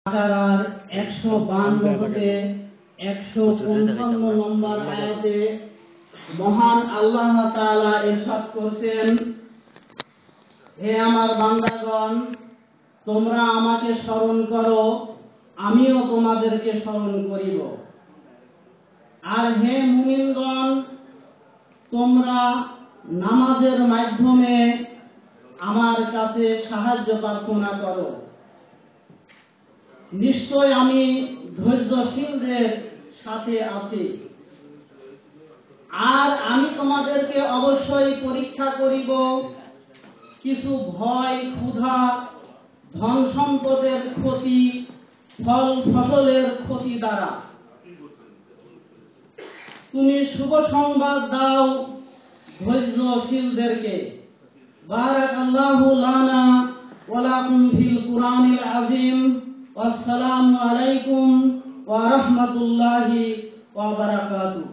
বাকারার 152 থেকে 155 নম্বর আয়াতে মহান আল্লাহ তাআলা ইরশাদ করেছেন, হে আমার বান্দাগণ, তোমরা আমাকে স্মরণ করো, আমিও তোমাদেরকে স্মরণ করিব। আর হে মুমিনগণ, তোমরা নামাজের মাধ্যমে আমার কাছে সাহায্য প্রার্থনা করো। নিশ্চয় আমি ধৈর্যশীলদের সাথে আছি। আর আমি তোমাদেরকে অবশ্যই পরীক্ষা করিব কিছু ভয়, ক্ষুধা, ধন সম্পদের ক্ষতি, ফল ফসলের ক্ষতি দ্বারা। তুমি শুভ সংবাদ দাও ধৈর্যশীলদেরকে। বারাকাল্লাহু লানা ওয়া লাকুম ফিল কুরআনিল আযীম। আসসালামু আলাইকুম ওয়া রাহমাতুল্লাহি ওয়া বারাকাতুহু।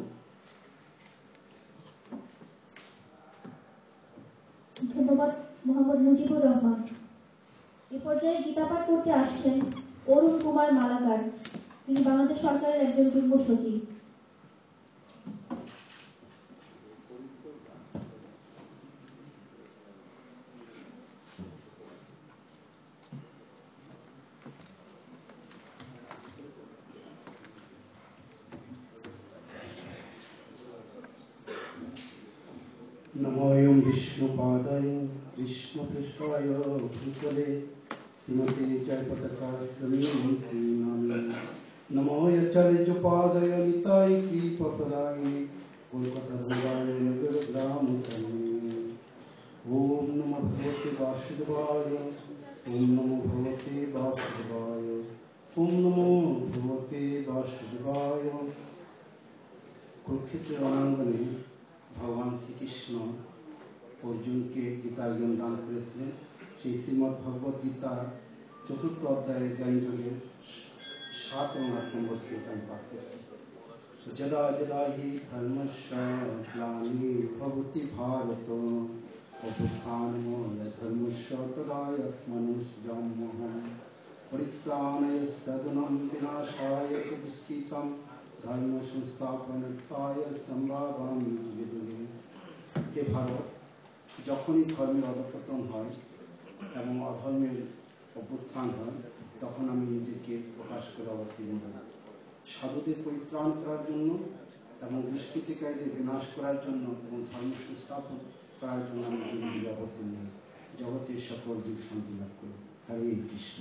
ধন্যবাদ মোহাম্মদ মুজিবুর রহমান। এ পর্যায়ে গীতাপাঠ করতে আসছেন অরুণ কুমার মালাকার। তিনি বাংলাদেশ সরকারের একজন যুগ্ম সচিব। नमोऽयं विष्णुपादाय विष्णुपृष्ठाय भूतले श्रीमते जयपताकाश्रमी नामे नमो यच्चर्यपादाय निताय कृपप्रदाय कोलकाताधाराय नगरग्रामतमे। ओम नमो भगवते वासुदेवाय, ओम नमो भगवते वासुदेवाय, ओम नमो भगवते वासुदेवाय। कुरुक्षेत्र रणांगने ভগবান শ্রীকৃষ্ণ অর্জুনকে গীতার জ্ঞান দান করেছিলেন। সেই শ্রীমদ্ ভগবত গীতার ৪র্থ অধ্যায়ের জ্ঞান যোগের ৭ এবং ৮ নম্বর শ্লোক আমি পাঠ করছি। যদা যদা হি ধর্মস্য গ্লানির্ভবতি ভারত অভ্যুত্থানময় ধর্মস্য তদাত্মনুষ্ঠম্যহং পরিত্রাণায় সাধনাং বিনাশায় চ দুষ্কৃতং ধর্ম সংস্থাপনায় সম্ভাবামি যুগে। হে ভারত, যখনই ধর্মের অধঃপতন হয় এবং অধর্মের অভ্যুত্থান হয়, তখন আমি নিজেকে প্রকাশ করে অবতীর্ণ হই। সাধুদের পরিত্রাণ করার জন্য এবং দুষ্কৃতিকারীদের বিনাশ করার জন্য এবং ধর্ম সংস্থাপন করার জন্য আমি যুগে অবতীর্ণ হই। জগতের সকল জীব শান্তি লাভ করি। হরে কৃষ্ণ।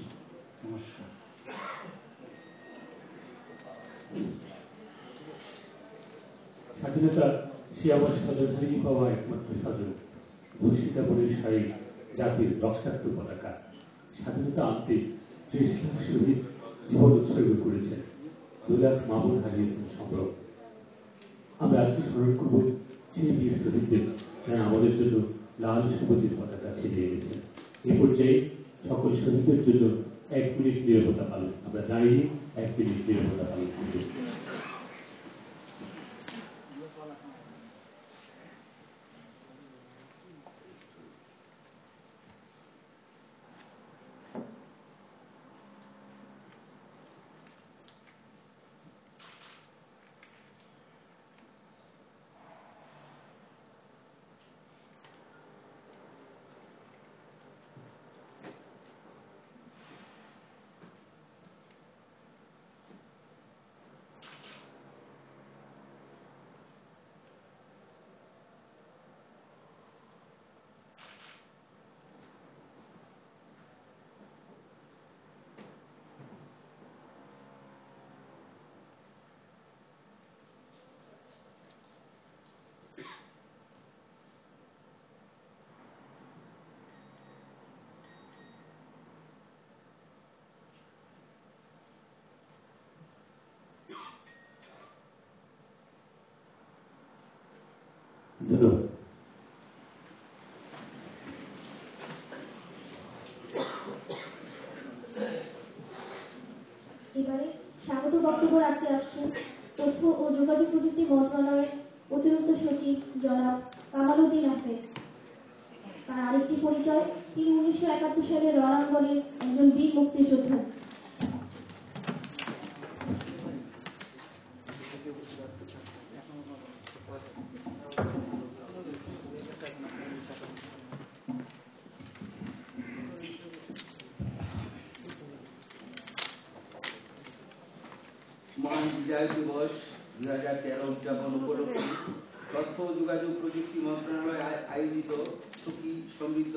নমস্কার। স্বাধীনতা সে আমার স্বজনহারি পাওয়া একমাত্র স্বজন। মুর্শিদাবাদের শাড়ি জাতির রক্তাক্ত পতাকা। স্বাধীনতা আনতে যে শহীদ জীবন উৎসর্গ করেছেন, 2 লাখ মা-বোন হারিয়েছেন সম্ভ্রম। আমরা আজকে স্মরণ করব সেই বীর শহীদদের, যারা আমাদের জন্য লাল সবুজের পতাকা ছেড়ে এনেছেন। এ পর্যায়ে সকল শহীদদের জন্য 1 মিনিট নীরবতা পালন। আমরা দাঁড়িয়ে 1 মিনিট নীরবতা পালন করব। ধন্যবাদ। এবারে স্বাগত বক্তব্য রাখতে আসছেন তথ্য ও যোগাযোগ প্রযুক্তি মন্ত্রণালয়ের অতিরিক্ত সচিব জনাব কামালউদ্দিন আহমেদ। তার আরেকটি পরিচয়, তিনি 1971 সালে রণাঙ্গনের একজন বীর মুক্তিযোদ্ধা। মহান বিজয় দিবস 2013 উদযাপন উপলক্ষে তথ্য ও যোগাযোগ প্রযুক্তি মন্ত্রণালয় আয়োজিত সুখী সমৃদ্ধ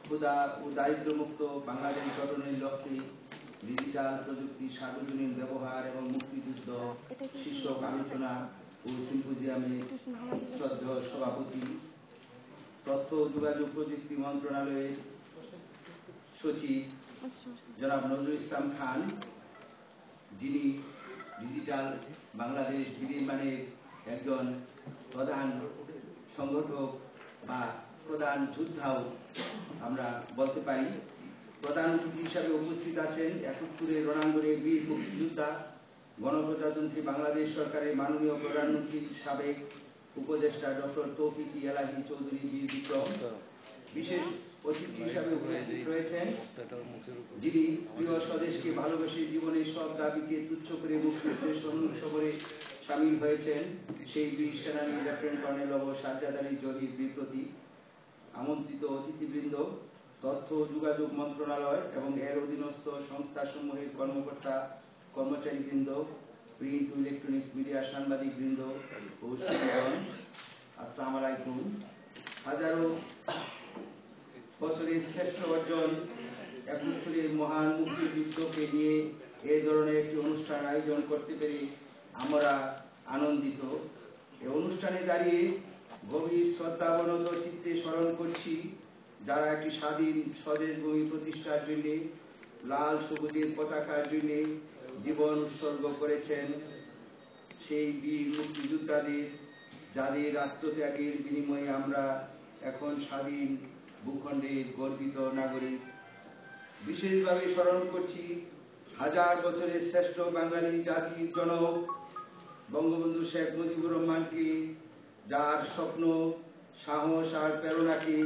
ক্ষুধা ও দারিদ্র্যমুক্ত বাংলাদেশ গঠনের লক্ষ্যে ডিজিটাল প্রযুক্তির সার্বজনীন ব্যবহার এবং মুক্তিযুদ্ধ শীর্ষক আলোচনা ও সিম্পোজিয়ামে শ্রদ্ধেয় সভাপতি তথ্য ও যোগাযোগ প্রযুক্তি মন্ত্রণালয়ের সচিব জনাব নজরুল ইসলাম খান, যিনি ডিজিটাল বাংলাদেশ বিনির্মাণের একজন প্রধান সংগঠক বা প্রধান যোদ্ধাও আমরা বলতে পারি। প্রধান অতিথি হিসাবে উপস্থিত আছেন 71 রণাঙ্গনের বীর মুক্তিযোদ্ধা গণপ্রজাতন্ত্রী বাংলাদেশ সরকারের মাননীয় প্রধানমন্ত্রীর সাবেক উপদেষ্টা ডক্টর তৌফিক এলাহী চৌধুরী বীর বিক্রম। বিশেষ অতিথি হিসাবে উপস্থিত রয়েছেন যিনি প্রিয় স্বদেশকে ভালোবেসে জীবনের সব দাবিকে তুচ্ছ করে মুক্তিযুদ্ধের সবরে সামিল হয়েছেন সেই বীর সেনানী লেফটেন্যান্ট কর্নেল সাজ্জাদ আলী জহির বীর প্রতীক। আমন্ত্রিত অতিথিবৃন্দ, তথ্য ও যোগাযোগ মন্ত্রণালয় এবং এর অধীনস্থ সংস্থাসমূহের কর্মকর্তা কর্মচারীবৃন্দ, প্রিন্ট ও ইলেকট্রনিক্স মিডিয়া সাংবাদিকবৃন্দ ও সুধীগণ, আসসালামু আলাইকুম। হাজারো বছরের শ্রেষ্ঠ অর্জন 71 মহান মুক্তিযুদ্ধকে নিয়ে এই ধরনের একটি অনুষ্ঠান আয়োজন করতে পেরে আমরা আনন্দিত। এই অনুষ্ঠানে দাঁড়িয়ে গভীর শ্রদ্ধাবনত চিত্তে স্মরণ করছি যারা একটি স্বাধীন স্বদেশ ভূমি প্রতিষ্ঠার জন্য লাল সবুজের পতাকার জন্য জীবন উৎসর্গ করেছেন, সেই বীর মুক্তিযোদ্ধাদের যাদের আত্মত্যাগের বিনিময়ে আমরা এখন স্বাধীন ভূখণ্ডের গর্বিত নাগরিক। বিশেষভাবে স্মরণ করছি হাজার বছরের শ্রেষ্ঠ বাঙালি জাতির জনক বঙ্গবন্ধু শেখ মুজিবুর রহমানকে, যার স্বপ্ন সাহস আর প্রেরণাকে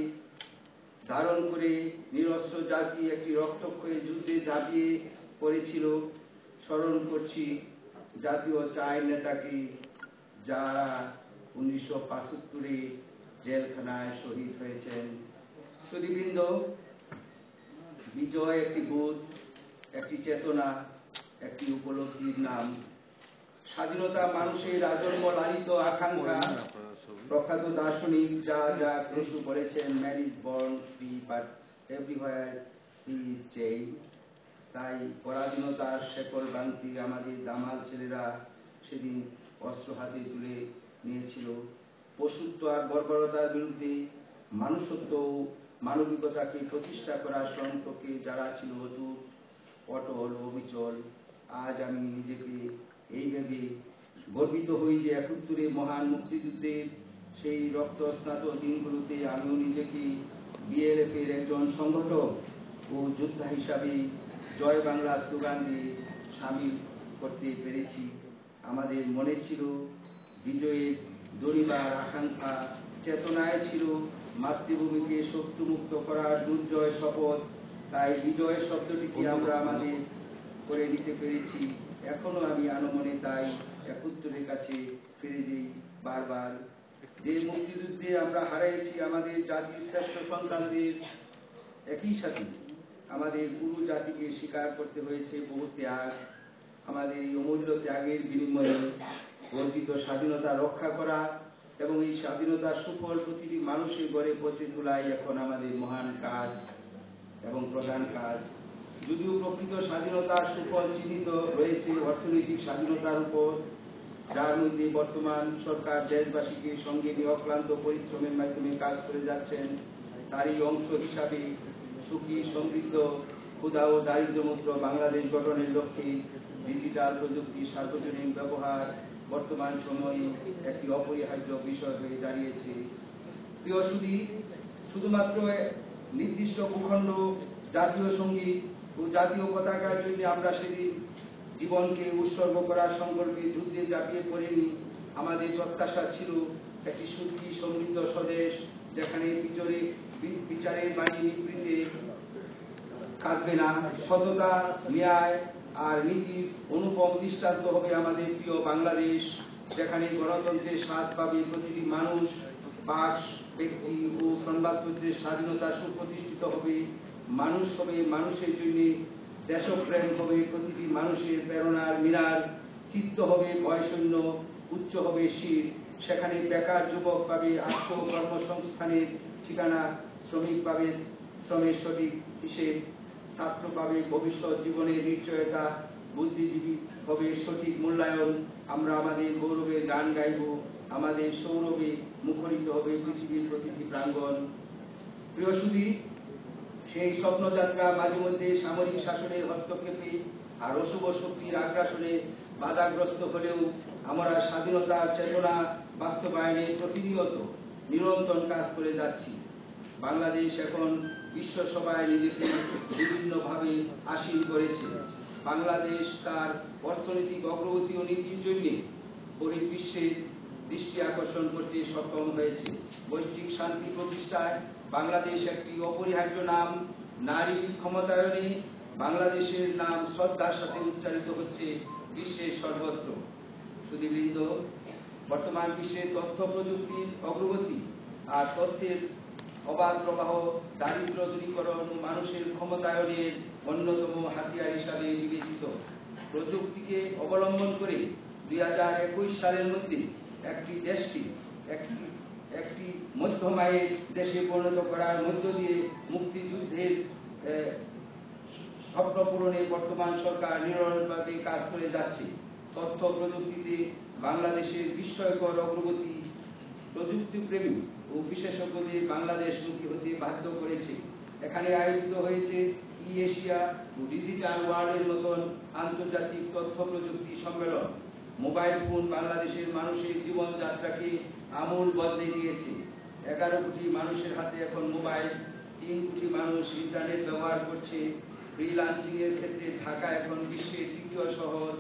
ধারণ করে নিরস্ত্র জাতি একটি রক্তক্ষয়ী যুদ্ধে ঝাঁপিয়ে পড়েছিল। স্মরণ করছি জাতীয় চার নেতাকে যারা 1975 জেলখানায় শহীদ হয়েছেন। সুধীবৃন্দ, বিজয় একটি বোধ, একটি চেতনা, একটি উপলব্ধির নাম। স্বাধীনতা মানুষের আজন্ম লালিত আকাঙ্ক্ষা। প্রখ্যাত দার্শনিক যা রসু বলেছেন, man is born free but everywhere he is chained. তাই পরাধীনতার শেকল বান্তি আমাদের দামাল ছেলেরা সেদিন অস্ত্র হাতে তুলে নিয়েছিল। পশুত্ব আর বর্বরতার বিরুদ্ধে মানুষত্ব ও মানবিকতাকে প্রতিষ্ঠা করার সংকল্পে যারা ছিল অটুট, অটল, অবিচল। আজ আমি নিজেকে এই ভেবে গর্বিত হই যে 71 মহান মুক্তিযুদ্ধের সেই রক্তস্নাত দিনগুলোতে আমিও নিজেকে বিএলএফ এর একজন সংগঠক ও যোদ্ধা হিসাবে জয় বাংলা স্লোগান দিয়ে সামিল করতে পেরেছি। আমাদের মনে ছিল বিজয়ের দরিবার আকাঙ্ক্ষা, চেতনায় ছিল মাতৃভূমিকে শত্রুমুক্ত করার দুর্জয় শপথ। তাই বিজয় শব্দটিকে আমরা আমাদের করে নিতে পেরেছি। এখনো আমি আনমনে তাই 71 কাছে ফিরে যাই বারবার। যে মুক্তিযুদ্ধে আমরা হারিয়েছি আমাদের জাতির শ্রেষ্ঠ সন্তানদের, একই সাথে আমাদের পুরো জাতিকে স্বীকার করতে হয়েছে বহু ত্যাগ। আমাদের এই অমূল্য ত্যাগের বিনিময়ে অর্জিত স্বাধীনতা রক্ষা করা এবং এই স্বাধীনতার সুফল প্রতিটি মানুষের ঘরে পৌঁছে তোলাই এখন আমাদের মহান কাজ এবং প্রধান কাজ। যদিও প্রকৃত স্বাধীনতার সুফল চিহ্নিত রয়েছে অর্থনৈতিক স্বাধীনতার উপর, যার মধ্যে বর্তমান সরকার দেশবাসীকে সঙ্গে নিয়ে অক্লান্ত পরিশ্রমের মাধ্যমে কাজ করে যাচ্ছেন, তারই অংশ হিসাবে সুখী সমৃদ্ধ ক্ষুধা ও দারিদ্র্যমুক্ত বাংলাদেশ গঠনের লক্ষ্যে ডিজিটাল প্রযুক্তির সার্বজনীন ব্যবহার বর্তমান সময়ে একটি অপরিহার্য বিষয় হয়ে দাঁড়িয়েছে। প্রিয় সুধী, শুধুমাত্র নির্দিষ্ট ভূখণ্ড, জাতীয় সঙ্গীত ও জাতীয় পতাকার জন্য আমরা সেদিন জীবনকে উৎসর্গ করার সংকল্পে যুদ্ধে ঝাঁপিয়ে পড়েনি। আমাদের প্রত্যাশা ছিল একটি সুখী সমৃদ্ধ স্বদেশ, যেখানে বিচারের বাণী নিবৃত্তে কাঁদবে না, সততা, ন্যায় আর নীতির অনুপম দৃষ্টান্ত হবে আমাদের প্রিয় বাংলাদেশ, যেখানে গণতন্ত্রের স্বাদ পাবে প্রতিটি মানুষ, বাক, ব্যক্তি ও সংবাদপত্রের স্বাধীনতা সুপ্রতিষ্ঠিত হবে, মানুষ হবে মানুষের জন্য, দেশপ্রেম হবে প্রতিটি মানুষের প্রেরণার মিনার, স্থিত হবে ভয়শূন্য, উচ্চ হবে শির। সেখানে বেকার যুবক পাবে আত্মকর্মসংস্থানের ঠিকানা, শ্রমিক পাবে শ্রমের সঠিক হিসেব, ছাত্র পাবে ভবিষ্যৎ জীবনের নিশ্চয়তা, বুদ্ধিজীবী হবে সঠিক মূল্যায়ন। আমরা আমাদের গৌরবের গান গাইব, আমাদের সৌরভে মুখরিত হবে পৃথিবীর প্রতিটি প্রাঙ্গণ। প্রিয় সুধী, সেই স্বপ্নযাত্রা মাঝে মধ্যে সামরিক শাসনের হস্তক্ষেপে আর অশুভ শক্তির আগ্রাসনে বাধাগ্রস্ত হলেও আমরা স্বাধীনতার চেতনা বাস্তবায়নে প্রতিনিয়ত নিরন্তর কাজ করে যাচ্ছি। বাংলাদেশ এখন বিশ্ব সভায় নিজেকে বিভিন্নভাবে আসীন করেছে। বাংলাদেশ তার অর্থনৈতিক অগ্রগতি ও নীতির জন্য বহির্বিশ্বের দৃষ্টি আকর্ষণ করতে সক্ষম হয়েছে। বৈশ্বিক শান্তি প্রতিষ্ঠায় বাংলাদেশ একটি অপরিহার্য নাম। নারী ক্ষমতায়নে বাংলাদেশের নাম শ্রদ্ধার সাথে উচ্চারিত হচ্ছে বিশ্বের সর্বত্র। সুধীবৃন্দ, বর্তমান বিশ্বে তথ্য প্রযুক্তির অগ্রগতি আর তথ্যের অবাধ প্রবাহ দারিদ্র্য দূরীকরণ ও মানুষের ক্ষমতায়নের অন্যতম হাতিয়ার হিসাবে বিবেচিত। প্রযুক্তিকে অবলম্বন করে 2021 সালের মধ্যে একটি দেশকে একটি মধ্যম আয়ের দেশে পরিণত করার মধ্য দিয়ে মুক্তিযুদ্ধের স্বপ্ন পূরণে বর্তমান সরকার নিরলসভাবে কাজ করে যাচ্ছে। তথ্য প্রযুক্তিতে বাংলাদেশের বিস্ময়কর অগ্রগতি প্রযুক্তিপ্রেমী ও বিশেষজ্ঞদের বাংলাদেশমুখী হতে বাধ্য করেছে। এখানে আয়োজিত হয়েছে এশিয়া ও ডিজিটাল ওয়ার্ল্ডের মতন আন্তর্জাতিক তথ্য প্রযুক্তি সম্মেলন। মোবাইল ফোন বাংলাদেশের মানুষের জীবনযাত্রাকে আমূল বদলে দিয়েছে। 11 কোটি মানুষের হাতে এখন মোবাইল, 3 কোটি মানুষ ইন্টারনেট ব্যবহার করছে। ফ্রিল্যান্সিং এর ক্ষেত্রে ঢাকা এখন বিশ্বের তৃতীয় শহর।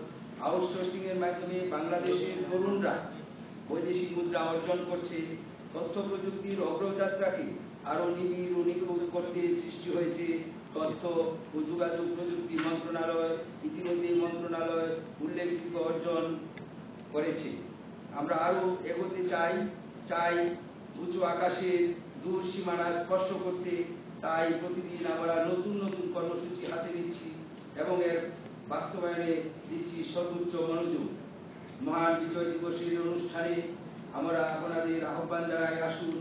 আউটসোর্সিং এর মাধ্যমে বাংলাদেশের তরুণরা বৈদেশিক মুদ্রা অর্জন করছে। তথ্য প্রযুক্তির অগ্রযাত্রাকে আরো নিবিড় ও নিখুঁত করতে সৃষ্টি হয়েছে তথ্য ও যোগাযোগ প্রযুক্তি মন্ত্রণালয়। ইতিমধ্যে মন্ত্রণালয় উল্লেখযোগ্য অর্জন করেছে। আমরা আরো এগোতে চাই উঁচু আকাশের দূর সীমানা স্পর্শ করতে। তাই প্রতিদিন আমরা নতুন নতুন কর্মসূচি হাতে নিচ্ছি এবং এর বাস্তবায়নে দিচ্ছি সর্বোচ্চ মনোযোগ। মহান বিজয় দিবসের অনুষ্ঠানে আমরা আপনাদের আহ্বান জানাই, আসুন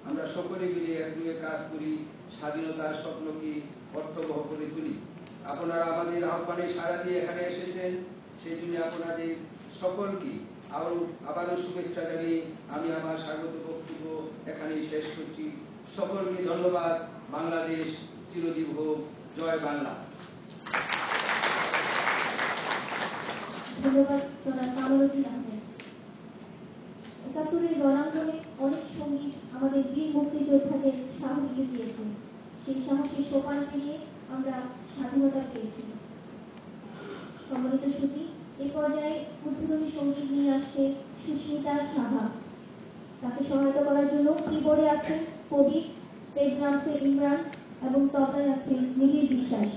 আমরা সকলে মিলে একযোগে কাজ করি, স্বাধীনতার স্বপ্নকে অর্থবহ করে তুলি। আপনারা আমাদের আহ্বানে সাড়া দিয়ে এখানে এসেছেন, সেই জন্য আপনাদের সকলকে আবারও শুভেচ্ছা জানিয়ে আমি আমার স্বাগত বক্তব্য এখানেই শেষ করছি। সকলকে ধন্যবাদ। বাংলাদেশ চিরজীব হোক। জয় বাংলা। ধন্যবাদ জনাব কামালউদ্দিন আহমেদ। 71-এর রণাঙ্গনে অনেক সঙ্গীত আমাদের বীর মুক্তিযোদ্ধাদের সাহস জুগিয়েছে। সেই সাহসের সোপান পেরিয়ে আমরা স্বাধীনতা পেয়েছি। সম্মানিত সুধী, এ পর্যায়ে উদ্বোধনী সঙ্গীত নিয়ে আসছে সুস্মিতা সাহা। তাকে সহায়তা করার জন্য কিবোর্ডে আছেন প্রদীপ, পেড্রামসে ইমরান এবং তবলায় আছেন মিহির বিশ্বাস।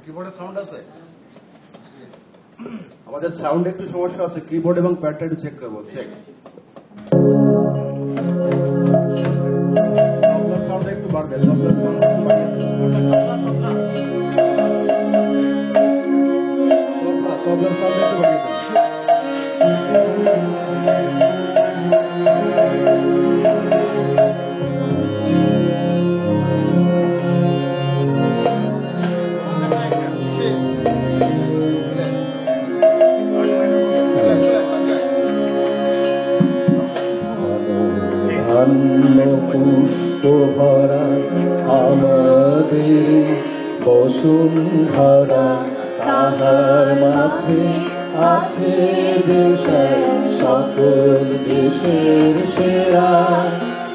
কিবোর্ডের সাউন্ড আছে? আমাদের সাউন্ড একটু সমস্যা আছে, কিবোর্ড এবং প্যাডটা একটু চেক করবো। চেক সাউন্ড একটু বাড়বে। সাউন্ড একটু বাড়িয়ে পূর্ণ পুষ্প ভরা আমাদের বসুন্ধরা, তাহার মাঝে আছে দেশের সকল দেশের সেরা,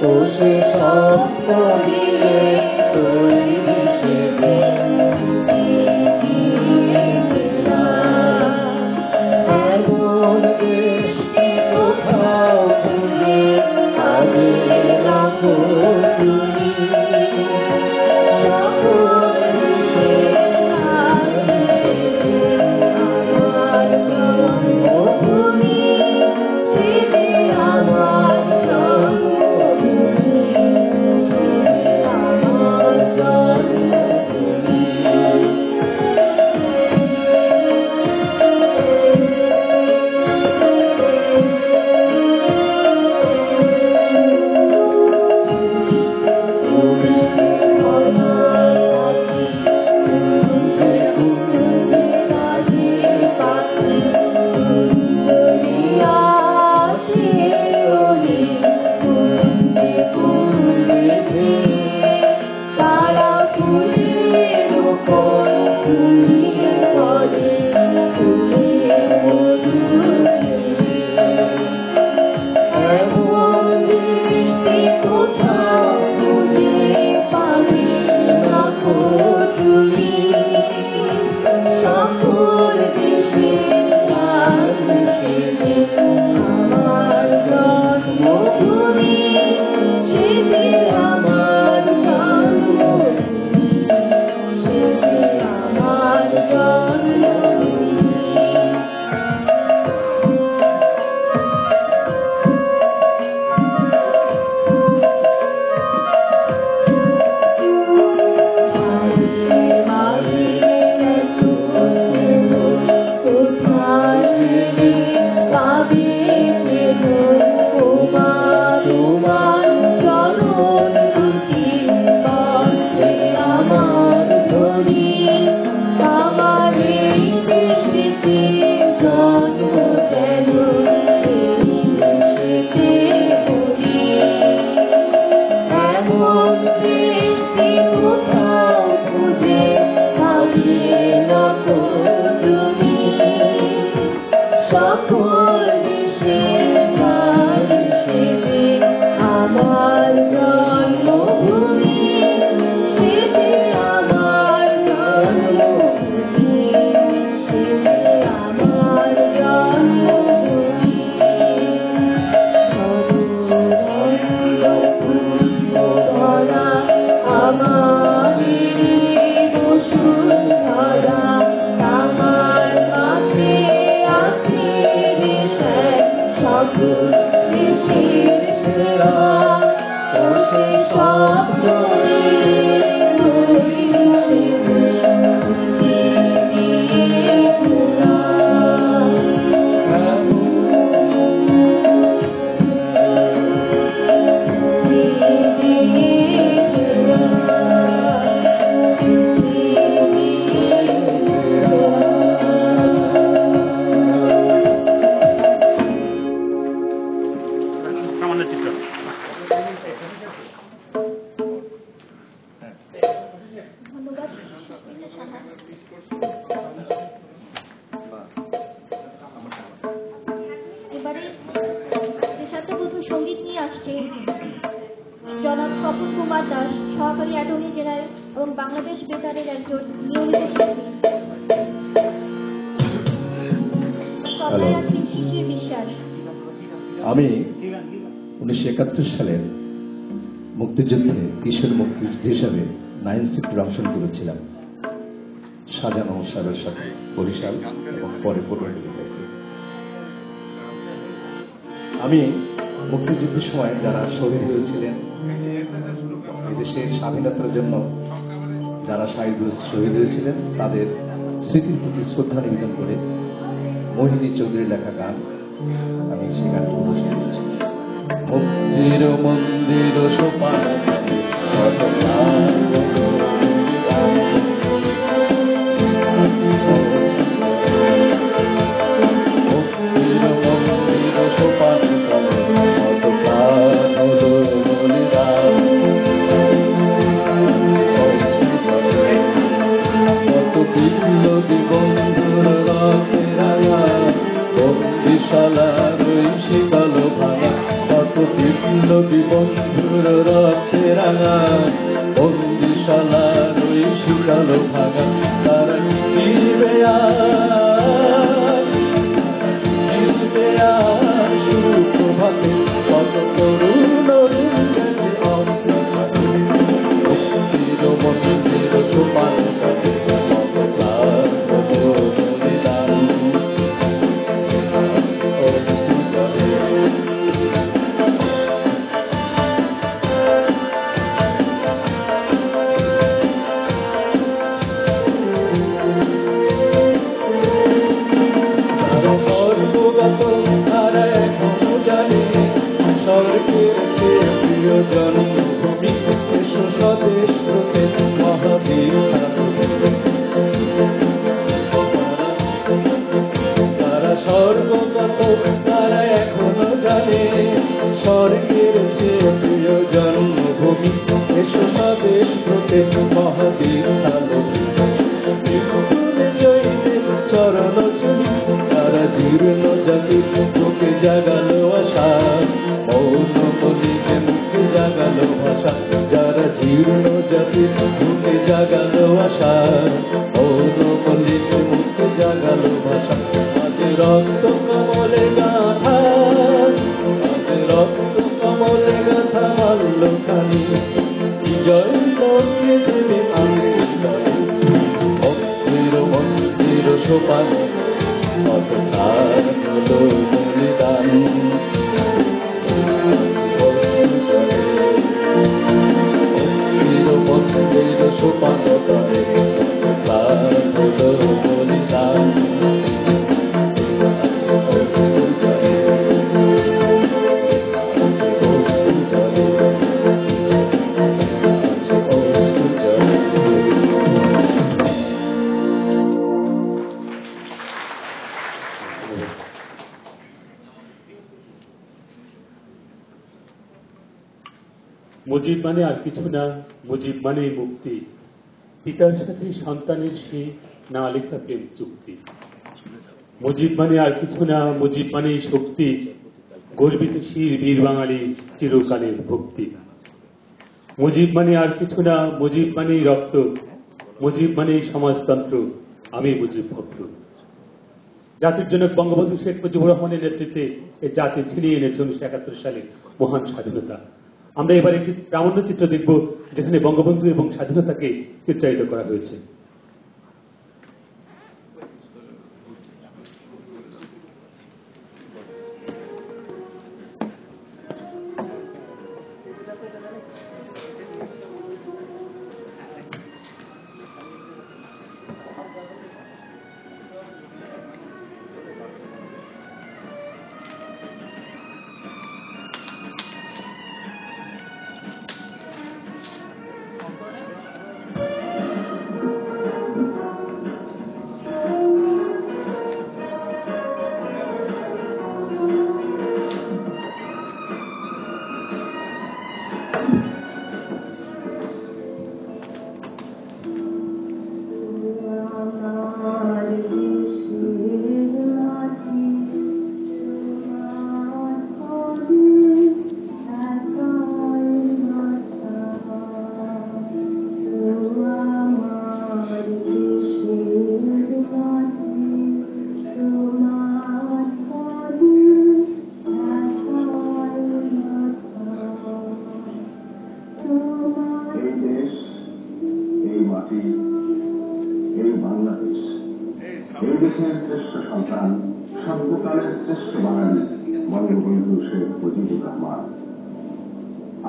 ও সে স্বপ্ন দিয়ে তৈরি সে এমন দেশটি কোথাও খুঁজে পাবে না গো তুমি। সকল দেশের আমার জন্মভূমি, সেটি আমার জন্মভূমি, সেটি আমার জন্মভূমি। এবারে দেশাত্মবোধক সঙ্গীত নিয়ে আসছে জনাব স্বপন কুমার দাস, সহকারী অ্যাটর্নি জেনারেল এবং বাংলাদেশ বেতারের একজন নিয়মিত শিল্পী। কথায় আছেন শিশির বিশ্বাস। আমি 1971 সালের মুক্তিযুদ্ধে কিশোর মুক্তিযুদ্ধ হিসাবে 9 সেক্টর অংশগ্রহণ করেছিলাম সাজানো সাহেবের সাথে বরিশাল এবং পরে পূর্বাঞ্চলে। আমি মুক্তিযুদ্ধের সময় যারা শহীদ হয়েছিলেন, এদেশের স্বাধীনতার জন্য যারা শহীদ হয়েছিলেন তাদের স্মৃতির প্রতি শ্রদ্ধা নিবেদন করে মোহিনী চৌধুরীর লেখা গান আমি সেই গানটি পরিবেশন করছি। মুক্তির মন্দির সোপান মুক্তির মন্দির সোপান কত প্রাণ হলো বলে বন্দিশালার ওই শীতল ভাঙা কত বিপ্লবী বন্ধুর রক্তে রাঙা বন্দিশালার ওই শীতল ভাঙা তারা ফিরবে সুপ্রভাতে কত তরুণ গেছে অন্ধকারে মুক্তির মন্দির সোপান কাটে কত ক্লান্ত বলিদান স্বর্গের চেয়ে প্রিয় জন্মভূমি এসো স্বদেশ হতে মহাবীর তারা স্বর্গগত তারা এখনো জানে স্বর্গের চেয়ে প্রিয় জন্মভূমি এসো স্বদেশ হতে মহাবীর চরণ চুনি তারা জীর্ণ জাতি তোকে জাগালো আশা মৌন মলিকে মুখে জাগালো ভাষা যারা জীর্ণ জাতি তোকে জাগালো আশা মৌন মলিকে মুখে জাগালো ভাষা আজ রক্ত কমলে গাথা আজ রক্ত কমলে গাথা মাল্য খানি বিজয় লোকে দেবে আমি মন্দির সোপান কত তার হলো বলিদান মন্দির সোপান করে তার হলো বলিদান মুজিব মানে আর কিছু না, মুজিব মানে মুক্তি, পিতার সাথে সন্তানের সে না লেখা প্রেম চুক্তি। মুজিব মানে আর কিছু না, মুজিব মানে শক্তি, গর্বিত শির বীর বাঙালি চিরকালের ভক্তি। মুজিব মানে আর কিছু না, মুজিব মানে রক্ত, মুজিব মানে সমাজতন্ত্র, আমি মুজিব ভক্ত। জাতির জনক বঙ্গবন্ধু শেখ মুজিবুর রহমানের নেতৃত্বে এই জাতি ছিনিয়ে এনেছে 1971 সালে মহান স্বাধীনতা। আমরা এবার একটি প্রামাণ্য চিত্র দেখব যেখানে বঙ্গবন্ধু এবং স্বাধীনতাকে চিত্রায়িত করা হয়েছে।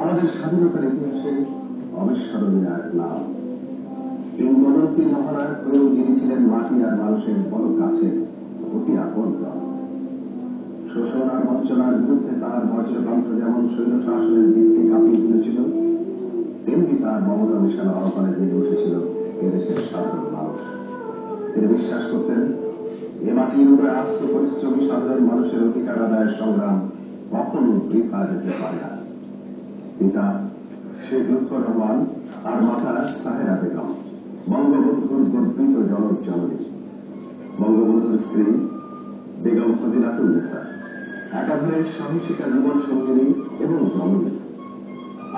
আমাদের স্বাধীনতার ইতিহাসে অবিস্মরণীয় এক নাম। কিংবদন্তি মহানায়ক হয়েও যিনি ছিলেন মাটি আর মানুষের বড় কাছে অতি আপন। শোষণ আর বঞ্চনার বিরুদ্ধে তার বজ্রকণ্ঠ যেমন সৈন্য শাসনের দিককে কাঁপিয়ে তুলেছিল, তেমনি তার মমতা মিশানো আহ্বানে জেগে উঠেছিল এদেশের সাধারণ মানুষ। তিনি বিশ্বাস করতেন এ মাটির উপরে আস্ত পরিশ্রমী সাধারণ মানুষের অধিকার আদায়ের সংগ্রাম কখনো বৃথা যেতে পারে না। পিতা শেখ লুৎফর রহমান আর মাতা সাহেরা বেগম বঙ্গবন্ধুর গর্বিত জনক জননী। বঙ্গবন্ধুর স্ত্রী বেগম ফজিলাতুন্নেসা, একাধারে সাহসিকা জীবন সঙ্গিনী এবং জননী।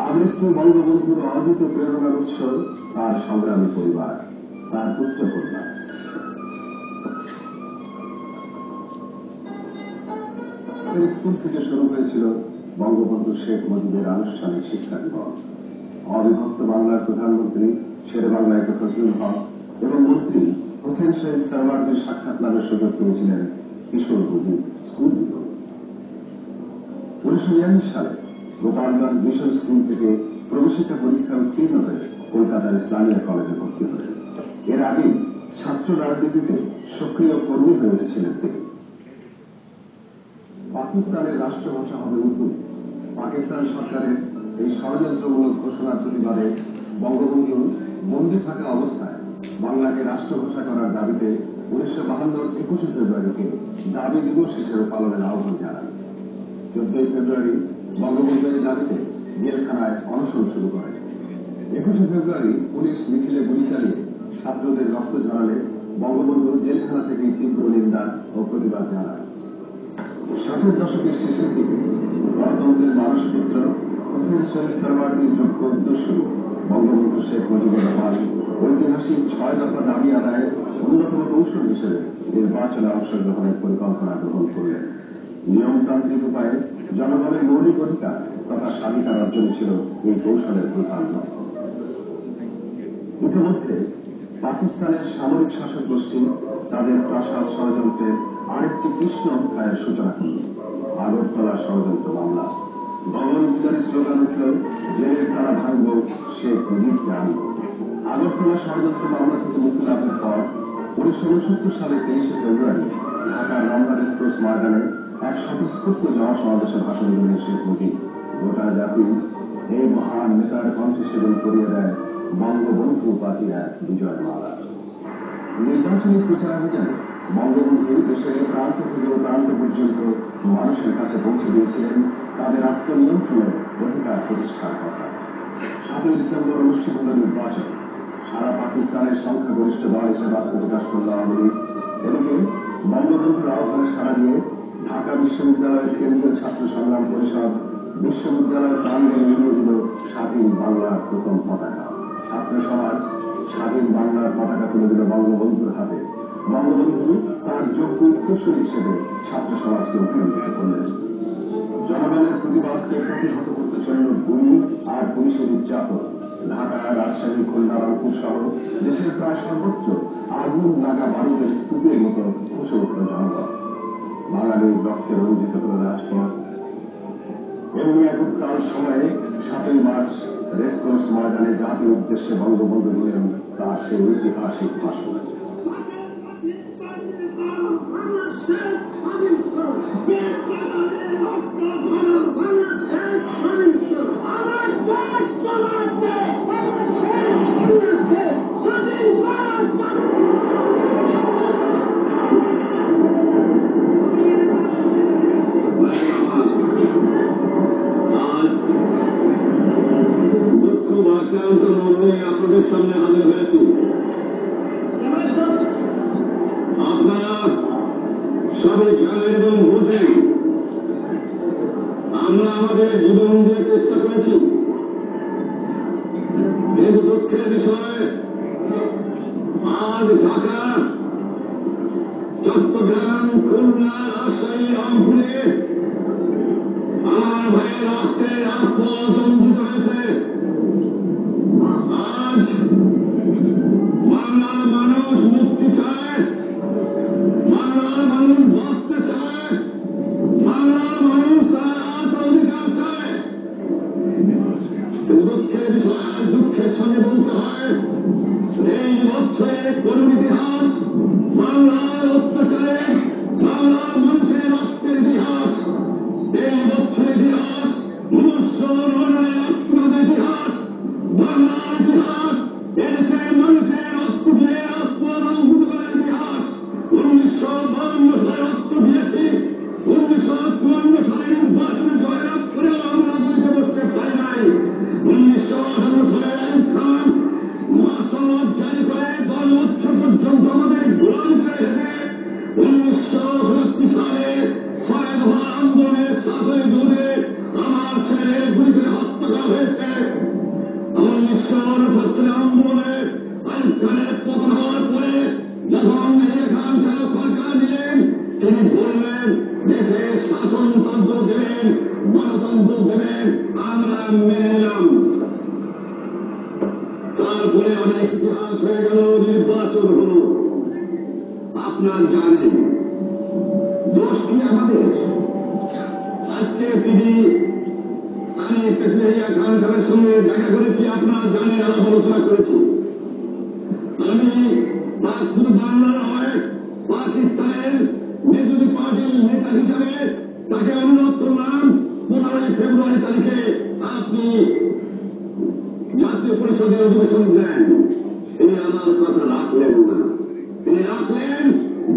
আমৃত্যু বঙ্গবন্ধুর অদ্ভুত প্রেরণার উৎস তার সংগ্রামী পরিবার, তার পুত্র কন্যা। স্কুল থেকে শুরু হয়েছিল বঙ্গবন্ধু শেখ মুজিবের আনুষ্ঠানিক শিক্ষা জীবন। অবিভক্ত বাংলার প্রধানমন্ত্রী শেরে বাংলা ফজলুল হক এবং মন্ত্রী হোসেন শহীদ সারওয়ারদের সাক্ষাৎ লাভের সুযোগ পেয়েছিলেন কিশোর মুজিব স্কুল জীবন। 1992 সালে গোপালগঞ্জ মিশন স্কুল থেকে প্রবেশিকা পরীক্ষা উত্তীর্ণ হয়ে কলকাতার ইসলামিয়া কলেজে ভর্তি হলেন। এর আগে ছাত্র রাজনীতিতে সক্রিয় কর্মী হয়ে উঠেছিলেন তিনি। পাকিস্তানের রাষ্ট্রভাষা হবে উর্দু। পাকিস্তান সরকারের এই ষড়যন্ত্রমূলক ঘোষণার প্রতিবাদে বঙ্গবন্ধু বন্দী থাকা অবস্থায় বাংলাকে রাষ্ট্রভাষা করার দাবিতে 1952 21 ফেব্রুয়ারিকে দাবি দিবস হিসেবে পালনের আহ্বান জানান। 14 ফেব্রুয়ারি বঙ্গবন্ধু এই দাবিতে জেলখানায় অনশন শুরু করেন। 21 ফেব্রুয়ারি পুলিশ মিছিলে গুলি চালিয়ে ছাত্রদের রক্ত ঝরালে বঙ্গবন্ধু জেলখানা থেকে তীব্র নিন্দা ও প্রতিবাদ জানান। 60 দশকের শেষের দিকে গণতন্ত্রের মানসপুত্র হোসেন শহীদ সারওয়ারদের যোগ্য উদ্দেশ্যে বঙ্গবন্ধু শেখ মুজিবুর রহমান ঐতিহাসিক 6 দফা দাবি আদায়ের অন্যতম কৌশল হিসেবে নির্বাচনে অংশগ্রহণের পরিকল্পনা গ্রহণ করলেন। নিয়মতান্ত্রিক উপায়ে জনগণের মৌলিক অধিকার তথা স্বাধিকার অর্জন ছিল এই কৌশলের প্রধান লক্ষ্য। ইতিমধ্যে পাকিস্তানের সামরিক শাসক গোষ্ঠী তাদের প্রাসাদ ষড়যন্ত্রের আরেকটি কৃষ্ণ অধ্যায়ের সূচনা করল, আগরতলা ষড়যন্ত্র মামলা। গগন বিদারী স্লোগান উঠল, জেলের তারা ভাঙব, শেখ মুজিবকে আনব। আগরতলা ষড়যন্ত্র মামলা থেকে মুক্তি লাভের পর 1969 সালে 23 ফেব্রুয়ারি ঢাকার রমনা রেসকোর্স ময়দানে এক স্বতঃস্ফূর্ত জনসমাবেশে ভাষণ দিলেন শেখ মুজিব। গোটা জাতি এই মহান নেতার কণ্ঠে সেবন করিয়ে দেয় বঙ্গবন্ধু উপাধি এক বিজয় মালা। নির্বাচনী প্রচারাভিযানে বঙ্গবন্ধু দেশের প্রান্ত থেকে প্রান্ত পর্যন্ত মানুষের কাছে পৌঁছে দিয়েছিলেন তাদের আত্মনিয়ন্ত্রণের অধিকার প্রতিষ্ঠার কথা। 7 ডিসেম্বর অনুষ্ঠিত হল নির্বাচন। সারা পাকিস্তানের সংখ্যাগরিষ্ঠ দল হিসেবে আত্মপ্রকাশ করল আওয়ামী লীগ। এদিকে বঙ্গবন্ধুর আহ্বানে সাড়া দিয়ে ঢাকা বিশ্ববিদ্যালয়ের কেন্দ্রীয় ছাত্র সংগ্রাম পরিষদ বিশ্ববিদ্যালয়ের প্রাঙ্গণে উড়িয়ে দিল স্বাধীন বাংলার প্রথম পতাকা। ছাত্র সমাজ স্বাধীন বাংলার পতাকা তুলে দিল বঙ্গবন্ধুর হাতে। বঙ্গবন্ধু তার যোগ্য উত্তরসূরি হিসেবে ছাত্র সমাজকে অভিনন্দিত করলেন। জনগণের প্রতিবাদকে প্রতিহত করতে চলল গুলি আর পুলিশের নির্যাতন। ঢাকা, রাজশাহী, খুলনা, রংপুর সহ দেশের প্রায় সর্বত্র আগুন লাগা বারুদের স্তূপের মতো ফুসে উঠল জনগণ। বাঙালির রক্তে রঞ্জিত হল রাজপথ। এমনি এক উত্তাল সময়ে 7 মার্চ রেসকোর্স ময়দানে জাতির উদ্দেশ্যে বঙ্গবন্ধু দিলেন তার সেই ঐতিহাসিক ভাষণ। আপনাদের সামনে হাজির হয়েছি। আপনারা সবাই জানেন এবং বোঝেন আমরা আমাদের জীবন দিয়ে চেষ্টা করেছি। কিন্তু দুঃখের বিষয় আজ ঢাকা, চট্টগ্রাম, খুলনা, রাজশাহী, রংপুরে আমার ভাইয়ের রক্তে রাজপথ রঞ্জিত হয়েছে। আজ বাংলার মানুষ মুক্তি চায়, বাংলার মানুষ বাঁচতে চায়, বাংলার মানুষ তার আত্ম অধিকার চায়। দুঃখের বিষয়, দুঃখের সঙ্গে বলতে হয় এই বছরের করুণ ইতিহাস বাংলার অত্যাচারে বাংলার মানুষের রক্তের ইতিহাস। এই বছরের ইতিহাস মুসলমানের রক্তের ইতিহাস, বাংলার ইতিহাস, এদেশের মানুষের রক্ত দিয়ে রাজপথ রঞ্জিত করার ইতিহাস। 1952 সালে রক্ত দিয়েছি, 1954 সালে নির্বাচনে জয়লাভ করেও আমরা বইতে বসতে পারি নাই। 1958 সালে আইয়ুব খান মাসনদ জারি করে 10 বছর পর্যন্ত আমাদের গোলামি করে হেঁটে 1959 সালাম মেনে নিলাম। তারপরে অনেক ইতিহাস হয়ে গেল, নির্বাচন হল। আপনার জানেন দোষ কি আমাদের? আজকে তিনি আমি প্রেসিডেন্ট খান সাহেবের সঙ্গে দেখা করেছি, আপনারা জানেন, আলাপ আলোচনা করেছি। আমি শুধু বাংলা নয়, পাকিস্তানের নেতৃত্ব পার্টির নেতা হিসাবে তাকে অনুরোধ করলাম 15 ফেব্রুয়ারি তারিখে আপনি জাতীয় পরিষদের অধিবেশন দেন। তিনি আমার কথা রাখলেন না, তিনি রাখলেন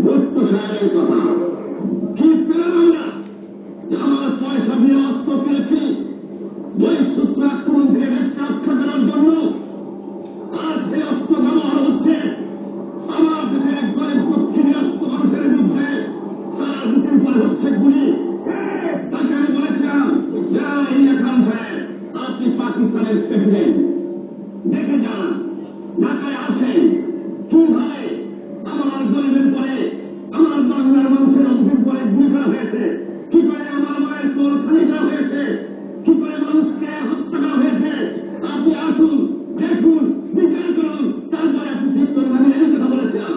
ভট্ট সাহেবের কথা। কি পেলাম আমরা? আমার পয়সা দিয়ে অস্ত্র পেয়েছি বহিঃশত্রু আক্রমণ থেকে দেশকে রক্ষা করার জন্য। আর সেই অস্ত্র ব্যবহার হচ্ছে আমার দেশের গরিব দুঃখীগ্রস্ত মানুষের বিরুদ্ধে। তারা বুকের উপরে হচ্ছে গুলি। তাকে আমি বলেছিলাম, ইলিয়াস খান সাহেব, আপনি পাকিস্তানের প্রেসিডেন্ট, দেখে যান, ঢাকায় আসেন কিভাবে আমার গরিবের পরে, আমার বাংলার মানুষের অধিকের পরে গুলি করা হয়েছে, কি করে আমার মায়ের তোর খালি করা হয়েছে, কি করে মানুষকে হত্যা করা হয়েছে। আপনি আসুন, দেখুন, বিচার করুন, তারপরে আপনি ঠিক করুন। আমি এই কথা বলেছিলাম।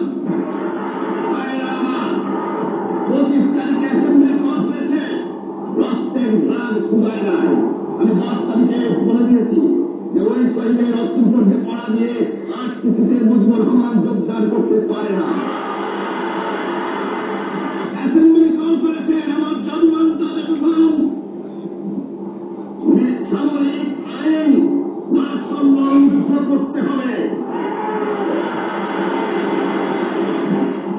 25 তারিখে অ্যাসেম্বলি পাস হয়েছে, রক্তের ঘ্রাণ খুঁজায় নাই। আমি 10 তারিখে বলে দিয়েছি যে ওই শহীদের রক্তের মধ্যে পড়া দিয়ে 8 কিছুতে মুজিবুর রহমান যোগদান করতে পারে না। অ্যাসেম্বলি কল করেছেন, আমার দাবি মানতে হবে। সামরিক আইন ভারসাম্য করতে হবে।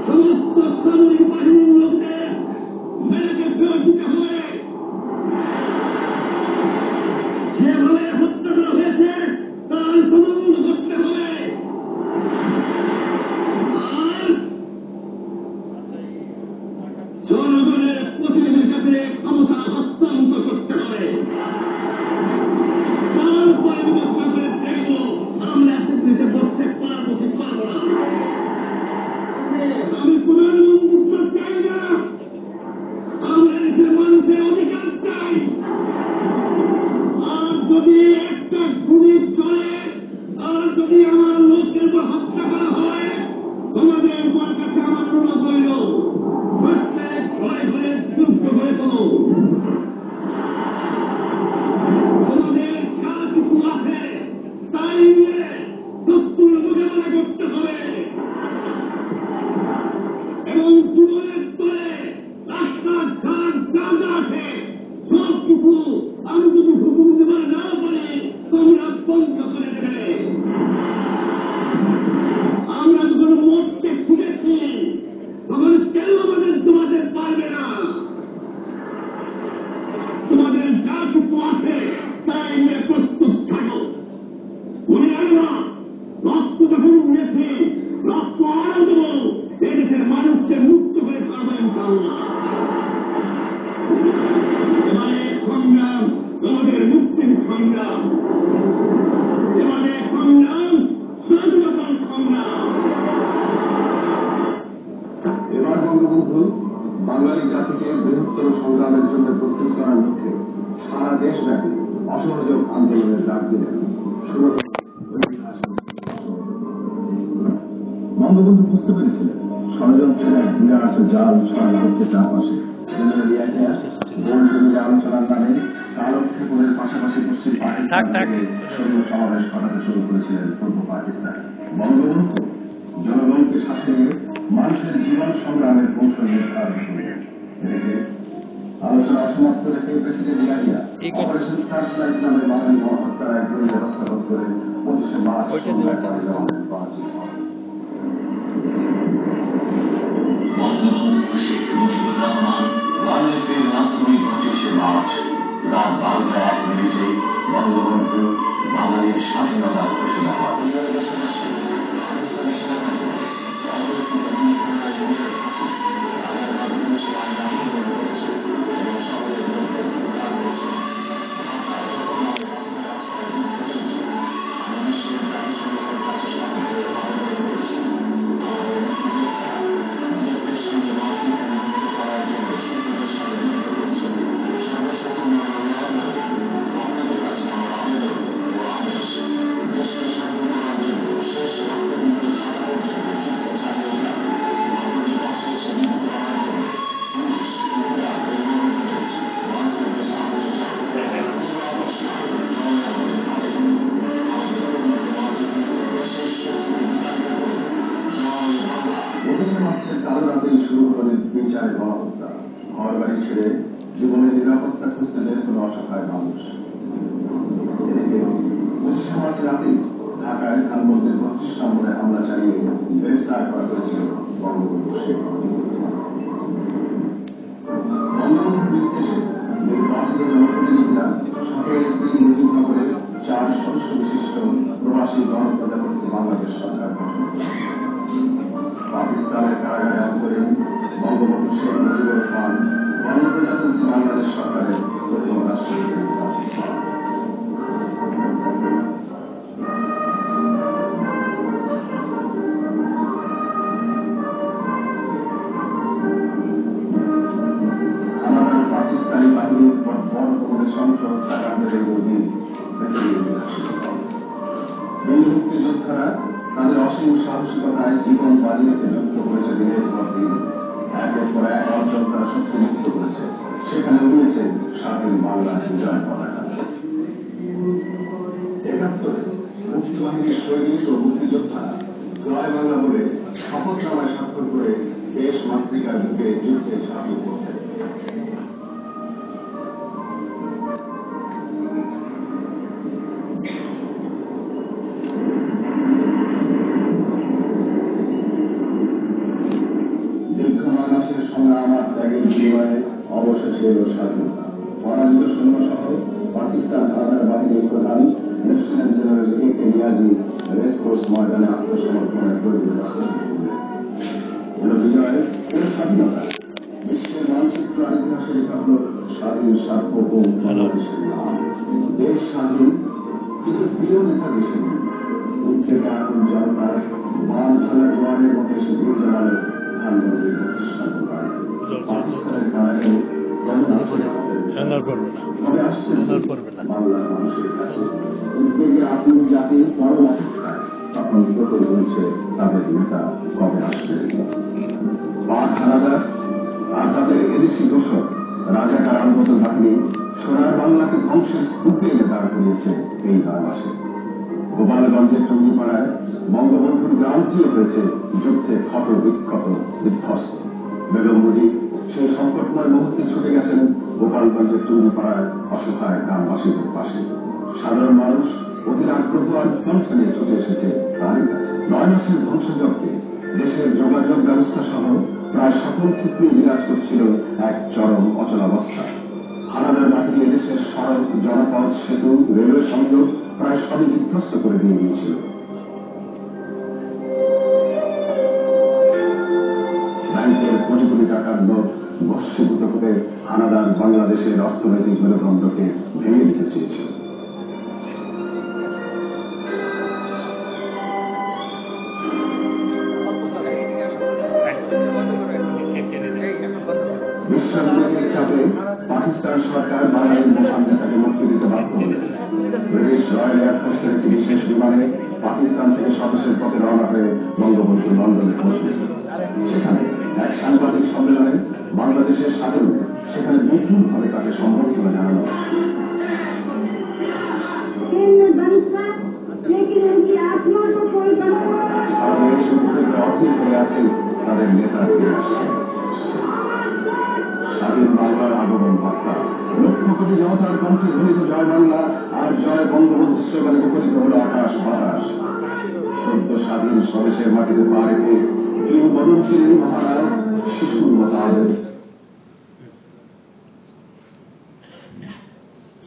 সমস্ত সামরিক বাহিনীর লোকদের মেয়েকে ফেরত দিতে হবে। যেভাবে হত্যা করা হয়েছে তার তদন্ত করতে হবে। আর জনগণের প্রতিনিধির কাছে ক্ষমতা হস্তান্তর করতে হবে। তারপরে বিবেচনা করে দেখব আমরা অ্যাসেম্বলিতে বসতে পারবো কি পারবো না। আমি প্রধানমন্ত্রী চাই না, আমরা দেশের মানুষের অধিকার চাই। আর যদি একটা গুলি চলে, আর যদি আমার লোকের উপর হত্যা করা হয়, তোমাদের উপর কাছে আমার অনুরোধ রইল, প্রত্যেক ঘরে ঘরে যুদ্ধ করে তোলো। তোমাদের যা কিছু আছে তাই নিয়ে শত্রুর মোকাবেলা করতে হবে এবং জীবনের স্তরে রাস্তাঘাট যা যা আছে সব কিছু আমি যদি হুকুম দেবার না পারি তোমরা বন্ধ করে দেবে। আমরা যখন মরতে শিখেছি তখন কেন তোমাদের পারবে না? তোমাদের যা কিছু আছে তাই নিয়ে প্রস্তুত থাকো। মনে রাখো, রক্ত যখন নিয়েছি রক্ত আরো দেব, এদেশের মানুষকে মুক্ত করে পারবো ইনশাআল্লাহ। এবারে সংগ্রাম আমাদের মুক্তির সংগ্রাম, এবারে সংগ্রাম স্বাধীনতার সংগ্রাম। এবার বঙ্গবন্ধু বাঙালি জাতিকে বৃহত্তর সংগ্রামের জন্য প্রস্তুত করার লক্ষ্যে সারা দেশব্যাপী অসহযোগ আন্দোলনের ডাক দিলেন। বঙ্গবন্ধু বুঝতে পেরেছিলেন ষড়যন্ত্রের এক বিরাট জাল ছড়ানো হচ্ছে চারপাশে। জেনারেল ইয়াহিয়া গোল টেবিলে আলোচনার নামে কালক্ষেপণের পাশাপাশি পশ্চিম পাকিস্তান থেকে সৈন্য সমাবেশ ঘটাতে শুরু করেছিলেন পূর্ব পাকিস্তান। বঙ্গবন্ধু জনগণকে সাথে নিয়ে মানুষের জীবন সংগ্রামের কৌশল নির্ধারণ করলেন। এদিকে আলোচনা অসমাপ্ত রেখে প্রেসিডেন্ট ইয়াহিয়া অপারেশন সার্চলাইট নামে বাঙালি গণহত্যার একজন ব্যবস্থাপন করে 25 মার্চ সন্ধ্যায় পাকিস্তানের বাঁচি হন। শেখ মুজিবুর রহমান বাংলাদেশের মাধ্যমিক 25 মার্চ রাত 12টা 1 মিনিটে বঙ্গবন্ধু বাঙালির স্বাধীনতা ঘোষণা করেন। রাতেই ঢাকায় ধানমন্দির 32 নম্বরে হামলা চালিয়ে গ্রেফতার করা হয়েছিল বঙ্গবন্ধু শেখ মুজিবুর রহমান। বঙ্গবন্ধুর নির্দেশে নির্বাচিত জনপ্রতিনিধিরা সরকারের মুজিবনগরের 4 সদস্য বিশিষ্ট প্রবাসী গণপ্রজাতন্ত্রী বাংলাদেশ সরকার গঠন করে। পাকিস্তানের কারাগারে অন্তরে বঙ্গবন্ধু শেখ মুজিবুর রহমান গণপ্রজাতন্ত্রী বাংলাদেশ সরকারের প্রথম রাষ্ট্রপতি নির্বাচিত হন। পাকিস্তানি বাহিনীর বড় নৃশংস হত্যাকাণ্ডের মধ্যে এই মুক্তিযোদ্ধারা তাদের অসীম সাহসিকতায় জীবন বাজি রেখে যুদ্ধ করেছে দিনের পর দিন। একের পর এক অঞ্চল তারা শক্তিমুক্ত করেছে, সেখানে উড়িয়েছে স্বাধীন বাংলার বিজয় পতাকা। 71 মুক্তিবাহিনীর সৈনিক ও মুক্তিযোদ্ধারা জয় বাংলা বলে শপথনামায় স্বাক্ষর করে দেশ মাতৃকার বুকে যুদ্ধে ঝাঁপিয়ে পড়তে। অবশেষে এল স্বাধীনতা। পরাজিত সৈন্য সহ পাকিস্তান হানাদার বাহিনীর প্রধান lieutenant general A.K. Niazi racecourse ময়দানে আত্মসমর্পণের পরিবেশ এল বিজয়, এল স্বাধীনতা। বিশ্বের মানচিত্র আর ইতিহাসে লেখা হল স্বাধীন সার্বভৌম বাংলাদেশের নাম। দেশ স্বাধীন, কিন্তু প্রিয় নেতা দেশে নেই। উদ্বেগে আগুন জনতা বাল ভাঙা জোয়ারের মতো এসে ভিড় জমানো ধানমন্দির 32 নম্বর বাড়ি। পাকিস্তানের কারাগারে তবে আসছেন বাংলার মানুষের কাছে উদ্বেগে আগুন জাতির পরম অপেক্ষায়। তখন প্রকট হয়েছে তাদের নেতা কবে আসবেন। পাক হানাদার আর তাদের এদেশি দোষক রাজাকার আলবত বাহিনী সোনার বাংলাকে ধ্বংসের স্তূপে এনে দাঁড় করিয়েছে এই 9 মাসে। গোপালগঞ্জের টুঙ্গিপাড়ায় বঙ্গবন্ধুর গ্রামটিও হয়েছে যুদ্ধে ক্ষত বিক্ষত বিধ্বস্ত। বেগম মুজিব সেই সংকটময় মুহূর্তে ছুটে গেছেন গোপালগঞ্জের টুঙ্গিপাড়ায় অসহায় গ্রামবাসীদের পাশে। সাধারণ মানুষ অধীর আগ্রহ আর উৎকণ্ঠা নিয়ে ছুটে এসেছে তারই কাছে। 9 মাসের ধ্বংসযজ্ঞে দেশের যোগাযোগ ব্যবস্থা সহ প্রায় সকল ক্ষেত্রে বিরাজ করছিল এক চরম অচলাবস্থা। হানাদার বাহিনী এদেশের সড়ক, জনপথ, সেতু, রেলওয়ে সংযোগ প্রায় সবই বিধ্বস্ত করে দিয়ে গিয়েছিল। ব্যাংকের কোটি কোটি টাকার নোট বর্ষীভূত হতে হানাদার বাংলাদেশের অর্থনৈতিক মেরুদণ্ডকে ভেঙে দিতে চেয়েছিল। বিশ্ববিদ্যালয়ের চাপে পাকিস্তান সরকার বাঙালির মহান নেতাকে মুক্তি দিতে বাধ্য হল। ব্রিটিশ রয়্যাল এয়ারফোর্সের একটি বিশেষ বিমানে পাকিস্তান থেকে স্বদেশের পথে রওনা হয়ে বঙ্গবন্ধু লন্ডনে পৌঁছেছেন। সেখানে এক সাংবাদিক সম্মেলনে বাংলাদেশের স্বাধীন সেখানে বিপুলভাবে তাকে সম্বর্ধনা জানানো হয়। অধীর হয়ে আছেন তাদের নেতা ফিরে আসছেন। স্বাধীন বাংলার আগমন বার্তা, লক্ষ কোটি জনতার কণ্ঠে ধ্বনিত জয় বাংলা আর জয় বঙ্গবন্ধু স্লোগানে মুখরিত হল আকাশ বাতাস। সদ্য স্বাধীন স্বদেশের মাটিতে পা রেখে কিংবদন্তির মহানায়ক শিশুর মতাবেদ।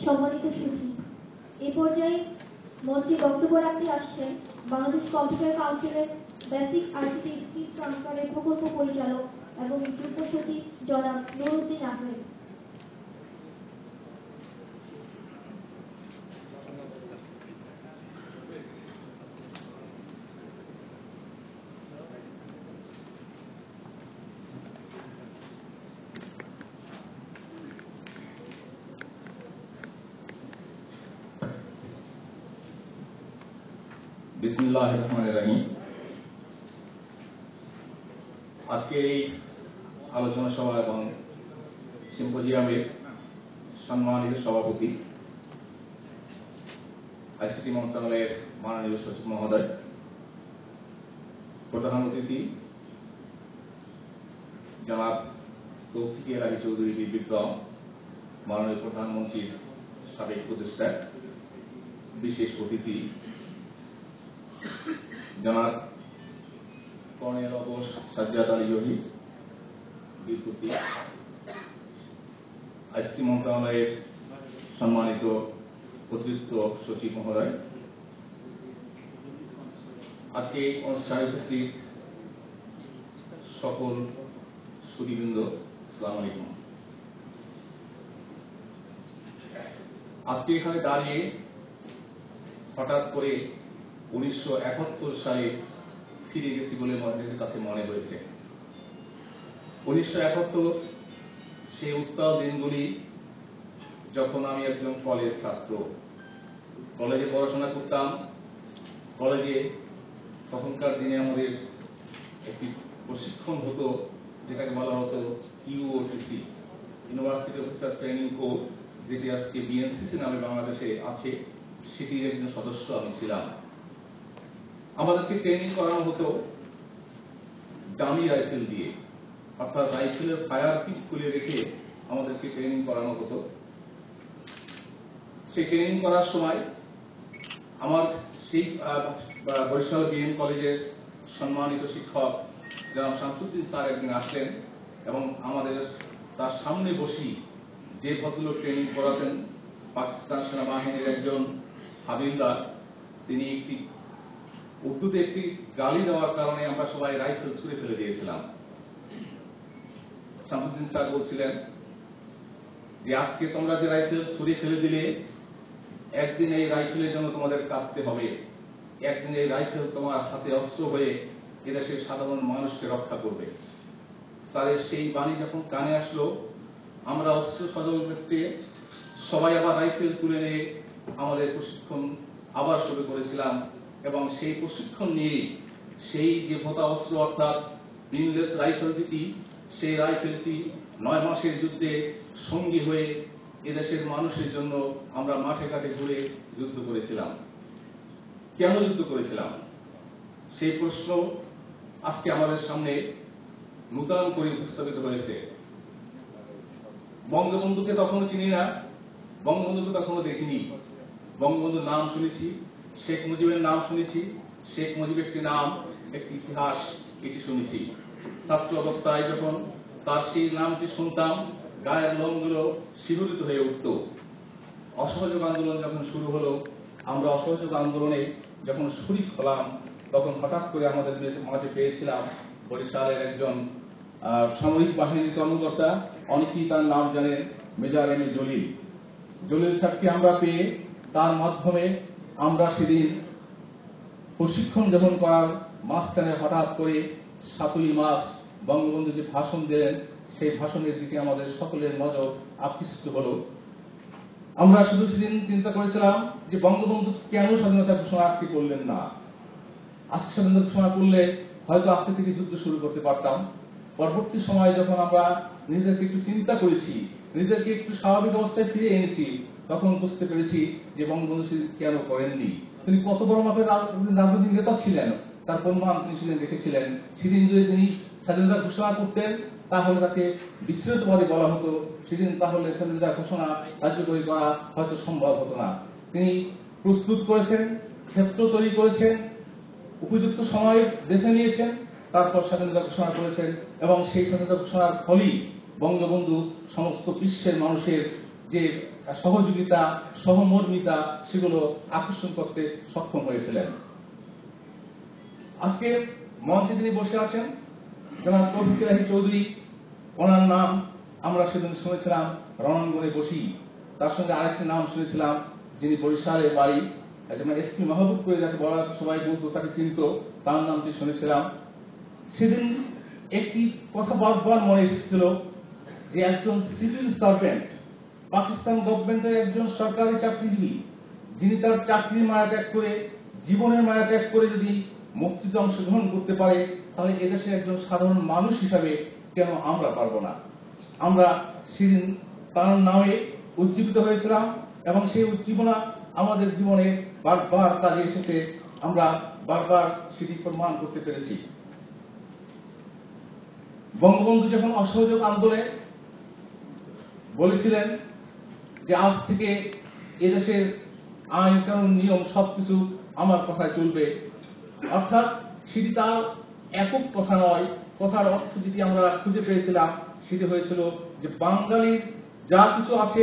সম্মানিত সুধী, এ পর্যায়ে মঞ্চে বক্তব্য রাখতে আসছেন বাংলাদেশ কম্পিউটার কাউন্সিলের বেসিক আইসিটি স্কিল ট্রান্সফারের প্রকল্প পরিচালক এবং যুগ্ম সচিব জনাব নুরুদ্দিন আহমেদ। বিসমিল্লাহির রহমানির রহিম। আজকে এই আলোচনা সভা এবং সিম্পোজিয়ামের সম্মানিত সভাপতি আইসিটি মন্ত্রণালয়ের মাননীয় সচিব মহোদয়, প্রধান অতিথি জনাব তৌফিক এলাহি চৌধুরী বিক্রম, মাননীয় প্রধানমন্ত্রীর সাবেক উপদেষ্টা, বিশেষ অতিথি জনাব কর্নেল অবস সাজ্জাদ আলী জহির, বীরপুত্রী, আইসিটি মন্ত্রণালয়ের সম্মানিত অতিরিক্ত সচিব মহোদয়, আজকে অনুষ্ঠানে উপস্থিত সকল সুধীবৃন্দ, আসসালামু আলাইকুম। আজকে এখানে দাঁড়িয়ে হঠাৎ করে 1971 সালে ফিরে গেছি বলে আমাদের কাছে মনে হয়েছে। 1971 সেই উত্তাল দিনগুলি, যখন আমি একজন কলেজ ছাত্র, কলেজে পড়াশোনা করতাম। কলেজে তখনকার দিনে আমাদের একটি প্রশিক্ষণ হতো, যেটাকে বলা হতো UOTC, university officer training course, যেটি আজকে বিএনসিসি নামে বাংলাদেশে আছে, সেটির একজন সদস্য আমি ছিলাম। আমাদেরকে ট্রেনিং করানো হতো ডামি রাইফেল দিয়ে, অর্থাৎ রাইফেলের ফায়ার পিক খুলে রেখে আমাদেরকে ট্রেনিং করানো হতো। সেই ট্রেনিং করার সময় আমার সেই বরিশাল বিএম কলেজের সম্মানিত শিক্ষক জনাব শামসুদ্দিন স্যার একদিন আসলেন এবং আমাদের তার সামনে বসি যে ভদ্রলোক ট্রেনিং করাতেন, পাকিস্তান সেনাবাহিনীর একজন হাবিলদার, তিনি একটি উর্দুতে একটি গালি দেওয়ার কারণে আমরা সবাই রাইফেল ছুঁড়ে ফেলে দিয়েছিলাম। শামসুদ্দিন স্যার বলছিলেন যে আজকে তোমরা যে রাইফেল ছুঁড়ে ফেলে দিলে, একদিন এই রাইফেলের জন্য তোমাদের কাঁদতে হবে, একদিন এই রাইফেল তোমার হাতে অস্ত্র হয়ে এদেশের সাধারণ মানুষকে রক্ষা করবে। স্যারের সেই বাণী যখন কানে আসলো, আমরা অস্ত্র সজল ক্ষেত্রে সবাই আবার রাইফেল তুলে নিয়ে আমাদের প্রশিক্ষণ আবার শুরু করেছিলাম এবং সেই প্রশিক্ষণ নিয়ে সেই যে ভোতা অস্ত্র অর্থাৎ বিনলেস রাইফেল যেটি, সেই রাইফেলটি 9 মাসের যুদ্ধে সঙ্গী হয়ে এদেশের মানুষের জন্য আমরা মাঠে ঘাটে ঘুরে যুদ্ধ করেছিলাম। কেন যুদ্ধ করেছিলাম সেই প্রশ্ন আজকে আমাদের সামনে নূতন করে উপস্থাপিত হয়েছে। বঙ্গবন্ধুকে তখনও চিনি না, বঙ্গবন্ধুকে তখনও দেখিনি। বঙ্গবন্ধুর নাম শুনেছি, শেখ মুজিবের নাম শুনেছি, শেখ মুজিবের একটি নাম, একটি ইতিহাস, এটি শুনেছি। ছাত্র অবস্থায় যখন তার সেই নামটি শুনতাম, গায়ের লোমগুলো শিহরিত হয়ে উঠত। অসহযোগ আন্দোলন যখন শুরু হলো, আমরা অসহযোগ আন্দোলনে যখন শরিক হলাম, তখন হঠাৎ করে আমাদের মাঝে পেয়েছিলাম বরিশালের একজন সামরিক বাহিনীর কর্মকর্তা, অনেকেই তার নাম জানেন, major M A Jalil. Jalil সাহেবকে আমরা পেয়ে তার মাধ্যমে আমরা সেদিন প্রশিক্ষণ গ্রহণ করার মাঝখানে হঠাৎ করে 7ই মার্চ বঙ্গবন্ধু যে ভাষণ দিলেন, সেই ভাষণের দিকে আমাদের সকলের নজর আকৃষ্ট হলো। আমরা শুধু সেদিন চিন্তা করেছিলাম যে বঙ্গবন্ধু কেন স্বাধীনতা ঘোষণা আজকে করলেন না। আজকে স্বাধীনতা ঘোষণা করলে হয়তো আজকে থেকে যুদ্ধ শুরু করতে পারতাম। পরবর্তী সময়ে যখন আমরা নিজেদেরকে একটু চিন্তা করেছি, নিজেদেরকে একটু স্বাভাবিক অবস্থায় ফিরে এনেছি, তখন বুঝতে পেরেছি যে বঙ্গবন্ধু কেন করেননি। তিনি কত বড় মাপের রাজনৈতিক নেতা ছিলেন, তার প্রমাণ তিনি সেদিন রেখেছিলেন। সেদিন যদি তিনি স্বাধীনতা ঘোষণা করতেন, তাহলে তাকে বিস্মৃতবাদী বলা হতো, সেদিন তাহলে স্বাধীনতা ঘোষণা কার্যকরী করা হয়তো সম্ভব হতো না। তিনি প্রস্তুত করেছেন, ক্ষেত্র তৈরি করেছেন, উপযুক্ত সময় বেছে নিয়েছেন, তারপর স্বাধীনতা ঘোষণা করেছেন এবং সেই স্বাধীনতা ঘোষণার ফলেই বঙ্গবন্ধু সমস্ত বিশ্বের মানুষের যে সহযোগিতা, সহমর্মিতা, সেগুলো আকর্ষণ করতে সক্ষম হয়েছিলেন। আজকে মঞ্চে যিনি বসে আছেন জনাব তৌফিক ইলাহি চৌধুরী, ওনার নাম আমরা সেদিন শুনেছিলাম রণাঙ্গনে বসি। তার সঙ্গে আরেকটি নাম শুনেছিলাম, যিনি বরিশালে বাড়ি, যেমন এসপি মাহবুব করে যাকে বলা সবাই বলতো, তাকে চিনত, তার নামটি শুনেছিলাম। সেদিন একটি কথা বারবার মনে এসেছিল যে একজন সিভিল সার্ভেন্ট, পাকিস্তান গভর্নমেন্টের একজন সরকারি চাকরিজীবী, যিনি তার চাকরির মায়া ত্যাগ করে, জীবনের মায়া ত্যাগ করে যদি মুক্তিতে অংশগ্রহণ করতে পারে, তাহলে এদেশের একজন সাধারণ মানুষ হিসাবে কেন আমরা পারব না। আমরা সেদিন তার নামে উজ্জীবিত হয়েছিলাম এবং সেই উজ্জীবনা আমাদের জীবনে বারবার কাজে এসেছে, আমরা বারবার সেটি প্রমাণ করতে পেরেছি। বঙ্গবন্ধু যখন অসহযোগ আন্দোলনে বলেছিলেন যে আজ থেকে এদেশের আইন কানুন নিয়ম সবকিছু আমার কথায় চলবে, অর্থাৎ সেটি তার একক কথা নয়, কথার অর্থ যেটি আমরা খুঁজে পেয়েছিলাম সেটি হয়েছিল যে বাঙালির যা কিছু আছে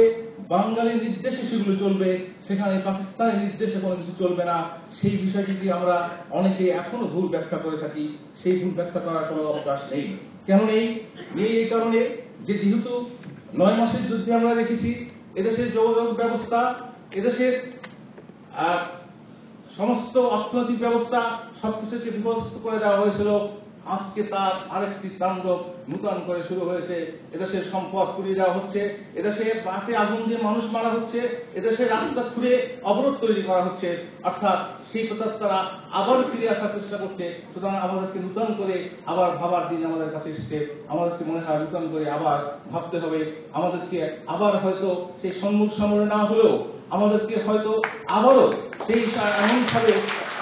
বাঙালির নির্দেশে সেগুলো চলবে, সেখানে পাকিস্তানের নির্দেশে কোনো কিছু চলবে না। সেই বিষয়টিকে আমরা অনেকে এখনো ভুল ব্যাখ্যা করে থাকি। সেই ভুল ব্যাখ্যা করার কোনো অবকাশ নেই। কেন নেই? এই কারণে যে যেহেতু 9 মাসের যুদ্ধে আমরা দেখেছি এদেশের যোগাযোগ ব্যবস্থা, এদেশের সমস্ত অর্থনৈতিক ব্যবস্থা সবকিছুকে বিভক্ত করে দেওয়া হয়েছিল। আজকে তার আরেকটি তাণ্ডব নূতন করে শুরু হয়েছে। এদেশের সম্পদ পুড়িয়ে দেওয়া হচ্ছে, এদেশে বাসে আগুন দিয়ে মানুষ মারা হচ্ছে, এদেশে রাস্তা খুঁড়ে অবরোধ তৈরি করা হচ্ছে। অর্থাৎ সেই প্রতাস্তারা আবার ফিরে আসার চেষ্টা করছে। সুতরাং আমাদেরকে নূতন করে আবার ভাবার দিন আমাদের কাছে এসেছে। আমাদেরকে মনে হয় নূতন করে আবার ভাবতে হবে। আমাদেরকে আবার হয়তো সেই সম্মুখ সামনে না হলেও আমাদেরকে হয়তো আবারও সেই এমনভাবে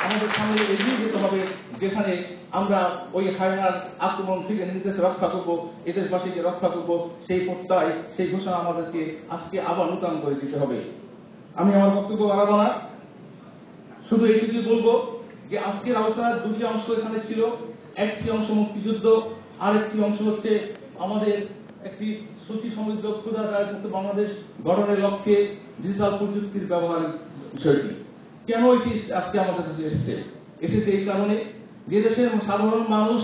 আমাদের সামনে এগিয়ে যেতে হবে যেখানে আমরা ওই হায়নার আক্রমণ থেকে নিজেদেরকে রক্ষা করব, এদের দেশবাসীকে রক্ষা করব। সেই প্রত্যয়, সেই ঘোষণা আমাদেরকে আজকে আবার নূতন করে দিতে হবে। আমি আমার বক্তব্য বাড়াবো না, শুধু এইটুকুই বলবো যে আজকের আলোচনার দুটি অংশ এখানে ছিল। একটি অংশ মুক্তিযুদ্ধ, আরেকটি অংশ হচ্ছে আমাদের একটি সুখী সমৃদ্ধ ক্ষুধাদায়ক মুক্ত বাংলাদেশ গঠনের লক্ষ্যে ডিজিটাল প্রযুক্তির ব্যবহারের বিষয়টি। কেন এটি আজকে আমাদের কাছে এসেছে এই কারণে যে দেশের সাধারণ মানুষ,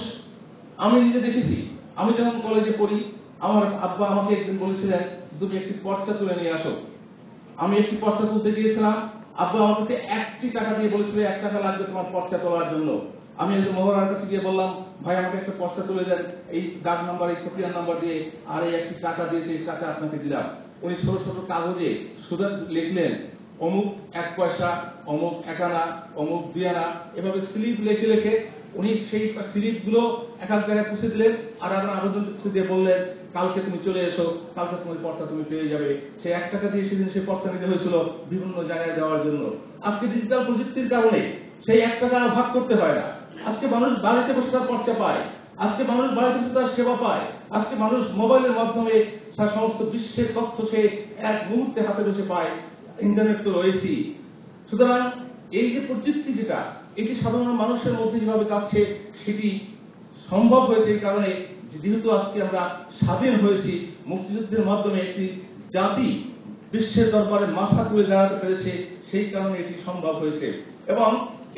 আমি নিজে দেখেছি, আমি যখন কলেজে পড়ি আমার আব্বা আমাকে একদিন বলেছিলেন তুমি একটি পর্চা তুলে নিয়ে আসো। আমি একটি পর্চা তুলতে গিয়েছিলাম, আব্বা আমার কাছে 1 টাকা দিয়ে বলেছিল 1 টাকা লাগবে তোমার পর্চা তোলার জন্য। আমি একজন মহড়ার কাছে গিয়ে বললাম ভাই আমাকে একটা পর্চা তুলে দেন এই ডাক নাম্বার, এই খতিয়ান নাম্বার দিয়ে, আর এই 1 টাকা দিয়ে সেই টাকা আপনাকে দিলাম। উনি ছোট ছোট কাগজে শুধু লিখলেন অমুক 1 পয়সা, অমুক 1 আনা, অমুক 2 আনা, এভাবে স্লিপ লিখে লিখে উনি সেই স্লিপগুলো এক জায়গায় পুষে দিলেন আর আপনার আবেদন পুষে দিয়ে বললেন কালকে তুমি চলে এসো, কালকে তোমার পর্চা তুমি পেয়ে যাবে। সেই 1 টাকা দিয়ে সেদিন সেই পর্চা নিতে হয়েছিল বিভিন্ন জায়গায় যাওয়ার জন্য। আজকে ডিজিটাল প্রযুক্তির কারণে সেই 1 টাকা ভাগ করতে হয় না। আজকে মানুষ বাড়িতে বসে তার পর্চা পায়, আজকে মানুষ বাড়িতে বসে তার সেবা পায়, আজকে মানুষ মোবাইলের মাধ্যমে তার সমস্ত বিশ্বের তথ্য সে এক মুহূর্তে হাতে বসে পায়। ইন্টারনেট তো রয়েছেই। সুতরাং এই যে প্রযুক্তি যেটা এটি সাধারণ মানুষের মধ্যে যেভাবে যাচ্ছে সেটি সম্ভব হয়েছে এই কারণে যেহেতু আজকে আমরা স্বাধীন হয়েছি, মুক্তিযুদ্ধের মাধ্যমে একটি জাতি বিশ্বের দরবারে মাথা তুলে দাঁড়াতে পেরেছে, সেই কারণে এটি সম্ভব হয়েছে। এবং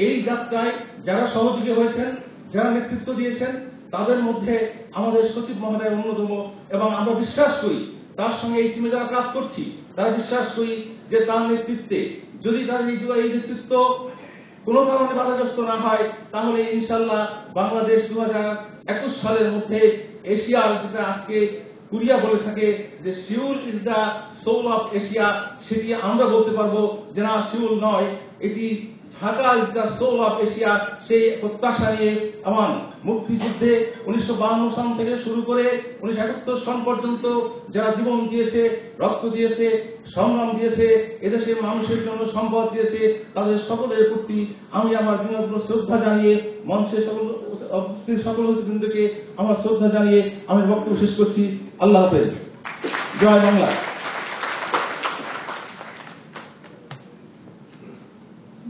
এই যাত্রায় যারা সহযোগী হয়েছেন, যারা নেতৃত্ব দিয়েছেন তাদের মধ্যে আমাদের সচিব মহোদয় অন্যতম। এবং আমরা বিশ্বাস করি তার সঙ্গে এই টিমে যারা কাজ করছি তারা বিশ্বাস করি যে তার নেতৃত্বে যদি তার এই নেতৃত্ব কোনো কারণে বাধাগ্রস্ত না হয় তাহলে ইনশাল্লাহ বাংলাদেশ 2021 সালের মধ্যে এশিয়ার যেটা আজকে কোরিয়া বলে থাকে যে Seoul is the soul of Asia, সেটি আমরা বলতে পারবো যে না সিউল নয়, এটি Dhaka is the soul of Asia. সেই প্রত্যাশা নিয়ে আমার মুক্তিযুদ্ধে 1952 সাল থেকে শুরু করে 1971 সাল পর্যন্ত যারা জীবন দিয়েছে, রক্ত দিয়েছে, সংগ্রাম দিয়েছে, এদেশের মানুষের জন্য সম্পদ দিয়েছে, তাদের সকলের প্রতি আমি আমার বিনম্র শ্রদ্ধা জানিয়ে মঞ্চে উপস্থিত সকল অতিথিবৃন্দকে আমার শ্রদ্ধা জানিয়ে আমি বক্তব্য শেষ করছি। আল্লাহ হাফেজ। জয় বাংলা।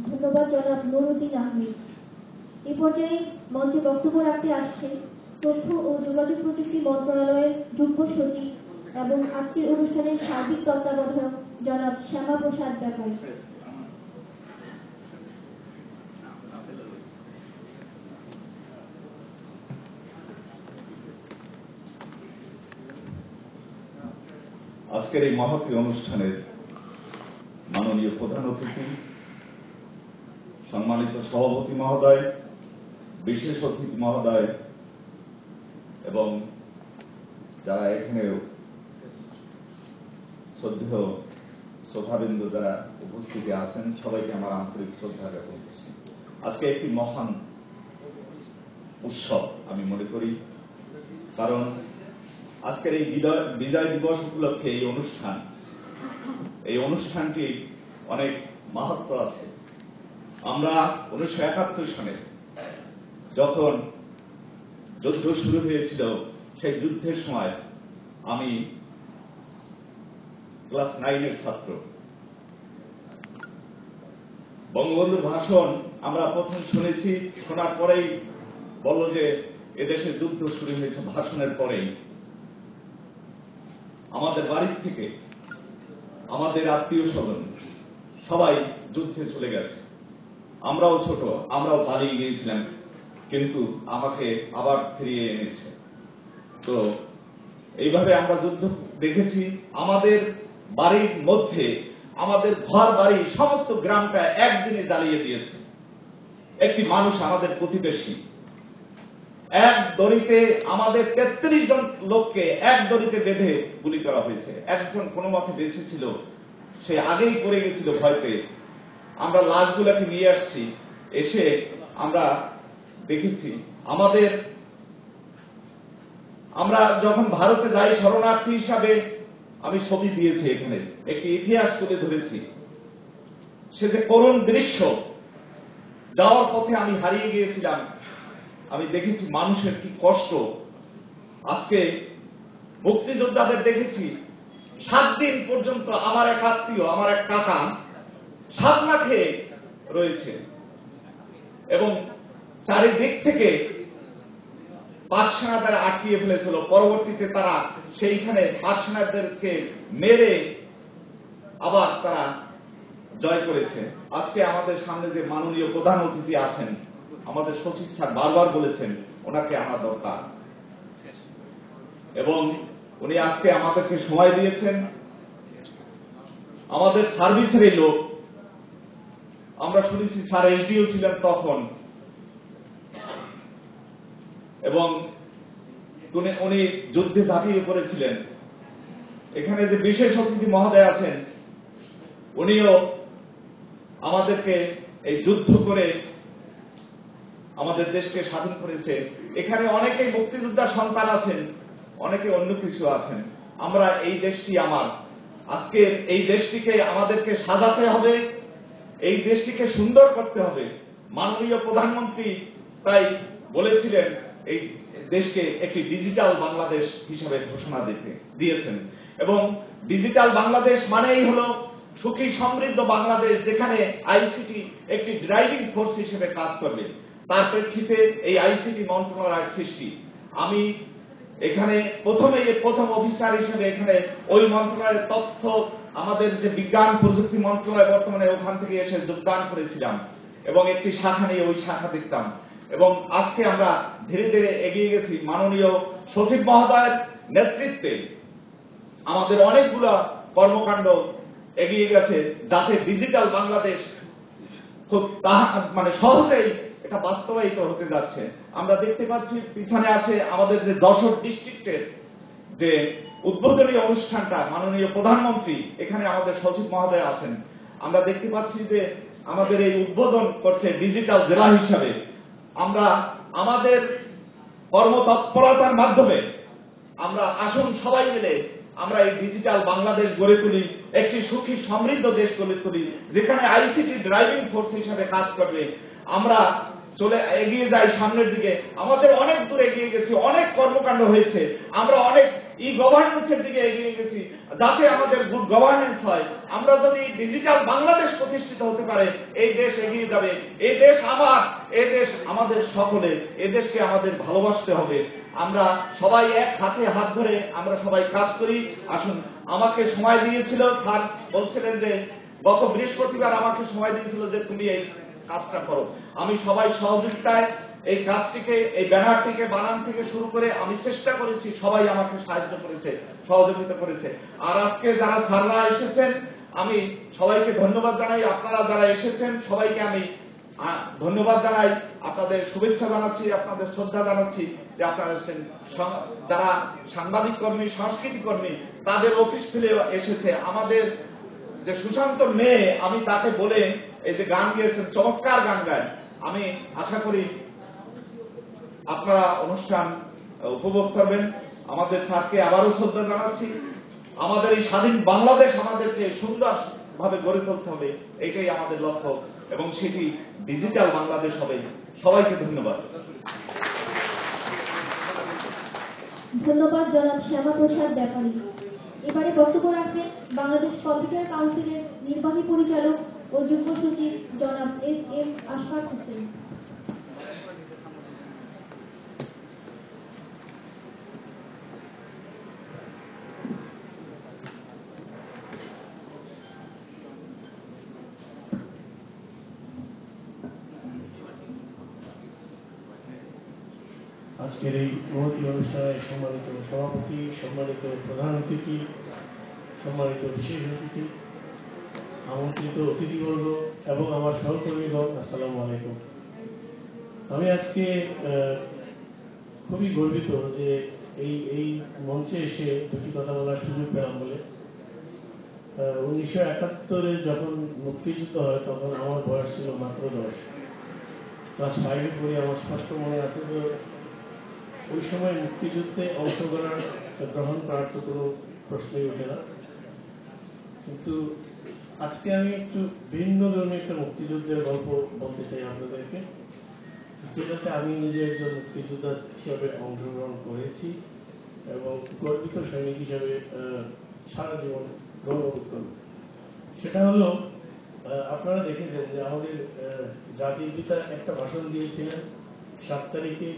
ধন্যবাদ জনাব নুরুদ্দিন আহমেদ। এ পর্যায়ে মঞ্চে বক্তব্য রাখতে আসছেন তথ্য ও যোগাযোগ প্রযুক্তি মন্ত্রণালয়ের যুগ্ম সচিব এবং আজকের অনুষ্ঠানের সার্বিক তত্ত্বাবধায়ক জনাব শ্যামা প্রসাদ ব্যাপারী। আজকের এই মহতী অনুষ্ঠানের মাননীয় প্রধান অতিথি, সম্মানিত সভাপতি মহোদয়, বিশেষ অতিথি মহোদয় এবং যারা এখানে শ্রদ্ধেয় শ্রোতাবৃন্দ যারা উপস্থিতি আছেন সবাইকে আমার আন্তরিক শ্রদ্ধা জ্ঞাপন করছি। আজকে একটি মহান উৎসব আমি মনে করি, কারণ আজকের এই বিজয় দিবস উপলক্ষে এই অনুষ্ঠানটি অনেক মাহাত্ম্য আছে। আমরা 1971 সালে যখন যুদ্ধ শুরু হয়েছিল সেই যুদ্ধের সময় আমি ক্লাস 9 এর ছাত্র। বঙ্গবন্ধুর ভাষণ আমরা প্রথম শুনেছি, শোনার পরেই বলল যে এদেশে যুদ্ধ শুরু হয়েছে ভাষণের পরেই। আমাদের বাড়ির থেকে আমাদের আত্মীয় স্বজন সবাই যুদ্ধে চলে গেছে। আমরাও ছোট, আমরাও পালিয়ে গিয়েছিলাম, কিন্তু আমাকে আবার ফিরিয়ে এনেছে। তো এইভাবে আমরা যুদ্ধ দেখেছি। আমাদের বাড়ির মধ্যে আমাদের ঘর বাড়ি সমস্ত গ্রামটা একদিনে জ্বালিয়ে দিয়েছে। একটি মানুষ, আমাদের প্রতিবেশী, এক দড়িতে আমাদের 33 জন লোককে এক দড়িতে বেঁধে গুলি করা হয়েছে। একজন কোনো মতে বেঁচে ছিল, সে আগেই পড়ে গেছিল ভয় পেয়ে। আমরা লাশগুলোকে নিয়ে আসছি, এসে আমরা দেখেছি আমরা যখন ভারতে যাই শরণার্থী হিসাবে, আমি ছবি দিয়েছি, এখানে একটি ইতিহাস তুলে ধরেছি। সে যে করুণ দৃশ্য, যাওয়ার পথে আমি হারিয়ে গিয়েছিলাম, আমি দেখেছি মানুষের কি কষ্ট। আজকে মুক্তিযোদ্ধাদের দেখেছি 7 দিন পর্যন্ত আমার এক আত্মীয়, আমার এক কাকা সাধনা খেয়ে রয়েছে এবং চারিদিক থেকে পাকসেনা তারা আটকিয়ে ফেলেছিল। পরবর্তীতে তারা সেইখানে পাকসেনাদেরকে মেরে আবার তারা জয় করেছে। আজকে আমাদের সামনে যে মাননীয় প্রধান অতিথি আছেন, আমাদের সচিব স্যার বারবার বলেছেন ওনাকে আনা দরকার, এবং উনি আজকে আমাদেরকে সময় দিয়েছেন। আমাদের সার্ভিসের এই লোক, আমরা শুনেছি স্যার এসডিও ছিলেন তখন, এবং উনি যুদ্ধে ঝাঁপিয়ে পড়েছিলেন। এখানে যে বিশেষ অতিথি মহোদয় আছেন, উনিও আমাদেরকে এই যুদ্ধ করে আমাদের দেশকে স্বাধীন করেছে। এখানে অনেকেই মুক্তিযোদ্ধার সন্তান আছেন, অনেকে অন্য কিছু আছেন। আমরা এই দেশটি আমার, আজকে এই দেশটিকে আমাদেরকে সাজাতে হবে, এই দেশটিকে সুন্দর করতে হবে। মাননীয় প্রধানমন্ত্রী তাই বলেছিলেন এই দেশকে একটি ডিজিটাল বাংলাদেশ হিসাবে ঘোষণা দিয়েছেন, এবং ডিজিটাল বাংলাদেশ মানেই হলো সুখী সমৃদ্ধ বাংলাদেশ, যেখানে আইসিটি একটি ড্রাইভিং ফোর্স হিসেবে কাজ করবে। তার প্রেক্ষিতে এই আইসিটি মন্ত্রণালয়ের সৃষ্টি। আমি এখানে প্রথম অফিসার হিসেবে এখানে ওই মন্ত্রণালয়ের তথ্য, আমাদের যে বিজ্ঞান প্রযুক্তি মন্ত্রণালয় বর্তমানে, ওখান থেকে এসে যোগদান করেছিলাম এবং একটি শাখা নিয়ে ওই শাখা দেখতাম। এবং আজকে আমরা ধীরে ধীরে এগিয়ে গেছি। মাননীয় সচিব মহোদয়ের নেতৃত্বে আমাদের অনেকগুলো কর্মকাণ্ড এগিয়ে গেছে, যাতে ডিজিটাল বাংলাদেশ খুব সহজেই এটা বাস্তবায়িত হতে যাচ্ছে। আমরা দেখতে পাচ্ছি পিছনে আছে আমাদের যে যশোর ডিস্ট্রিক্টের যে উদ্বোধনী অনুষ্ঠানটা, মাননীয় প্রধানমন্ত্রী, এখানে আমাদের সচিব মহোদয় আছেন। আমরা দেখতে পাচ্ছি যে আমাদের এই উদ্বোধন করছে ডিজিটাল জেলা হিসাবে। আমরা আমাদের কর্মতৎপরতার মাধ্যমে আমরা আসুন সবাই মিলে আমরা এই ডিজিটাল বাংলাদেশ গড়ে তুলি, একটি সুখী সমৃদ্ধ দেশ গড়ে তুলি, যেখানে আইসিটি ড্রাইভিং ফোর্স হিসাবে কাজ করবে। আমরা এগিয়ে যাই সামনের দিকে। আমাদের অনেক দূর এগিয়ে গেছি, অনেক কর্মকাণ্ড হয়েছে, আমরা অনেক গভর্নেন্সের দিকে এগিয়ে গেছি, যাতে আমাদের গুড গভর্নেন্স হয়। আমরা যদি ডিজিটাল বাংলাদেশ প্রতিষ্ঠিত হতে পারে, এই দেশ এগিয়ে যাবে। এই দেশ আমার, এই দেশ আমাদের সকলে, এই দেশকে আমাদের ভালোবাসতে হবে। আমরা সবাই এক হাতে হাত ধরে আমরা সবাই কাজ করি। আসুন, আমাকে সময় দিয়েছিল স্যার, বলছিলেন যে গত বৃহস্পতিবার আমাকে সময় দিয়েছিল যে তুমি এই কাজটা করো। আমি সবাই সহযোগিতায় এই কাজটিকে, এই ব্যানারটিকে বানান থেকে শুরু করে আমি চেষ্টা করেছি, সবাই আমাকে সাহায্য করেছে, সহযোগিতা করেছে। আর আজকে যারা স্যাররা এসেছেন, আমি সবাইকে ধন্যবাদ জানাই। আপনারা যারা এসেছেন সবাইকে আমি ধন্যবাদ জানাই, আপনাদের শুভেচ্ছা জানাচ্ছি, আপনাদের শ্রদ্ধা জানাচ্ছি যে আপনারা এসেছেন। যারা সাংবাদিক কর্মী, সংস্কৃতি কর্মী, তাদের অফিস ফেলে এসেছে। আমাদের যে সুশান্ত মেয়ে, আমি তাকে বলে এই যে গান গিয়েছেন, চমৎকার গান গায়। আমি আশা করি আপনারা অনুষ্ঠান উপভোগ করবেন। আমাদের স্যারকে আবারও শ্রদ্ধা জানাচ্ছি। আমাদের এই স্বাধীন বাংলাদেশ আমাদেরকে সুন্দরভাবে গড়ে তুলতে হবে, এটাই আমাদের লক্ষ্য, এবং সেটি ডিজিটাল বাংলাদেশ হবে। সবাইকে ধন্যবাদ। ধন্যবাদ জনাব শ্যামাপ্রসাদ ব্যাপারী। এবারে বক্তব্য রাখবেন বাংলাদেশ কম্পিউটার কাউন্সিলের নির্বাহী পরিচালক ও যুগ্ম সচিব জনাব এস.এম. আশফাক হোসেন। আজকের এই মহতী অনুষ্ঠানে সম্মানিত সভাপতি, সম্মানিত প্রধান অতিথি, সম্মানিত বিশেষ অতিথি, আমন্ত্রিত অতিথিবর্গ এবং আমার সহকর্মীগণ, আসসালামু আলাইকুম। আমি আজকে খুবই গর্বিত যে এই মঞ্চে এসে দুটি কথা বলার সুযোগ পেলাম বলে। 1971-এ যখন মুক্তিযুদ্ধ হয় তখন আমার বয়স ছিল মাত্র 10, ক্লাস 5-এ পড়ি। আমার স্পষ্ট মনে আছে যে ওই সময় মুক্তিযুদ্ধে গ্রহণ করার তো কোনো প্রশ্নই ওঠে না। কিন্তু আজকে আমি একটু ভিন্ন ধরনের একটা মুক্তিযুদ্ধের গল্প বলতে চাই আপনাদেরকে, যেটাতে আমি নিজে একজন মুক্তিযোদ্ধা হিসাবে অংশগ্রহণ করেছি এবং গর্বিত সৈনিক হিসাবে সারা জীবন গৌরবোধ করব। সেটা হলো, আপনারা দেখেছেন যে আমাদের জাতির পিতা একটা ভাষণ দিয়েছিলেন 7 তারিখে।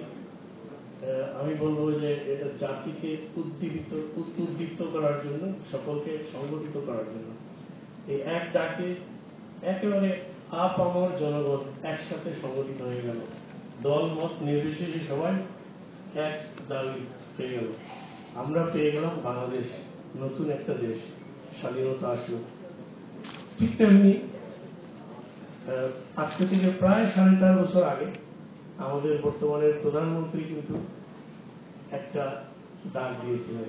আমি বলবো যে এটা জাতিকে উদ্দীপ্ত করার জন্য, সকলকে সংগঠিত করার জন্য। এই এক ডাকে একেবারে আপামর জনগণ একসাথে সংগঠিত হয়ে গেল, দল মত নির্বিশেষে সবাই এক দাবি পেয়ে গেল। আমরা পেয়ে গেলাম বাংলাদেশ, নতুন একটা দেশ, স্বাধীনতা আসলো। ঠিক তেমনি আজকে থেকে প্রায় 4.5 বছর আগে আমাদের বর্তমানের প্রধানমন্ত্রী কিন্তু একটা ডাক দিয়েছিলেন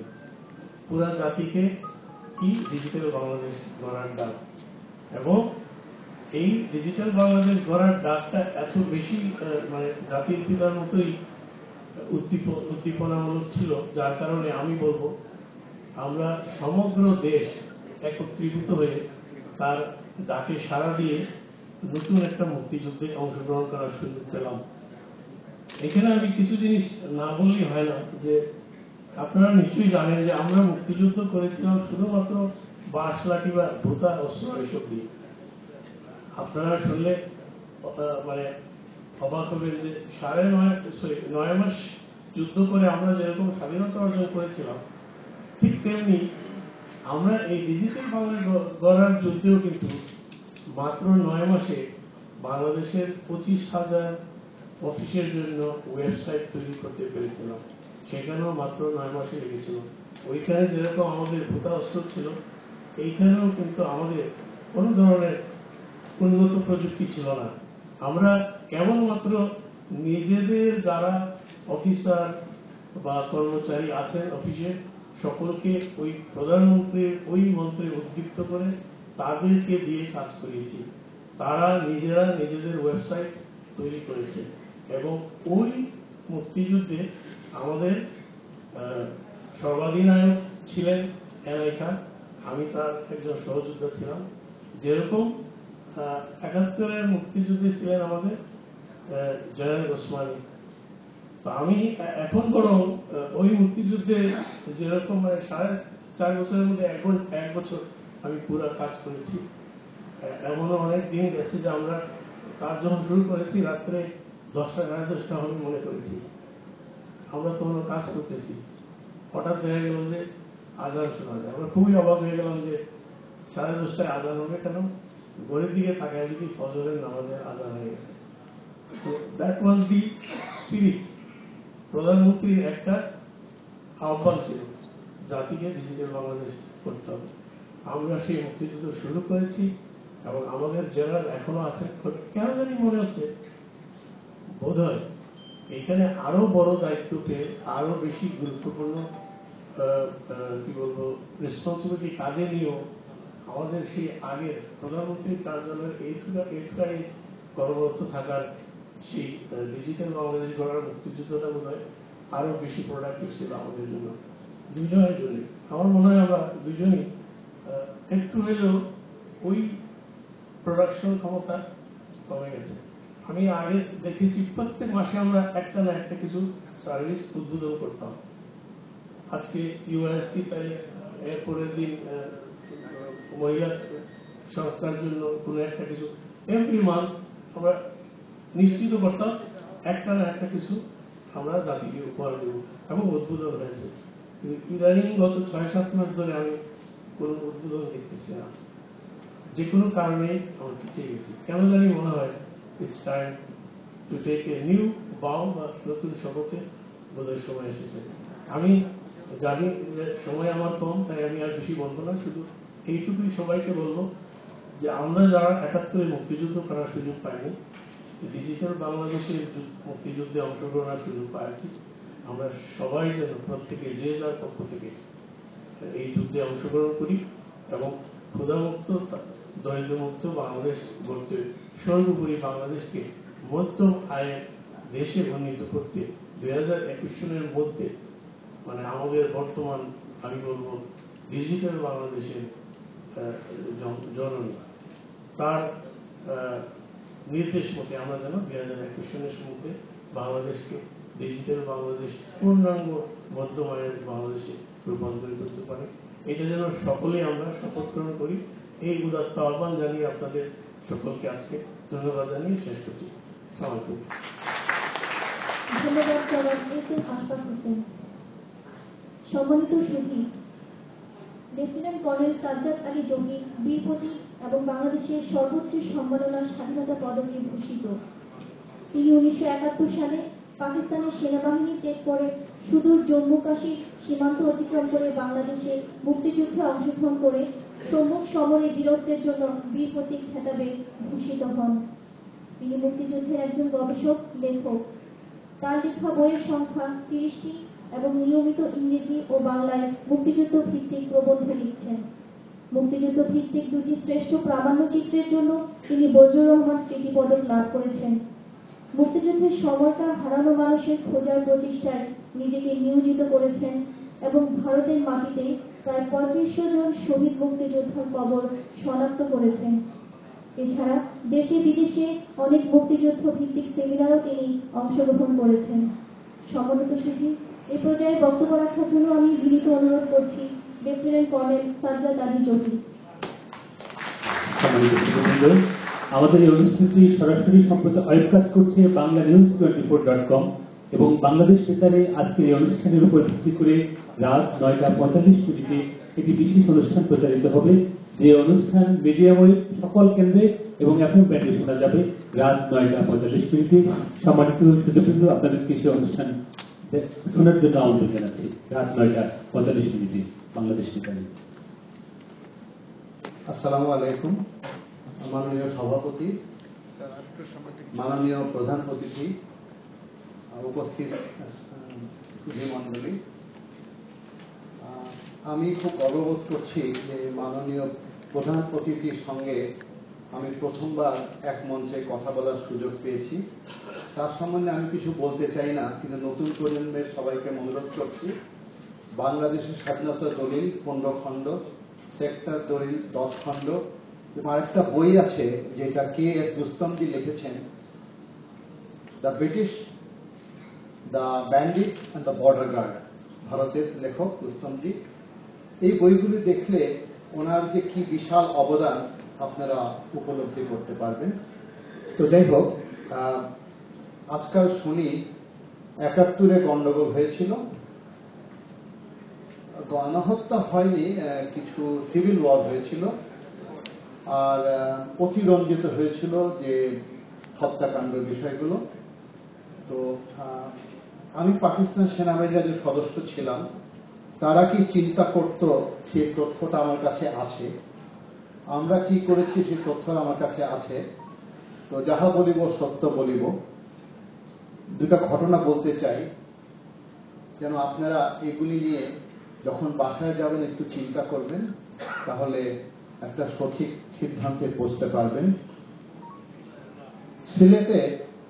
পুরা জাতিকে, কি ডিজিটাল বাংলাদেশ গড়ার ডাক। এবং এই ডিজিটাল বাংলাদেশ গড়ার ডাকটা এত বেশি মানে জাতির পিতার মতোই উদ্দীপনামূলক ছিল, যার কারণে আমি বলবো আমরা সমগ্র দেশ একত্রীভূত হয়ে তার ডাকে সাড়া দিয়ে নতুন একটা মুক্তিযুদ্ধে অংশগ্রহণ করার সুযোগ পেলাম। এখানে আমি কিছু জিনিস না বললেই হয় না, যে আপনারা নিশ্চয়ই জানেন যে আমরা মুক্তিযুদ্ধ করেছিলাম শুধুমাত্র বাঁশ লাঠি বা ভোতা অস্ত্র এসব দিয়ে। আপনারা শুনলে মানে অবাক হবেন যে 9.5 মাস যুদ্ধ করে আমরা যেরকম স্বাধীনতা অর্জন করেছিলাম, ঠিক তেমনি আমরা এই ডিজিটাল বাংলা গড়ার যুদ্ধেও কিন্তু মাত্র 9 মাসে বাংলাদেশের 25,000 অফিসের জন্য ওয়েবসাইট তৈরি করতে পেরেছিলাম। সেখানেও মাত্র 9 মাসে লেগেছিল। ওইখানে যেরকম আমাদের ভোতা অস্ত্র ছিল, এইখানেও কিন্তু আমাদের কোনো ধরনের উন্নত প্রযুক্তি ছিল না। আমরা কেবলমাত্র নিজেদের যারা অফিসার বা কর্মচারী আছেন অফিসে, সকলকে ওই প্রধানমন্ত্রীর ওই মন্ত্রে উদ্দীপ্ত করে তাদেরকে দিয়ে কাজ করিয়েছি। তারা নিজেরা নিজেদের ওয়েবসাইট তৈরি করেছে এবং ওই মুক্তিযুদ্ধে আমাদের সর্বাধিনায়ক ছিলেন এনায়েত খান, আমি তার একজন সহযোদ্ধা ছিলাম। যেরকম 71-এর মুক্তিযুদ্ধে ছিলেন আমাদের জেনারেল ওসমানী। তো আমি এখন বরং ওই মুক্তিযুদ্ধে যেরকম 4.5 বছরের মধ্যে 1 বছর আমি পুরো কাজ করেছি। এমনও অনেক দিন গেছে যে আমরা কাজ যখন শুরু করেছি রাত্রে 10টা 10:30 হবে মনে করেছি। আমরা তখন কাজ করতেছি, হঠাৎ দেখা গেল যে আজান শোনা যায়। আমরা খুবই অবাক হয়ে গেলাম যে 10:30টায় আজান হবে কেন, ঘরের দিকে তাকায় দেখি ফজরের নামাজের আজান হয়ে গেছে। তো দ্যাট ওয়াজ দি স্পিরিট। প্রধানমন্ত্রীর একটা আহ্বান ছিল জাতিকে ডিজিটাল বাংলাদেশ করতে হবে। আমরা সেই মুক্তিযুদ্ধ শুরু করেছি এবং আমাদের জেনারেল এখনো আছে। কেন জানি মনে হচ্ছে বোধ হয় এখানে আরো বড় দায়িত্ব পেয়ে আরো বেশি গুরুত্বপূর্ণ কি বলবো রেসপন্সিবিলিটি কাজে নিয়েও আমাদের সেই আগের প্রধানমন্ত্রীর কার্যালয়ের এইটুকাই কর্মরত থাকার সেই ডিজিটাল বাংলাদেশ গড়ার মুক্তিযুদ্ধটা বোধ হয় আরো বেশি প্রোডাক্টিভ ছিল আমাদের জন্য, দুজনের জন্য। আমার মনে হয় আমরা দুজনই একটু হলেও ওই প্রোডাকশন ক্ষমতা কমে গেছে। আমি আগে দেখেছি প্রত্যেক মাসে আমরা একটা না একটা কিছু সার্ভিস উদ্বোধন করতাম। আজকে ইউএসসি তাই এরপরের দিন মহিলা সংস্থার জন্য কোনো একটা কিছু এভরি মান্থ আমরা নিশ্চিত করতাম একটা না একটা কিছু আমরা জাতিকে উপহার দেব এবং উদ্বোধন হয়েছে। কিন্তু ইদানিং গত 6-7 মাস ধরে আমি কোনো উদ্বোধন দেখতেছি না, যে কোনো কারণে আমরা পিছিয়ে গেছি। কেন জানি মনে হয় it's time to take a new vow বা নতুন শপথে বোধহয় সময় এসেছে। আমি জানি যে সময় আমার কম, তাই আমি আর বেশি বলবো না, শুধু এইটুকুই সবাইকে বলবো যে আমরা যারা 71-এ মুক্তিযুদ্ধ করার সুযোগ পাইনি, ডিজিটাল বাংলাদেশের মুক্তিযুদ্ধে অংশগ্রহণের সুযোগ পাইছি, আমরা সবাই যেন প্রত্যেকে যে যার পক্ষ থেকে এই যুদ্ধে অংশগ্রহণ করি এবং ক্ষুধামুক্ত দরিদ্রমুক্ত বাংলাদেশ গড়তে, সর্বোপরি বাংলাদেশকে মধ্যম আয়ের দেশে উন্নীত করতে 2021 সনের মধ্যে মানে আমাদের বর্তমান আমি বলবো ডিজিটাল বাংলাদেশের জননী তার নির্দেশ মতে আমরা যেন 2021 সনের মধ্যে বাংলাদেশকে ডিজিটাল বাংলাদেশ পূর্ণাঙ্গ মধ্যম আয়ের বাংলাদেশে রূপান্তরিত করতে পারি। এটা যেন সকলেই আমরা শপথ গ্রহণ করি। এই উদাত্ত আহ্বান জানিয়ে আপনাদের সকলকে আজকে ধন্যবাদ জানিয়ে শেষ করছি। আসসালামু আলাইকুম। ধন্যবাদ জনাব এস.এম. আশফাক হোসেন। সম্মানিত সুধী, লেফটেন্যান্ট কর্নেল সাজ্জাদ আলী জঙ্গি বীর প্রতীক এবং বাংলাদেশের সর্বোচ্চ সম্মাননা স্বাধীনতা পদকে ভূষিত। তিনি 1971 সালে পাকিস্তানের সেনাবাহিনী ত্যাগ করে সুদূর জম্মু কাশ্মীর সীমান্ত অতিক্রম করে বাংলাদেশে মুক্তিযুদ্ধে অংশগ্রহণ করে সম্মুখ সমরে বীরত্বের জন্য বীর প্রতীক খেতাবে ভূষিত হন। তিনি মুক্তিযুদ্ধের একজন গবেষক, লেখক। তার লেখা বইয়ের সংখ্যা 30টি এবং নিয়মিত ইংরেজি ও বাংলায় মুক্তিযুদ্ধ ভিত্তিক প্রবন্ধ লিখছেন। মুক্তিযুদ্ধ ভিত্তিক 2টি শ্রেষ্ঠ প্রামাণ্যচিত্রের জন্য তিনি বজলুর রহমান স্মৃতি পদক লাভ করেছেন। মুক্তিযুদ্ধের সময়কার হারানো মানুষের খোঁজার প্রচেষ্টায় নিজেকে নিয়োজিত করেছেন এবং ভারতের মাটিতে প্রায় 3500 জন শহীদ মুক্তিযোদ্ধার কবর শনাক্ত করেছেন। এছাড়া দেশে বিদেশে অনেক মুক্তিযুদ্ধ ভিত্তিক সেমিনারও তিনি অংশগ্রহণ করেছেন। সম্মানিত সুধী, এই পর্যায়ে বক্তব্য রাখার জন্য আমি বিনীত অনুরোধ করছি লেফটেন্যান্ট কর্নেল সাজ্জাদ আলী জঙ্গি। আমাদের এই অনুষ্ঠানটি সরাসরি সম্প্রচার ওয়েবকাস্ট করছে banglanews24.com এবং বাংলাদেশ বেতারে আজকের এই অনুষ্ঠানের উপর ভিত্তি করে রাত 9:45 একটি বিশেষ অনুষ্ঠান প্রচারিত হবে, যে অনুষ্ঠান মিডিয়া ওয়েভ সকল কেন্দ্রে এবং এফএম ব্যান্ডে শোনা যাবে রাত 9:45। সম্মানিত সুধীবৃন্দ, আপনাদেরকে সেই অনুষ্ঠান শোনার জন্য আমন্ত্রণ জানাচ্ছি রাত 9:45 বাংলাদেশ বেতারে। আসসালামু আলাইকুম। মাননীয় সভাপতি, মাননীয় প্রধান অতিথি, উপস্থিত সুধীমণ্ডলী, আমি খুব গর্ববোধ করছি যে মাননীয় প্রধান অতিথির সঙ্গে আমি প্রথমবার এক মঞ্চে কথা বলার সুযোগ পেয়েছি। তার সম্বন্ধে আমি কিছু বলতে চাই না, কিন্তু নতুন প্রজন্মের সবাইকে অনুরোধ করছি, বাংলাদেশের স্বাধীনতা দলিল 15 খণ্ড, সেক্টর দলিল 10 খণ্ড, এবং আরেকটা বই আছে যেটা কে.এস. রুস্তমজি লিখেছেন, the British, the bandit and the border guard, ভারতের লেখক রুস্তমজি। এই বইগুলি দেখলে ওনার যে কি বিশাল অবদান আপনারা উপলব্ধি করতে পারবেন। তো যাই হোক, আজকাল শুনি 71-এ গন্ডগোল হয়েছিল, গণহত্যা হয়নি, কিছু সিভিল ওয়ার হয়েছিল, আর অতিরঞ্জিত হয়েছিল যে হত্যাকাণ্ডের বিষয়গুলো। তো আমি পাকিস্তান সেনাবাহিনীর যে সদস্য ছিলাম, তারা কি চিন্তা করত সেই তথ্যটা আমার কাছে আছে, আমরা কি করেছি সেই তথ্য আমার কাছে আছে। তো যাহা বলিব সত্য বলিব। দুটা ঘটনা বলতে চাই, যেন আপনারা এগুলি নিয়ে যখন বাসায় যাবেন একটু চিন্তা করবেন, তাহলে একটা সঠিক সিদ্ধান্তে পৌঁছতে পারবেন। সিলেটে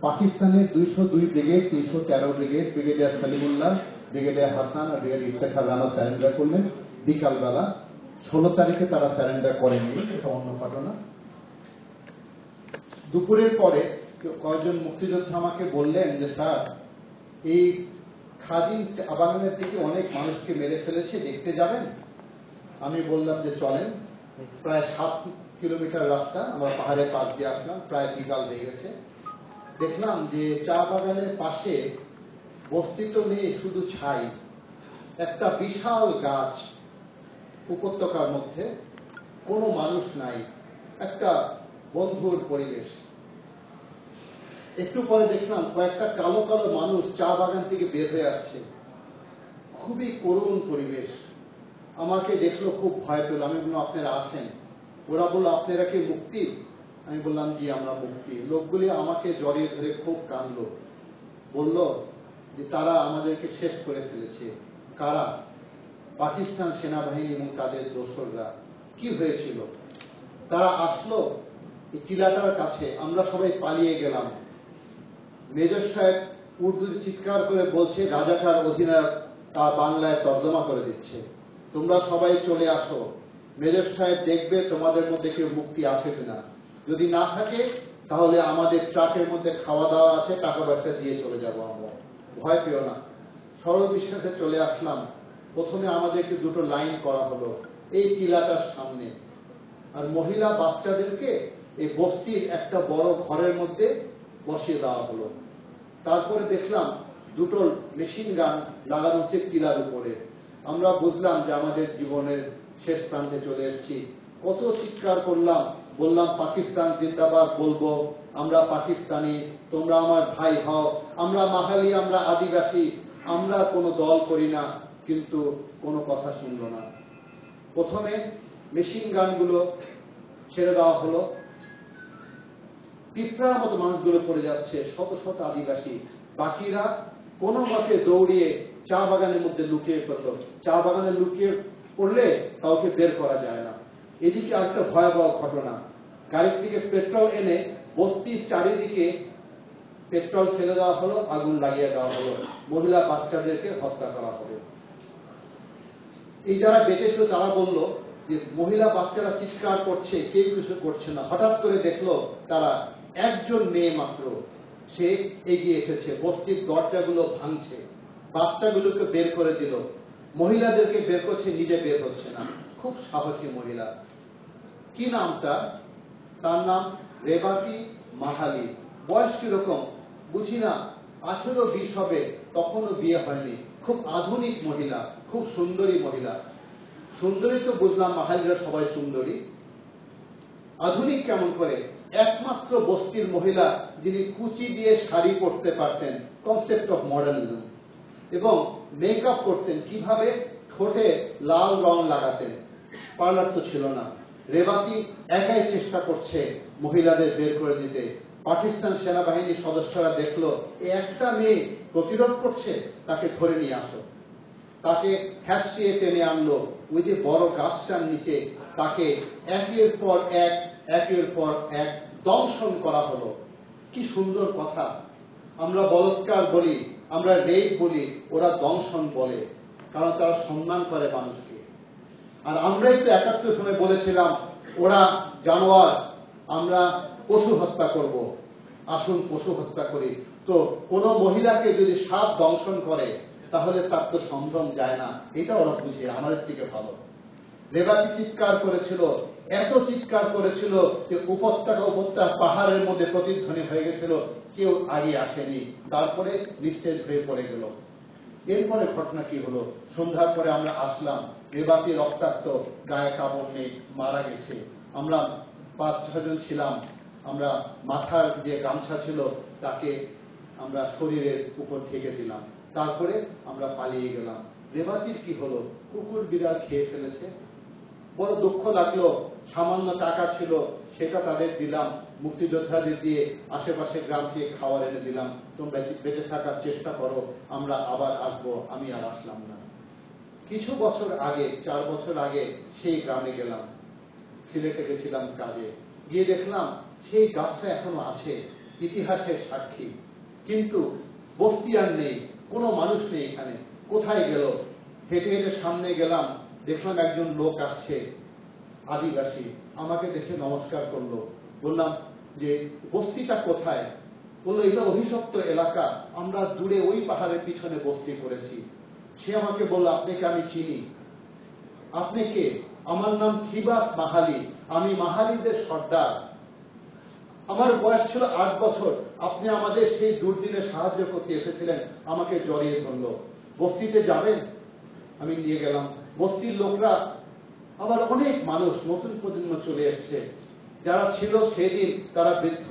পাকিস্তানের 202 brigade, 313 brigade, brigadier Salimullah, brigadier Hasan আর ব্রিগেডিয়ার ইফতেখার রানা স্যারেন্ডার করলেন বিকালবেলা। 16 তারিখে তারা স্যারেন্ডার করেননি, এটা অন্য ঘটনা। দুপুরের পরে কয়েকজন মুক্তিযোদ্ধা আমাকে বললেন যে স্যার, এই খাদিম আবাগানের থেকে অনেক মানুষকে মেরে ফেলেছে, দেখতে যাবেন? আমি বললাম যে চলেন। প্রায় কিলোমিটার রাস্তা, আমরা পাহাড়ের পাশ দিয়ে আসলাম, প্রায় বিকাল হয়ে গেছে। দেখলাম যে চা বাগানের পাশে বস্তি তো নেই, শুধু ছাই, একটা বিশাল গাছ উপত্যকার মধ্যে, কোনো মানুষ নাই, একটা বন্ধুর পরিবেশ। একটু পরে দেখলাম কয়েকটা কালো কালো মানুষ চা বাগান থেকে বের হয়ে আসছে, খুবই করুণ পরিবেশ। আমাকে দেখলো, খুব ভয় পেল। আমি বললাম আপনারা আছেন? ওরা বললো আপনারা কি মুক্তি? আমি বললাম জি আমরা মুক্তি। লোকগুলি আমাকে জড়িয়ে ধরে খুব কাঁদলো, বলল যে তারা আমাদেরকে শেষ করে ফেলেছে। কারা? পাকিস্তান সেনাবাহিনী এবং তাদের দোসররা। কি হয়েছিল? তারা আসলো এই টিলাটার কাছে, আমরা সবাই পালিয়ে গেলাম। মেজর সাহেব উর্দুতে চিৎকার করে বলছে, রাজাকার অধিনায়ক তা বাংলায় তর্জমা করে দিচ্ছে, তোমরা সবাই চলে আসো, মেজর সাহেব দেখবে তোমাদের মধ্যে কেউ মুক্তি আছে কিনা, যদি না থাকে তাহলে আমাদের ট্রাকের মধ্যে খাওয়া দাওয়া আছে, টাকা পয়সা দিয়ে চলে যাবো আমরা, ভয় পেও না। সরল বিশ্বাসে চলে আসলাম। প্রথমে আমাদেরকে দুটো লাইন করা হলো এই টিলাটার সামনে, আর মহিলা বাচ্চাদেরকে এই বস্তির একটা বড় ঘরের মধ্যে বসিয়ে দেওয়া হলো। তারপরে দেখলাম দুটো মেশিন গান লাগানো হচ্ছে টিলার উপরে। আমরা বুঝলাম যে আমাদের জীবনের শেষ প্রান্তে চলে এসেছি। কত চিৎকার করলাম, বললাম পাকিস্তান জিন্দাবাদ বলবো, আমরা পাকিস্তানি, তোমরা আমার ভাই হও, আমরা মাহালি, আমরা আদিবাসী, আমরা কোনো দল করি না, কিন্তু কোনো কথা শুনল না। প্রথমে মেশিন গানগুলো ছেড়ে দেওয়া হলো, পিঁপড়ার মতো মানুষগুলো পড়ে যাচ্ছে, শত শত আদিবাসী। বাকিরা কোনো মতে দৌড়িয়ে চা বাগানের মধ্যে লুকিয়ে পড়ল। চা বাগানে লুকিয়ে পড়লে কাউকে বের করা যায় না। এদিকে আরেকটা ভয়াবহ ঘটনা, গাড়ির থেকে পেট্রোল এনে বস্তির চারিদিকে পেট্রোল ফেলে দেওয়া হলো, আগুন লাগিয়ে দেওয়া হলো, মহিলা বাচ্চাদেরকে হত্যা করা হলো। এই যারা বেঁচেছিল তারা বলল যে মহিলা বাচ্চারা চিৎকার করছে, কেউ কিছু করছে না। হঠাৎ করে দেখলো তারা একজন মেয়ে মাত্র, সে এগিয়ে এসেছে, বস্তির দরজাগুলো ভাঙছে, বাচ্চাগুলোকে বের করে দিল, মহিলাদেরকে বের করছে, নিজে বের হচ্ছে না। খুব সাহসী মহিলা। কি নাম তার? তার নাম রেবাতি মাহালি। বয়স কিরকম বুঝি না, 18-20 হবে, তখনও বিয়ে হয়নি। খুব আধুনিক মহিলা, খুব সুন্দরী মহিলা। সুন্দরী তো বুঝলাম, মাহালিরা সবাই সুন্দরী, আধুনিক কেমন করে? একমাত্র বস্তির মহিলা যিনি কুচি দিয়ে শাড়ি পরতে পারতেন, কনসেপ্ট অফ মডার্নিজম, এবং মেকআপ করতেন, কিভাবে ঠোঁটে লাল রং লাগাতেন। পার্লার তো ছিল না। রেবাতি একাই চেষ্টা করছে মহিলাদের বের করে দিতে। পাকিস্তান সেনাবাহিনীর সদস্যরা দেখলো একটা মেয়ে প্রতিরোধ করছে, তাকে ধরে নিয়ে আসো। তাকে হ্যাঁচিয়ে টেনে আনলো ওই যে বড় গাছটার নিচে, তাকে একের পর এক দংশন করা হলো। কি সুন্দর কথা! আমরা বলৎকার বলি, আমরা রেপ বলি, ওরা দংশন বলে, কারণ তারা সম্মান করে মানুষকে। আর আমরাই তো 71 সনে বলেছিলাম ওরা জানোয়ার, আমরা পশু হত্যা করব, আসুন পশু হত্যা করি। তো কোন মহিলাকে যদি সাপ দংশন করে তাহলে তার তো সম্ভ্রম যায় না, এটা ওরা বুঝে আমাদের থেকে ভালো। রেবাতি চিৎকার করেছিল, এত চিৎকার করেছিল যে উপত্যকা পাহাড়ের মধ্যে প্রতিধ্বনি হয়ে গেছিল, কেউ আগে আসেনি। তারপরে নিঃশেষ হয়ে পড়ে গেল। এরপরে ঘটনা কি হলো? সন্ধ্যার পরে আমরা আসলাম, রেবাতি রক্তাক্ত, গায়ে কাপড় নেই, মারা গেছে। আমরা 5-6 জন ছিলাম। আমরা মাথার যে গামছা ছিল তাকে আমরা শরীরের উপর ঢেকে দিলাম। তারপরে আমরা পালিয়ে গেলাম। রেবাতির কি হলো? কুকুর বিড়াল খেয়ে ফেলেছে। বড় দুঃখ লাগলো। সামান্য টাকা ছিল, সেটা তাদের দিলাম, মুক্তিযোদ্ধাদের দিয়ে আশেপাশে গ্রাম থেকে খাবার এনে দিলাম, তোমরা বেঁচে থাকার চেষ্টা করো, আমরা আবার আসবো। আমি আর আসলাম না। কিছু বছর আগে, 4 বছর আগে সেই গ্রামে গেলাম, সিলেটে গেছিলাম কাজে, গিয়ে দেখলাম সেই গাছটা এখনো আছে, ইতিহাসের সাক্ষী। কিন্তু বস্তি আর নেই, কোনো মানুষ নেই এখানে। কোথায় গেল? হেঁটে হেঁটে সামনে গেলাম, দেখলাম একজন লোক আসছে, আদিবাসী, আমাকে দেখে নমস্কার করলো। বললাম যে বস্তিটা কোথায়? বললো এটা অভিশপ্ত এলাকা, আমরা দূরে ওই পাহাড়ের পিছনে বস্তি করেছি। সে আমাকে বলল আপনাকে আমি চিনি। আপনি কে? আমার নাম থিবাস মাহালি, আমি মাহালিদের সর্দার, আমার বয়স ছিল 8 বছর। আপনি আমাদের সেই দুর্দিনে সাহায্য করতে এসেছিলেন, আমাকে জড়িয়ে ধরল। বস্তিতে যাবেন? আমি নিয়ে গেলাম। বস্তির লোকরা, আবার অনেক মানুষ, নতুন প্রজন্ম চলে এসছে, যারা ছিল সেদিন তারা বৃদ্ধ,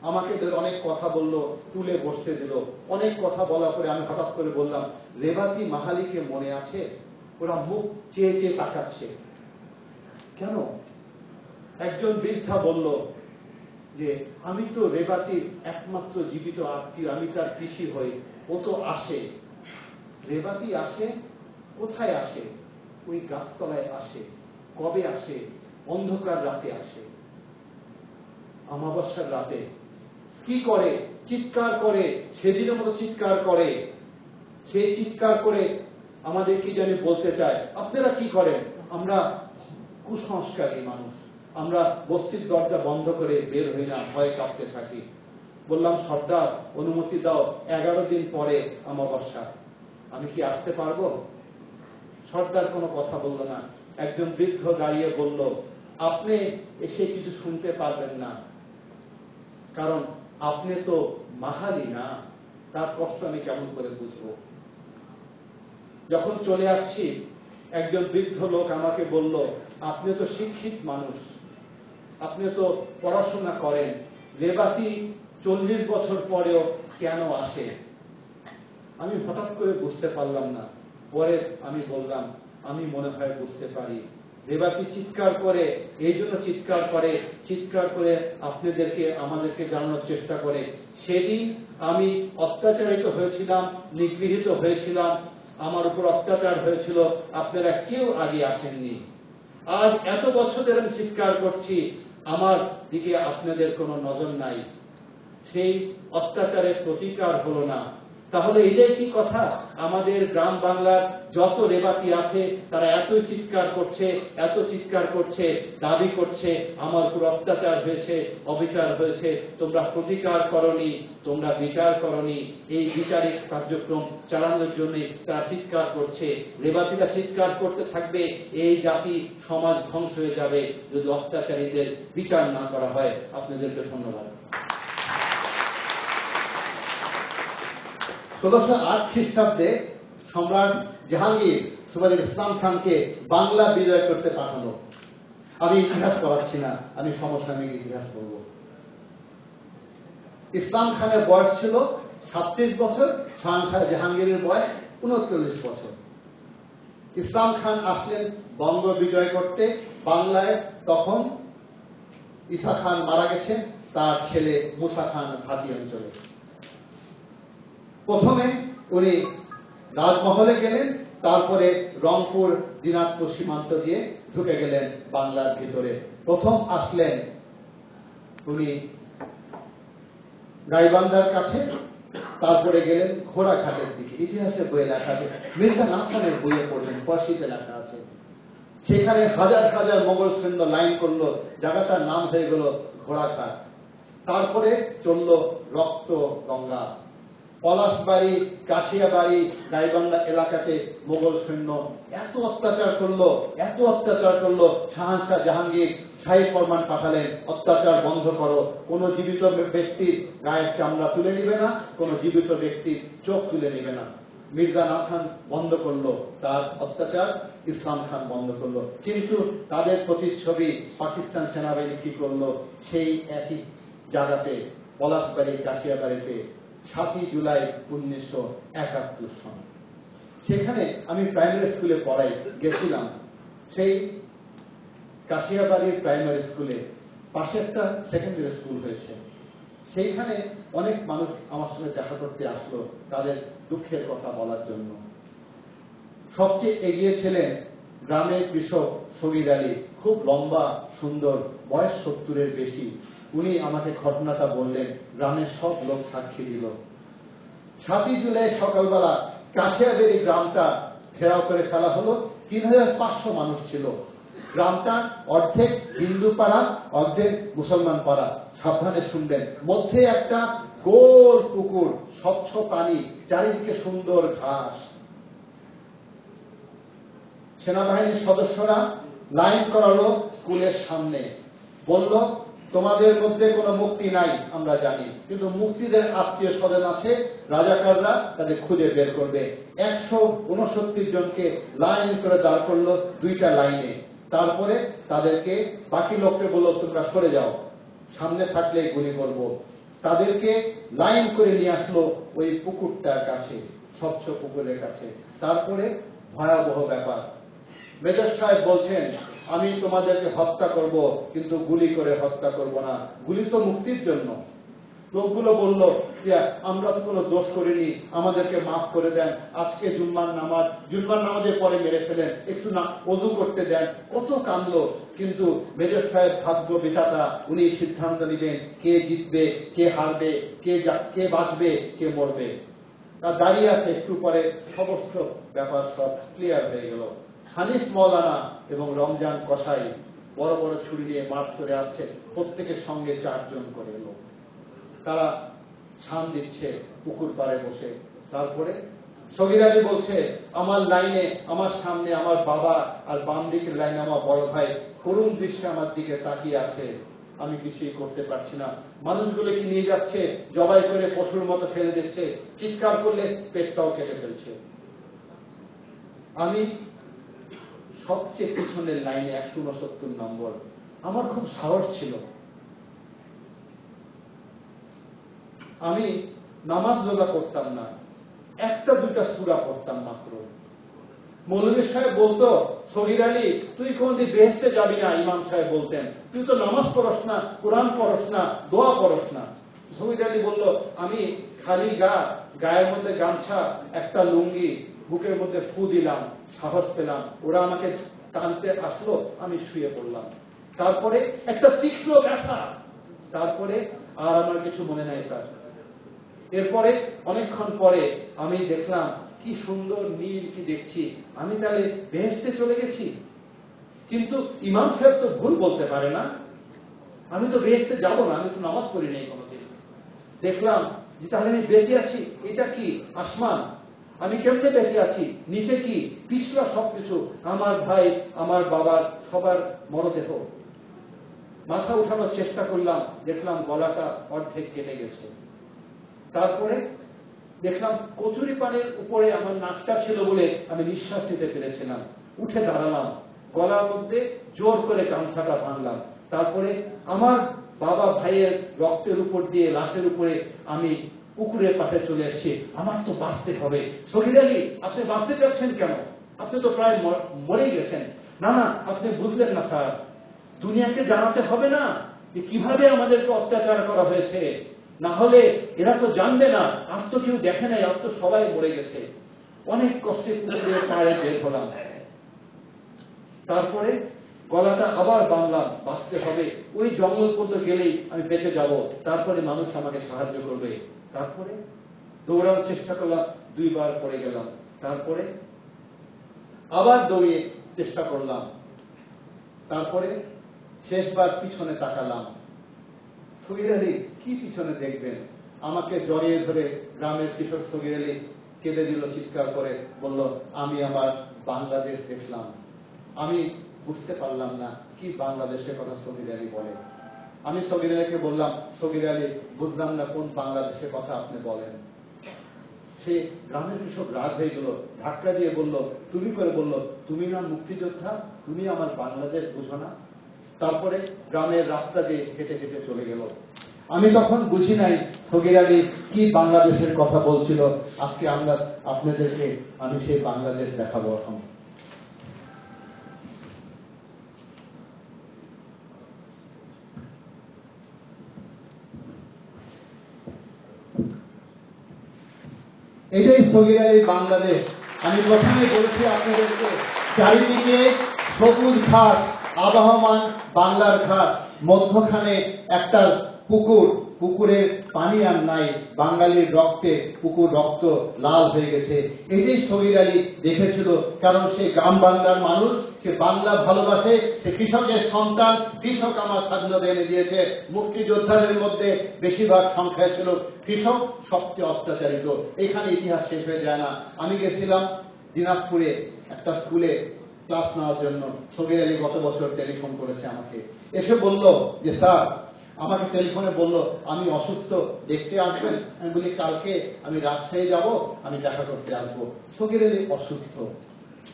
আমাকে অনেক কথা বলল, তুলে বসতে দিল। অনেক কথা বলার পরে আমি হঠাৎ করে বললাম, রেবাতি মাহালিকে মনে আছে? ওরা মুখ চেয়ে চেয়ে তাকাচ্ছে। কেন? একজন বৃদ্ধা বলল যে আমি তো রেবাতির একমাত্র জীবিত আত্মীয়, আমি তার পিসি হই, ও তো আসে। রেবাতি আসে? কোথায় আসে? ওই গাছতলায় আসে। কবে আসে? অন্ধকার রাতে আসে, অমাবস্যার রাতে। কি করে? চিৎকার করে, সেদিনের মতো চিৎকার করে। সেই চিৎকার করে আমাদের কি জানি বলতে চায়। আপনারা কি করেন? আমরা কুসংস্কারী মানুষ, আমরা বস্তির দরজা বন্ধ করে বের হই না, ভয়ে কাঁপতে থাকি। বললাম, সর্দার অনুমতি দাও, 11 দিন পরে অমাবস্যা, আমি কি আসতে পারবো? সর্দার কোনো কথা বলল না। একজন বৃদ্ধ দাঁড়িয়ে বলল, আপনি এসে কিছু শুনতে পারবেন না, কারণ আপনি তো মাহালি না, তার কষ্ট আমি কেমন করে বুঝবো। যখন চলে আসছি, একজন বৃদ্ধ লোক আমাকে বলল, আপনি তো শিক্ষিত মানুষ, আপনি তো পড়াশোনা করেন, রেবাতি 40 বছর পরেও কেন আসে? আমি হঠাৎ করে বুঝতে পারলাম না। পরে আমি বললাম, আমি মনে হয় বুঝতে পারি। রেবাতি চিৎকার করে, এই জন্য চিৎকার করে আপনাদেরকে, আমাদেরকে জানানোর চেষ্টা করে, সেদিন আমি অত্যাচারিত হয়েছিলাম, নিগৃহীত হয়েছিলাম, আমার উপর অত্যাচার হয়েছিল, আপনারা কেউ আগে আসেননি। আজ এত বছর ধরে আমি চিৎকার করছি, আমার দিকে আপনাদের কোনো নজর নাই, সেই অত্যাচারের প্রতিকার হলো না। তাহলে এটাই কি কথা? আমাদের গ্রাম বাংলার যত রেবাতি আছে তারা এত চিৎকার করছে, দাবি করছে আমার উপর অত্যাচার হয়েছে, অবিচার হয়েছে, তোমরা প্রতিকার করনি, তোমরা বিচার করনি। এই বিচারিক কার্যক্রম চালানোর জন্য তারা চিৎকার করছে। রেবাতিরা চিৎকার করতে থাকবে, এই জাতি সমাজ ধ্বংস হয়ে যাবে যদি অত্যাচারীদের বিচার না করা হয়। আপনাদেরকে ধন্যবাদ। 1608 খ্রিস্টাব্দে সম্রাট জাহাঙ্গীর সুবাইর ইসলাম খানকে বাংলা বিজয় করতে পাঠানো। আমি ইতিহাস পড়াচ্ছি না, আমি সমসাময়িক ইতিহাস পড়ব। ইসলাম খানের বয়স ছিল 36 বছর, শাহজাহান জাহাঙ্গীরের বয়স 39 বছর। ইসলাম খান আসলেন বঙ্গ বিজয় করতে। বাংলায় তখন ঈসা খান মারা গেছেন, তার ছেলে মুসা খান ভাটি অঞ্চলে। প্রথমে উনি রাজমহলে গেলেন, তারপরে রংপুর দিনাজপুর সীমান্ত দিয়ে ঢুকে গেলেন বাংলার ভিতরে। প্রথম আসলেন উনি গাইবান্ধার কাছে, তারপরে গেলেন ঘোড়াঘাটের দিকে। ইতিহাসের বইয়ে লেখা আছে, মির্জা নাথানের বইয়ে পড়লেন, ফরাসিতে লেখা আছে। সেখানে হাজার হাজার মোগল সৈন্য লাইন করলো, জায়গাটার নাম হয়ে গেল ঘোড়াঘাট। তারপরে চলল রক্ত গঙ্গা। পলাশবাড়ি, কাশিয়াবাড়ি, গাইবান্ধা এলাকাতে মোগল সৈন্য এত অত্যাচার করলো, শাহজাহান জাহাঙ্গীর শাহী ফরমান পাঠালেন, অত্যাচার বন্ধ করো, কোন জীবিত ব্যক্তির গায়ের চামড়া তুলে নিবে না, কোন জীবিত ব্যক্তির চোখ তুলে নিবে না। মির্জা নাথান বন্ধ করলো তার অত্যাচার, ইসলাম খান বন্ধ করলো। কিন্তু তাদের প্রতিচ্ছবি পাকিস্তান সেনাবাহিনী কি করলো? সেই একই জায়গাতে পলাশবাড়ি, কাশিয়াবাড়িতে 7 জুলাই 1971 সন, সেখানে আমি প্রাইমারি স্কুলে পড়াই, গেছিলাম। সেই কাশিয়াবাড়ির প্রাইমারি স্কুলে পাশে একটা সেকেন্ডারি স্কুল হয়েছে, সেইখানে অনেক মানুষ আমার সঙ্গে দেখা করতে আসলো তাদের দুঃখের কথা বলার জন্য। সবচেয়ে এগিয়ে ছিলেন গ্রামের কৃষক শহীদ আলী, খুব লম্বা সুন্দর, বয়স 70-এর বেশি। উনি আমাকে ঘটনাটা বললেন, গ্রামের সব লোক সাক্ষী দিল। 7 জুলাই সকালবেলা কাশিয়াবাড়ি গ্রামটা ঘেরাও করে ফেলা হলো। 3500 মানুষ ছিল। গ্রামটা অর্ধেক হিন্দু পাড়া, অর্ধেক মুসলমান পাড়া। সাবধানে শুনবেন, মধ্যে একটা গোল পুকুর, স্বচ্ছ পানি, চারিদিকে সুন্দর ঘাস। সেনাবাহিনীর সদস্যরা লাইন করালো স্কুলের সামনে, বলল তোমাদের মধ্যে কোনো মুক্তি নাই আমরা জানি, কিন্তু মুক্তিদের আত্মীয় স্বজন আছে, রাজাকাররা তাদের খুঁজে বের করবে। 169 জনকে লাইন করে দাঁড় করলো 2টা লাইনে। তারপরে তাদেরকে বাকি লোককে বলল তোমরা সরে যাও, সামনে থাকলে গুলি করব। তাদেরকে লাইন করে নিয়ে আসলো ওই পুকুরটার কাছে, স্বচ্ছ পুকুরের কাছে। তারপরে ভয়াবহ ব্যাপার, মেজর সাহেব বলছেন আমি তোমাদেরকে হত্যা করব, কিন্তু গুলি করে হত্যা করব না, গুলি তো মুক্তির জন্য। লোকগুলো বলল যে আমরা তো কোনো দোষ করিনি, আমাদেরকে মাফ করে দেন, আজকে জুম্মার নামাজের পরে মেরে ফেলেন, একটু না ওযু করতে দেন। কত কাঁদলো, কিন্তু মেজর সাহেব ভাগ্য বিধাতা, উনি সিদ্ধান্ত নেবেন কে জিতবে, কে হারবে, কে বাঁচবে, কে মরবে। তা দাঁড়িয়ে আছে, একটু পরে সমস্ত ব্যাপার সব ক্লিয়ার হয়ে গেল। হানিফ মৌলানা এবং রমজান কসাই বড় বড় ছুরি নিয়ে মার্চ করে আসছে, প্রত্যেকের সঙ্গে 4 জন করে লোক। তারা ছান দিচ্ছে পুকুর পাড়ে বসে। তারপরে সগীর আলী বলছে আমার লাইনে, আমার সামনে আমার বাবা, আর বাম দিকের লাইনে আমার বড় ভাই করুণ দৃশ্যে আমার দিকে তাকিয়ে আছে, আমি কিছুই করতে পারছি না। মানুষগুলোকে নিয়ে যাচ্ছে, জবাই করে পশুর মতো ফেলে দিচ্ছে, চিৎকার করলে পেটটাও কেটে ফেলছে। আমি সবচেয়ে পিছনের লাইনে 169 নম্বর। আমার খুব সাহস ছিল, আমি নামাজ রোজা করতাম না, 1-2টা সূরা পড়তাম মাত্র। মৌলভী সাহেব বলতো সগীর আলী তুই কোনদিন বেহেশতে যাবি না, ইমাম সাহেব বলতেন তুই তো নামাজ পড়স না, কোরআন পড়স না, দোয়া পড়স না। সগীর আলী বলল আমি খালি গায়ের মধ্যে গামছা, একটা লুঙ্গি, বুকের মধ্যে ফু দিলাম, সাহস পেলাম, ওরা আমাকে টানতে আসলো, আমি শুয়ে পড়লাম। তারপরে একটা তীক্ষ্ণ ব্যথা, তারপরে আর আমার কিছু মনে নাই স্যার। এরপরে অনেকক্ষণ পরে আমি দেখলাম কি সুন্দর নীল, কি দেখছি, আমি তাহলে বেহেশতে চলে গেছি। কিন্তু ইমাম সাহেব তো ভুল বলতে পারে না, আমি তো বেহেশতে যাব না, আমি তো নামাজ পড়ি নাই কোনোদিন। দেখলাম যে তাহলে আমি বেঁচে আছি, এটা কি আসমান, আমি কেমনে বেঁচে আছি, নিচে কি পিছলা সবকিছু, আমার ভাই আমার বাবার সবার মরদেহ। মাথা উঠানোর চেষ্টা করলাম, দেখলাম গলাটা অর্ধেক কেটে গেছে। তারপরে দেখলাম কচুরি পানের উপরে আমার নাকটা ছিল বলে আমি নিঃশ্বাস নিতে পেরেছিলাম। উঠে দাঁড়ালাম, গলার মধ্যে জোর করে গামছাটা বাঁধলাম। তারপরে আমার বাবা ভাইয়ের রক্তের উপর দিয়ে লাশের উপরে আমি পুকুরের পাশে চলে এসেছি। আমার তো বাঁচতে হবে। সগীর আলী আপনি বাঁচতে চাচ্ছেন কেন, আপনি তো প্রায় মরেই গেছেন। না না, আপনি বুঝলেন না স্যার, দুনিয়াকে জানাতে হবে না যে কিভাবে আমাদেরকে অত্যাচার করা হয়েছে, না হলে এরা তো জানবে না, আর তো কেউ দেখে নাই, আর তো সবাই মরে গেছে। অনেক কষ্টে পুকুরের পাড়ে বের হলাম। তারপরে গলাটা আবার বাঁধলাম, বাঁচতে হবে, ওই জঙ্গল পর্যন্ত গেলেই আমি বেঁচে যাব, তারপরে মানুষ আমাকে সাহায্য করবে। তারপরে দৌড়ানোর চেষ্টা করলাম, 2 বার পড়ে গেলাম। তারপরে আবার দৌড়িয়ে চেষ্টা করলাম। তারপরে শেষবার পিছনে তাকালাম। সগীর আলী কি পিছনে দেখবেন, আমাকে জড়িয়ে ধরে গ্রামের কিশোর সগীর আলী কেঁদে দিল, চিৎকার করে বলল আমি আমার বাংলাদেশ দেখলাম। আমি বুঝতে পারলাম না কি বাংলাদেশের কথা সগীর আলী বলে। আমি সগীর আলীকে বললাম সগীর আলী বুঝলাম না কোন বাংলাদেশের কথা আপনি বলেন। সে গ্রামের কৃষক রাগ হয়ে গেল, ধাক্কা দিয়ে বলল, তুমি করে বলল তুমি না মুক্তিযোদ্ধা, তুমি আমার বাংলাদেশ বুঝো না। তারপরে গ্রামের রাস্তা দিয়ে হেঁটে হেঁটে চলে গেল। আমি তখন বুঝি নাই সগীর আলী কি বাংলাদেশের কথা বলছিল। আজকে আপনাদেরকে আমি সেই বাংলাদেশ দেখাবো। এখন এটাই সগীর আলীর বাংলাদেশ। আমি প্রথমে বলেছি আপনাদেরকে, চারিদিকে সবুজ ঘাস, আবহমান বাংলার ঘাস, মধ্যখানে একটা পুকুর, পুকুরের পানি আর নাই, বাঙালির রক্তে পুকুর রক্ত লাল হয়ে গেছে। এটাই সগীর আলী দেখেছিল, কারণ সে গ্রাম বাংলার মানুষ, সে বাংলা ভালোবাসে, সে কৃষকের সন্তান। কৃষক আমার স্বাধীনতা এনে দিয়েছে। মুক্তিযোদ্ধাদের মধ্যে বেশিরভাগ সংখ্যায় ছিল কৃষক, সবচেয়ে অত্যাচারিত। এখানে ইতিহাস শেষ হয়ে যায় না। আমি গেছিলাম দিনাজপুরে একটা স্কুলে ক্লাস নেওয়ার জন্য সগীর আলী গত বছর টেলিফোন করেছে আমাকে, এসে বলল যে স্যার, আমাকে টেলিফোনে বলল আমি অসুস্থ, দেখতে আসবেন? আমি বলি কালকে আমি রাজশাহী যাব, আমি দেখা করতে আসবো। সগীর আলী অসুস্থ,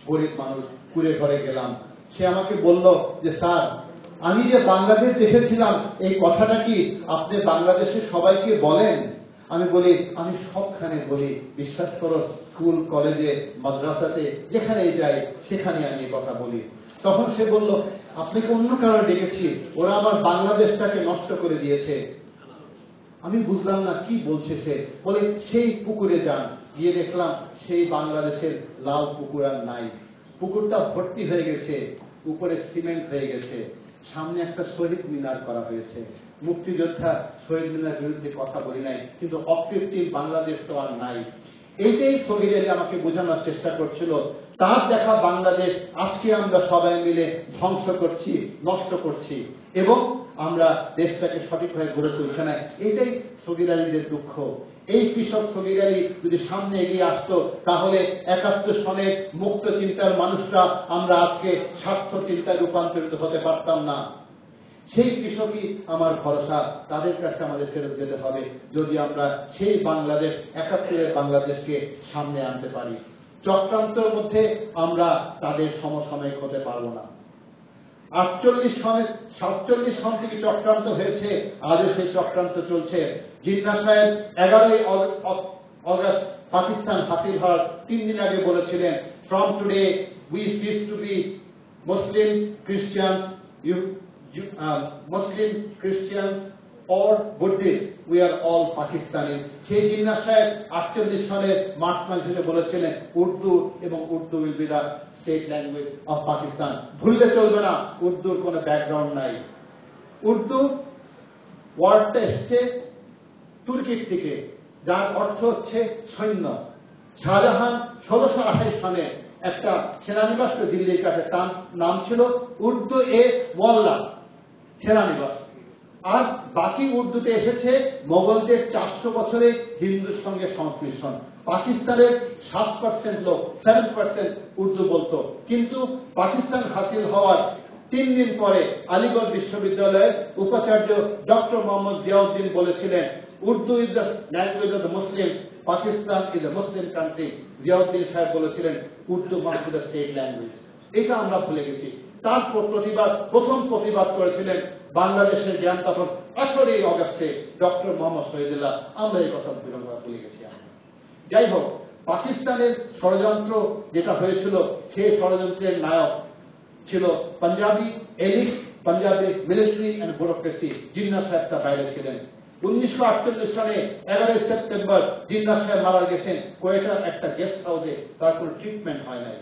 গরিব মানুষ, কুড়ে ঘরে গেলাম। সে আমাকে বলল যে স্যার, আমি যে বাংলাদেশ দেখেছিলাম এই কথাটা কি আপনি বাংলাদেশের সবাইকে বলেন? আমি বলি আমি সবখানে বলি, বিশ্বাস করো, স্কুল, কলেজে, মাদ্রাসাতে যেখানেই যাই সেখানে আমি এই কথা বলি। তখন সে বলল আপনাকে অন্য কারণে ডেকেছি, ওরা আমার বাংলাদেশটাকে নষ্ট করে দিয়েছে। আমি বুঝলাম না কি বলছে সে। বলে সেই পুকুরে যান, গিয়ে দেখলাম সেই বাংলাদেশের লাল পুকুর আর নাই, পুকুরটা ভর্তি হয়ে গেছে, উপরে সিমেন্ট হয়ে গেছে, সামনে একটা শহীদ মিনার করা হয়েছে। মুক্তিযোদ্ধা শহীদ মিনার বিরুদ্ধে কথা বলি নাই, কিন্তু অকৃত্রিম বাংলাদেশ তো আর নাই। এইটাই সগীর আলী আমাকে বোঝানোর চেষ্টা করছিল। তার দেখা বাংলাদেশ আজকে আমরা সবাই মিলে ধ্বংস করছি, নষ্ট করছি, এবং আমরা দেশটাকে সঠিকভাবে গড়ে তুলছে না। এটাই সগীর আলীদের দুঃখ। এই কৃষক সগীর আলী যদি সামনে এগিয়ে আসতো, তাহলে 71 সনের মুক্ত চিন্তার মানুষরা আমরা আজকে স্বার্থ চিন্তায় রূপান্তরিত হতে পারতাম না। সেই কৃষকই আমার ভরসা, তাদের কাছে আমাদের ফেরত যেতে হবে যদি আমরা সেই বাংলাদেশ, 71-এর বাংলাদেশকে সামনে আনতে পারি। চক্রান্তের মধ্যে আমরা তাদের সমসাময়িক হতে পারবো না। 47 সন থেকে চক্রান্ত হয়েছে, আজও সেই চক্রান্ত চলছে। জিন্নাহ সাহেব 11 অগস্ট পাকিস্তান হাসিল হওয়ার 3 দিন আগে বলেছিলেন, from today we cease to be Muslim, Christian, Muslim, Christian or Buddhist, we are all Pakistani. সেই জিন্নাহ সাহেব 48 সালে মার্চ মাসে বলেছিলেন উর্দু, এবং Urdu will be the state language of Pakistan. ভুললে চলবে না, উর্দুর কোনো ব্যাকগ্রাউন্ড নাই। উর্দু ওয়ার্ডটা এসছে তুর্কির থেকে, যার অর্থ হচ্ছে সৈন্য। শাহজাহান 1628 সালে একটা সেনানিবাস দিল্লির কাছে, তার নাম ছিল উর্দু এ মোয়াল্লা, সেনানিবাস। আর বাকি উর্দুতে এসেছে মোগলদের 400 বছরের হিন্দুর সঙ্গে সংশ্লিষ্ট। পাকিস্তানের 7% লোক, 7% উর্দু বলতো, কিন্তু পাকিস্তান হাসিল হওয়ার 3 দিন পরে আলিগড় বিশ্ববিদ্যালয়ের উপাচার্য ডক্টর মোহাম্মদ জিয়াউদ্দিন বলেছিলেন, Urdu is the language of the Muslim, Pakistan is a Muslim country. Ziauddin সাহেব বলেছিলেন Urdu must be the state language. এটা আমরা ভুলে গেছি। তার প্রথম প্রতিবাদ করেছিলেন বাংলাদেশের জ্ঞান তখন 18 অগস্টে ডক্টর মোহাম্মদ শহীদুল্লাহ। আমরা এই কথা ভুলে গেছি। যাই হোক, পাকিস্তানের ষড়যন্ত্র যেটা হয়েছিল, সেই ষড়যন্ত্রের নায়ক ছিল Punjabi elite, Punjabi military and bureaucracy. Jinnah সাহেব তার বাইরে ছিলেন। 1948 সালে 11 সেপ্টেম্বর জিন্নাহ সাহেব মারা গেছেন কোয়েটার একটা গেস্ট হাউসে। তার কোনো ট্রিটমেন্ট হয় নাই,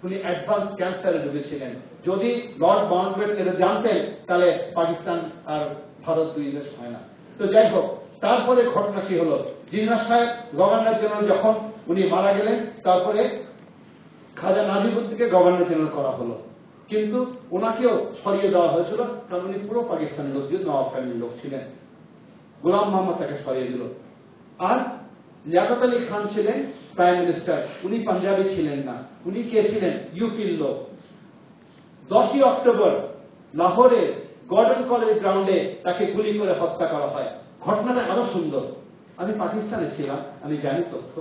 উনি অ্যাডভান্স ক্যান্সারে ভুগেছিলেন। যদি লর্ড মাউন্টব্যাটেন এটা জানতেন, তাহলে পাকিস্তান আর ভারত 2 দেশ হয় না। তো যাই হোক, তারপরে ঘটনা কি হলো, জিন্নাহ সাহেব গভর্নর জেনারেল যখন উনি মারা গেলেন, তারপরে খাজা নাজিবুদ্দিনকে গভর্নর জেনারেল করা হলো, কিন্তু ওনাকেও সরিয়ে দেওয়া হয়েছিল, কারণ উনি পুরো পাকিস্তানের লোক, যদি নওয়াব ফ্যামিলির লোক ছিলেন। গোলাম মোহাম্মদ তাকে সরিয়ে দিল। আর লিয়াকত আলী খান ছিলেন প্রাইম মিনিস্টার, উনি পাঞ্জাবি ছিলেন না, উনি কে ছিলেন? ইউপির লোক। 10 অক্টোবর লাহোরে গর্ডন কলেজ গ্রাউন্ডে তাকে গুলি করে হত্যা করা হয়। ঘটনাটা আরো সুন্দর। আমি পাকিস্তানে ছিলাম, আমি জানি তথ্য।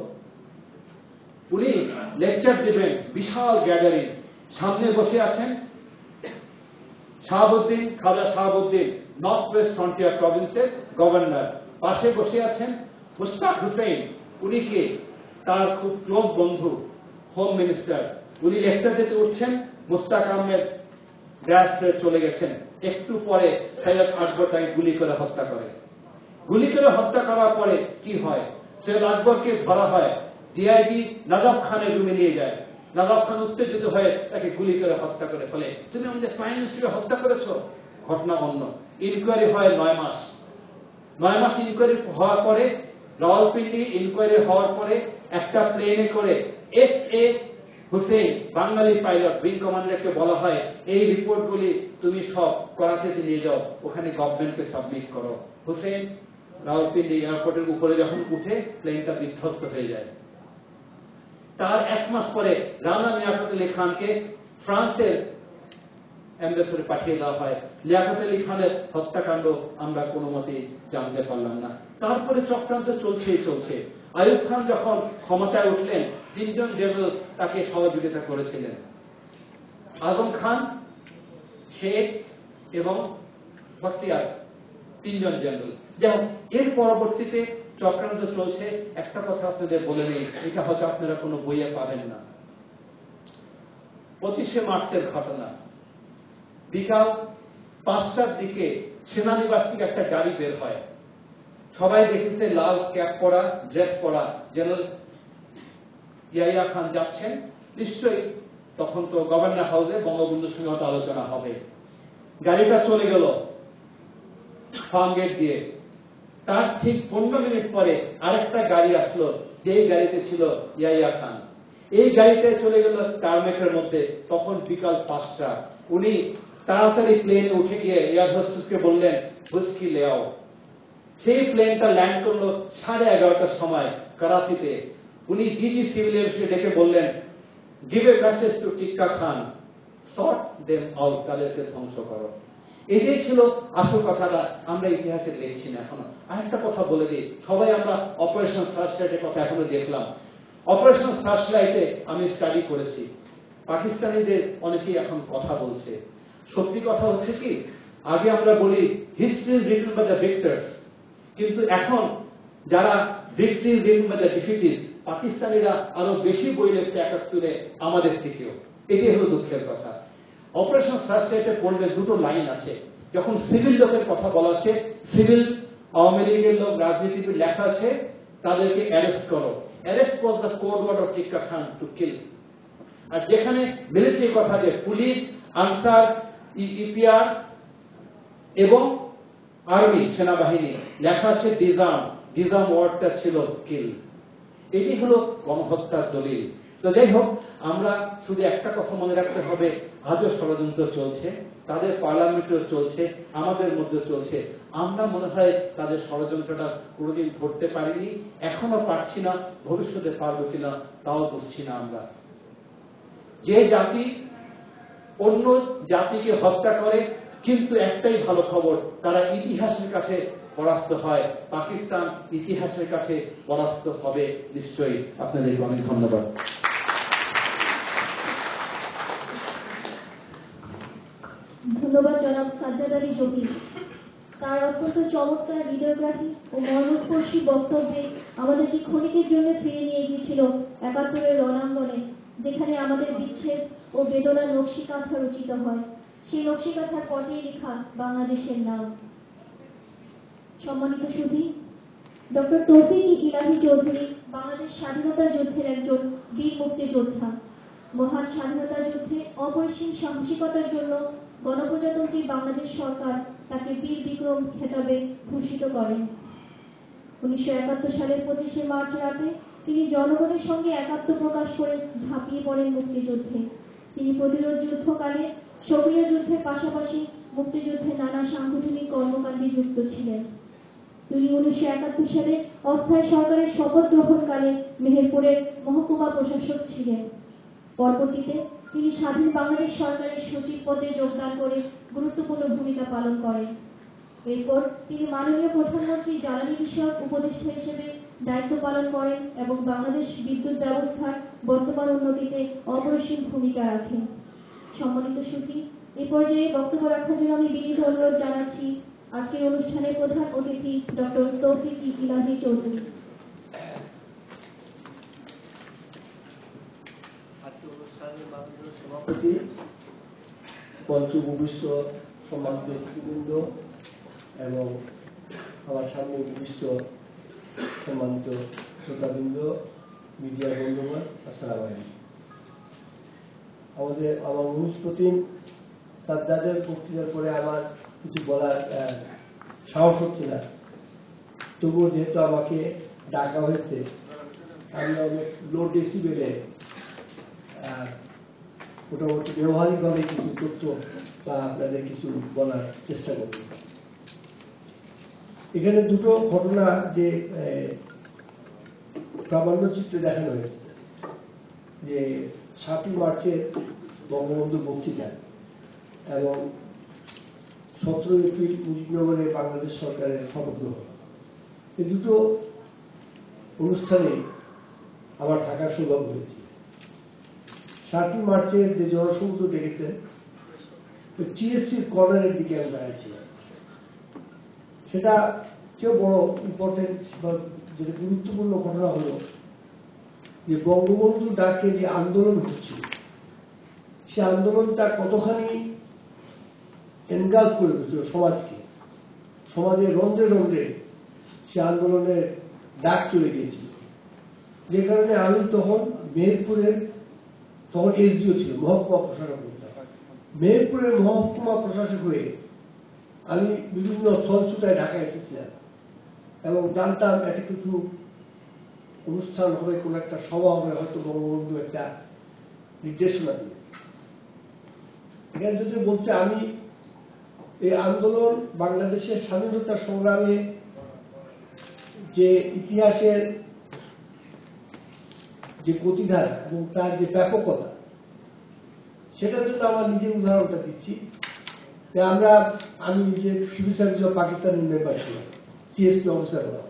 উনি লেকচার দিবেন, বিশাল গ্যাদারিং, সামনে বসে আছেন Shahabuddin, Khwaja Shahabuddin, north west frontier প্রভিন্সের গভর্নর। পাশে বসে আছেন মুশতাক হুসেইন, উনি কে? তার খুব ক্লোজ বন্ধু, হোম মিনিস্টার। উনি লেকচার দিতে উঠছেন, মুশতাক আহমেদ গ্যাস ছেড়ে চলে গেছেন। একটু পরে সৈয়দ আকবর তাকে গুলি করে হত্যা করে। গুলি করে হত্যা করার পরে কি হয়? সৈয়দ আকবরকে ধরা হয়, ডিআইজি নাজাফ খানের রুমে নিয়ে যায়। নাজাফ খান উত্তেজিত হয়ে তাকে গুলি করে হত্যা করে ফেলে। তুমি আমাদের প্রাইম মিনিস্টারকে হত্যা করেছ। ঘটনা অন্য। ইনকোয়ারি হয় 9 মাস। 9 মাস ইনকোয়ারি হওয়ার পরে, রাওয়ালপিন্ডি ইনকোয়ারি হওয়ার পরে একটা প্লেনে করে এস.এ. হুসেন, বাঙালি পাইলট, উইং কমান্ডারকে বলা হয় এই রিপোর্টগুলি তুমি সব করাচিতে নিয়ে যাও, ওখানে গভর্নমেন্টকে সাবমিট করো। হুসেন রাওয়ালপিন্ডি এয়ারপোর্টের উপরে যখন উঠে, প্লেনটা বিধ্বস্ত হয়ে যায়। তার 1 মাস পরে রানা লিয়াকত আলী খানকে ফ্রান্সের অ্যাম্বাসেডর পাঠিয়ে দেওয়া হয়। লিয়াকত আলী খানের হত্যাকাণ্ড আমরা কোনো মতেই জানতে পারলাম না। তারপরে চক্রান্ত চলছেই চলছে। আইয়ুব খান যখন ক্ষমতায় উঠলেন, 3 জন জেনারেল তাকে সহযোগিতা করেছিলেন, আজম খান, শেখ এবং বখতিয়ার, 3 জন জেনারেল। যেমন এর পরবর্তীতে চক্রান্ত চলছে। একটা কথা আপনাদের বলে নেই, এটা হয়তো আপনারা কোনো বইয়ে পাবেন না। 25শে মার্চের ঘটনা, বিকাল 5টার দিকে সেনানিবাস থেকে একটা গাড়ি বের হয়। সবাই দেখেছে লাল ক্যাপ পরা, ড্রেস পরা জেনারেল ইয়াহিয়া খান যাচ্ছেন। নিশ্চয়ই তখন তো গভর্নর হাউসে বঙ্গবন্ধুর সঙ্গে হয়তো আলোচনা হবে। গাড়িটা চলে গেল ফার্ম গেট দিয়ে। তার ঠিক 15 মিনিট পরে আরেকটা গাড়ি আসলো, যেই গাড়িতে ছিল ইয়াহিয়া খান। এই গাড়িটায় চলে গেল টার্মেকের মধ্যে। তখন বিকাল 5টা। উনি তাড়াতাড়ি প্লেনে উঠে গিয়ে এয়ার হোস্টেসকে বললেন, হুইস্কি লে আও। সেই প্লেনটা ল্যান্ড করলো 11:30টার সময় করাচিতে। উনি ডিজি সিভিল এভিয়েশনকে ডেকে বললেন, give a message to tikka Khan, sort them out, তাদেরকে ধ্বংস করো। এটাই ছিল আসল কথাটা। আমরা ইতিহাসে দেখছি না এখনো। আরেকটা কথা বলে দিই, সবাই আমরা অপারেশন সার্চলাইটের কথা এখনো দেখলাম। অপারেশন সার্চলাইটে আমি স্টাডি করেছি। পাকিস্তানিদের অনেকেই এখন কথা বলছে। সত্যি কথা হচ্ছে কি, আগে আমরা বলি history is written by the victors, কিন্তু এখন যারা victory is written by the defeatees, পাকিস্তানিরা আরো বেশি বই লিখছে 71-এ আমাদের থেকেও। এটাই হলো দুঃখের কথা। অপারেশন সার্চলাইটে পড়লে 2টো লাইন আছে। যখন সিভিল লোকের কথা বলা আছে, সিভিল আওয়ামী লীগের লোক, রাজনীতিবিদ লেখা আছে, তাদেরকে অ্যারেস্ট করো। Arrest was the code word of Tikka Khan, to kill. আর যেখানে মিলিটারি কথা যে পুলিশ, আনসার, ইপিআর এবং আর্মি, সেনাবাহিনী লেখা আছে ডিজার্ম। ডিজার্ম ওয়ার্ডটা ছিল কিল। এটি হলো গণহত্যার দলিল। তো যাই হোক, আমরা শুধু একটা কথা মনে রাখতে হবে, আজও ষড়যন্ত্র চলছে, তাদের পার্লামেন্টেও চলছে, আমাদের মধ্যে চলছে। আমরা মনে হয় তাদের ষড়যন্ত্রটা কোনোদিন ধরতে পারিনি, এখনো পারছি না, ভবিষ্যতে পারবো কিনা তাও বুঝছি না আমরা। যে জাতি অন্য জাতিকে হত্যা করে, কিন্তু একটাই ভালো খবর, তারা ইতিহাসের কাছে পরাস্ত হয়। পাকিস্তান ইতিহাসের কাছে পরাস্ত হবে নিশ্চয়ই। আপনাদেরকে অনেক ধন্যবাদ। ধন্যবাদ জনাব সাজ্জাদ আলী জহির। তার অত্যন্ত চমৎকার ভিডিওগ্রাফি ও মর্মস্পর্শী বক্তব্যে আমাদেরকে ক্ষণিকের জন্য ফিরে নিয়ে গিয়েছিল 71-এর রণাঙ্গনে, যেখানে আমাদের বিচ্ছেদ ও বেদনার নকশিকাঁথা রচিত হয়। সেই নকশিকাঁথার পটে লেখা বাংলাদেশের নাম। সম্মানিত সুধী, ডক্টর তৌফিক ইলাহি চৌধুরী বাংলাদেশ স্বাধীনতা যুদ্ধের একজন বীর মুক্তিযোদ্ধা। মহান স্বাধীনতা যুদ্ধে অপরিসীম সাহসিকতার জন্য গণপ্রজাতন্ত্রী বাংলাদেশ সরকার তাকে বীর বিক্রম খেতাবে ভূষিত করেন। 1971 সালের 25শে মার্চ রাতে তিনি জনগণের সঙ্গে একাত্ম প্রকাশ করে ঝাঁপিয়ে পড়েন মুক্তিযুদ্ধে। তিনি প্রতিরোধ যুদ্ধকালে সক্রিয় যুদ্ধের পাশাপাশি মুক্তিযুদ্ধে নানা সাংগঠনিক কর্মকাণ্ডে যুক্ত ছিলেন। তিনি 1971 সালে অস্থায়ী সরকারের শপথ গ্রহণকালে মেহেরপুরের মহকুমা প্রশাসক ছিলেন। পরবর্তীতে তিনি স্বাধীন বাংলাদেশ সরকারের সচিব পদে যোগদান করে গুরুত্বপূর্ণ ভূমিকা পালন করেন। এরপর তিনি মাননীয় প্রধানমন্ত্রী জ্বালানি বিষয়ক উপদেষ্টা হিসেবে দায়িত্ব পালন করেন এবং বাংলাদেশ বিদ্যুৎ ব্যবস্থার বর্তমান উন্নতিতে অপরিসীম ভূমিকা রাখেন। সম্মানিত সুধী, এ পর্যায়ে বক্তব্য রাখার জন্য আমি বিনীত অনুরোধ জানাচ্ছি আজকের অনুষ্ঠানের প্রধান অতিথি ডক্টর তৌফিক ইলাহি চৌধুরী। সভাপতি, মঞ্চ উপবিষ্ট সম্মানিত অতিথিবৃন্দ এবং আমার সামনে উপবিষ্ট সম্মানিত শ্রোতাবৃন্দ, মিডিয়া বন্ধুগণ, আসসালামু আলাইকুম। আমার মূল প্রতিম সাজ্জাদের বক্তৃতার পরে আমার কিছু বলার সাহস হচ্ছে না, তবুও যেহেতু আমাকে ডাকা হয়েছে, আমি অনেক লো ডেসিবেলে মোটামুটি ব্যবহারিকভাবে কিছু তথ্য বা আপনাদের কিছু বলার চেষ্টা করব। এখানে দুটো ঘটনা যে প্রামাণ্য চিত্রে দেখানো হয়েছে, যে 7ই মার্চের বঙ্গবন্ধুর বক্তৃতা এবং 17 এপ্রিল মুজিবনগরে বাংলাদেশ সরকারের শপথ গ্রহণ, এই দুটো অনুষ্ঠানে আমার থাকার সৌভাগ্য হয়েছে। 7ই মার্চের যে জনসমুদ্র দেখেছেন, টিএসসির কর্নারের দিকে আমি দাঁড়িয়েছিলাম। সেটা চেয়ে বড় ইম্পর্টেন্ট বা যেটা গুরুত্বপূর্ণ ঘটনা হলো যে বঙ্গবন্ধু ডাকে যে আন্দোলন হচ্ছিল, সে আন্দোলনটা কতখানি এনগালভ করে দিয়েছিল সমাজকে, সমাজের রন্ধ্রে রন্ধ্রে সে আন্দোলনের ডাক চলে গিয়েছিল। যে কারণে আমি তখন মেহেরপুরের, তখন এসডিও ছিল, মহকুমা প্রশাসক করতাম, মেহেরপুরের মহকুমা প্রশাসক হয়ে আমি বিভিন্ন স্থলচ্যুতায় ঢাকায় এসেছিলাম এবং জানতাম একটা কিছু অনুষ্ঠান হবে, কোন একটা সভা হবে, হয়তো বঙ্গবন্ধু একটা নির্দেশনা দিবে। এখানে যদি বলছে আমি এই আন্দোলন বাংলাদেশের স্বাধীনতা সংগ্রামে যে ইতিহাসের যে গতিধারা এবং তার যে ব্যাপকতা, সেটার জন্য আমার নিজের উদাহরণটা দিচ্ছি। আমি নিজে সিভিল সার্ভিস অফ পাকিস্তানের মেম্বার ছিলাম, সিএসপি অফিসার হলাম।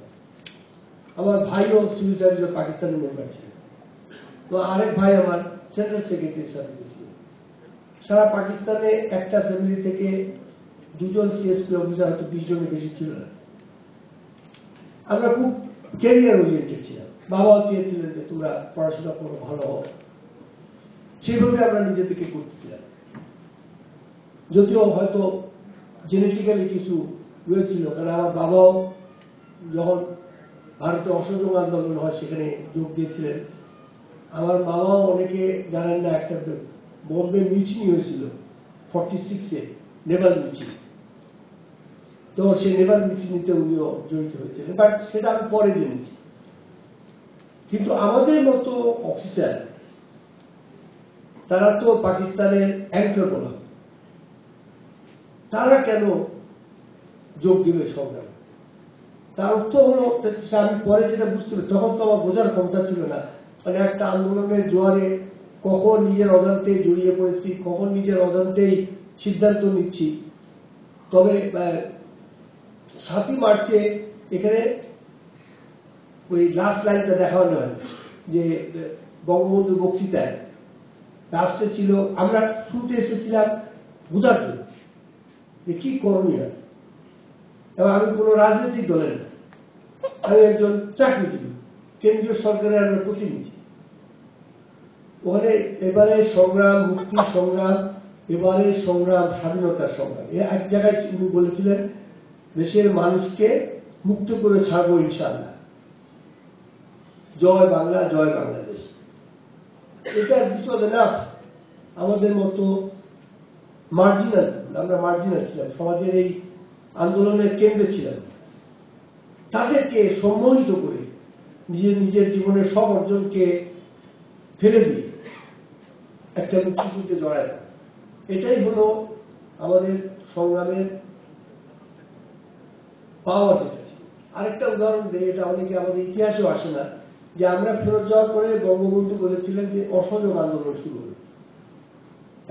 আমার ভাইও সিভিল সার্ভিস অফ পাকিস্তানের মেম্বার ছিলেন, তো আরেক ভাই আমার সেন্ট্রাল সেক্রেটারি সার্ভিসে ছিল। সারা পাকিস্তানে একটা ফ্যামিলি থেকে 2 জন সিএসপি অফিসার, হয়তো 20 জনের বেশি ছিল না। আমরা খুব ক্যারিয়ার ওরিয়েন্টেড ছিলাম, বাবাও চেয়েছিলেন যে তোমরা পড়াশোনা করো, ভালো হোক, সেইভাবে আমরা নিজেদেরকে করতেছিলাম। যদিও হয়তো জেনেটিক্যালি কিছু রয়েছিল, কারণ আমার বাবাও যখন ভারতে অসহযোগ আন্দোলন হয় সেখানে যোগ দিয়েছিলেন। আমার বাবাও, অনেকে জানেন না, একটা বম্বে মিছিল হয়েছিল 46-এ, নেভাল মিছিল, তো সেই নেভাল মিছিলতে উনিও জড়িত হয়েছিলেন, বাট সেটা আমি পরে জেনেছি। কিন্তু আমাদের মতো অফিসার, তারা তো পাকিস্তানের অ্যাঙ্কর বলা, তারা কেন যোগ দিবে সংগ্রামে? তার অর্থ হলো, আমি পরে যেটা বুঝতে পারি, তখন তো আমার বোঝার ক্ষমতা ছিল না, মানে একটা আন্দোলনের জোয়ারে কখন নিজের অজান্তে জড়িয়ে পড়েছি, কখন নিজের অজান্তেই সিদ্ধান্ত নিচ্ছি। তবে 7ই মার্চে এখানে ওই লাস্ট লাইনটা দেখানো হয় যে বঙ্গবন্ধু বক্তৃতায় লাস্টে ছিল, আমরা শুনতে এসেছিলাম বোঝার জন্য যে কি করণীয় আছে। এবং আমি কোনো রাজনৈতিক দলের না, আমি একজন চাকরিজীবী, কেন্দ্রীয় সরকারের আমরা প্রতিনিধি। ওখানে এবারে সংগ্রাম, মুক্তি সংগ্রাম, এবারে সংগ্রাম স্বাধীনতার সংগ্রাম। এক জায়গায় উনি বলেছিলেন, দেশের মানুষকে মুক্ত করে ছাড়বো ইনশাআল্লাহ, জয় বাংলা, জয় বাংলাদেশ। এটা দিস ওয়াজ এনাফ। আমাদের মতো মার্জিনাল, আমরা মার্জিনাল ছিলাম, সমাজের এই আন্দোলনের কেন্দ্রে ছিলাম, তাদেরকে সম্মোহিত করে নিজের জীবনের সব অর্জনকে ফেলে দিয়ে একটা মুক্তিযুদ্ধে জড়ায়। এটাই হলো আমাদের সংগ্রামের পাওয়ার যেটা ছিল। আরেকটা উদাহরণ দেয়, এটা অনেকে আমাদের ইতিহাসেও আসে না, যে আমরা ফেরত যাওয়ার পরে বঙ্গবন্ধু বলেছিলেন যে অসহযোগ আন্দোলন শুরু হবে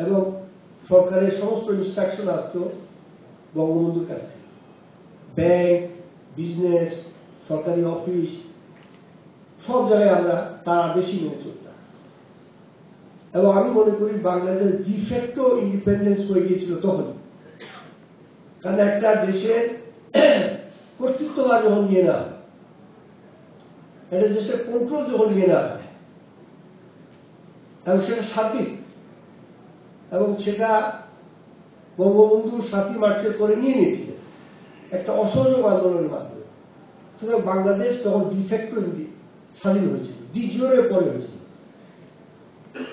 এবং সরকারের সমস্ত ইনস্ট্রাকশন আসতো বঙ্গবন্ধুর কাছ থেকে। ব্যাংক, বিজনেস, সরকারি অফিস, সব জায়গায় আমরা তার আদেশই মেনে চলতাম। এবং আমি মনে করি বাংলাদেশ ডিফেক্টো ইন্ডিপেন্ডেন্স হয়ে গিয়েছিল তখন, কারণ একটা দেশের কর্তৃত্ববাদ যখন নিয়ে না হয়, একটা দেশের কন্ট্রোল যখন নিয়ে না হয়, এবং সেটা স্বাধীন, এবং সেটা বঙ্গবন্ধু 7ই মার্চের করে নিয়ে নিয়েছিলেন একটা অসহযোগ আন্দোলনের মাধ্যমে। সুতরাং বাংলাদেশ তখন ডিফেক্টো স্বাধীন হয়েছিল, ডিজিওরের পরে হয়েছিল।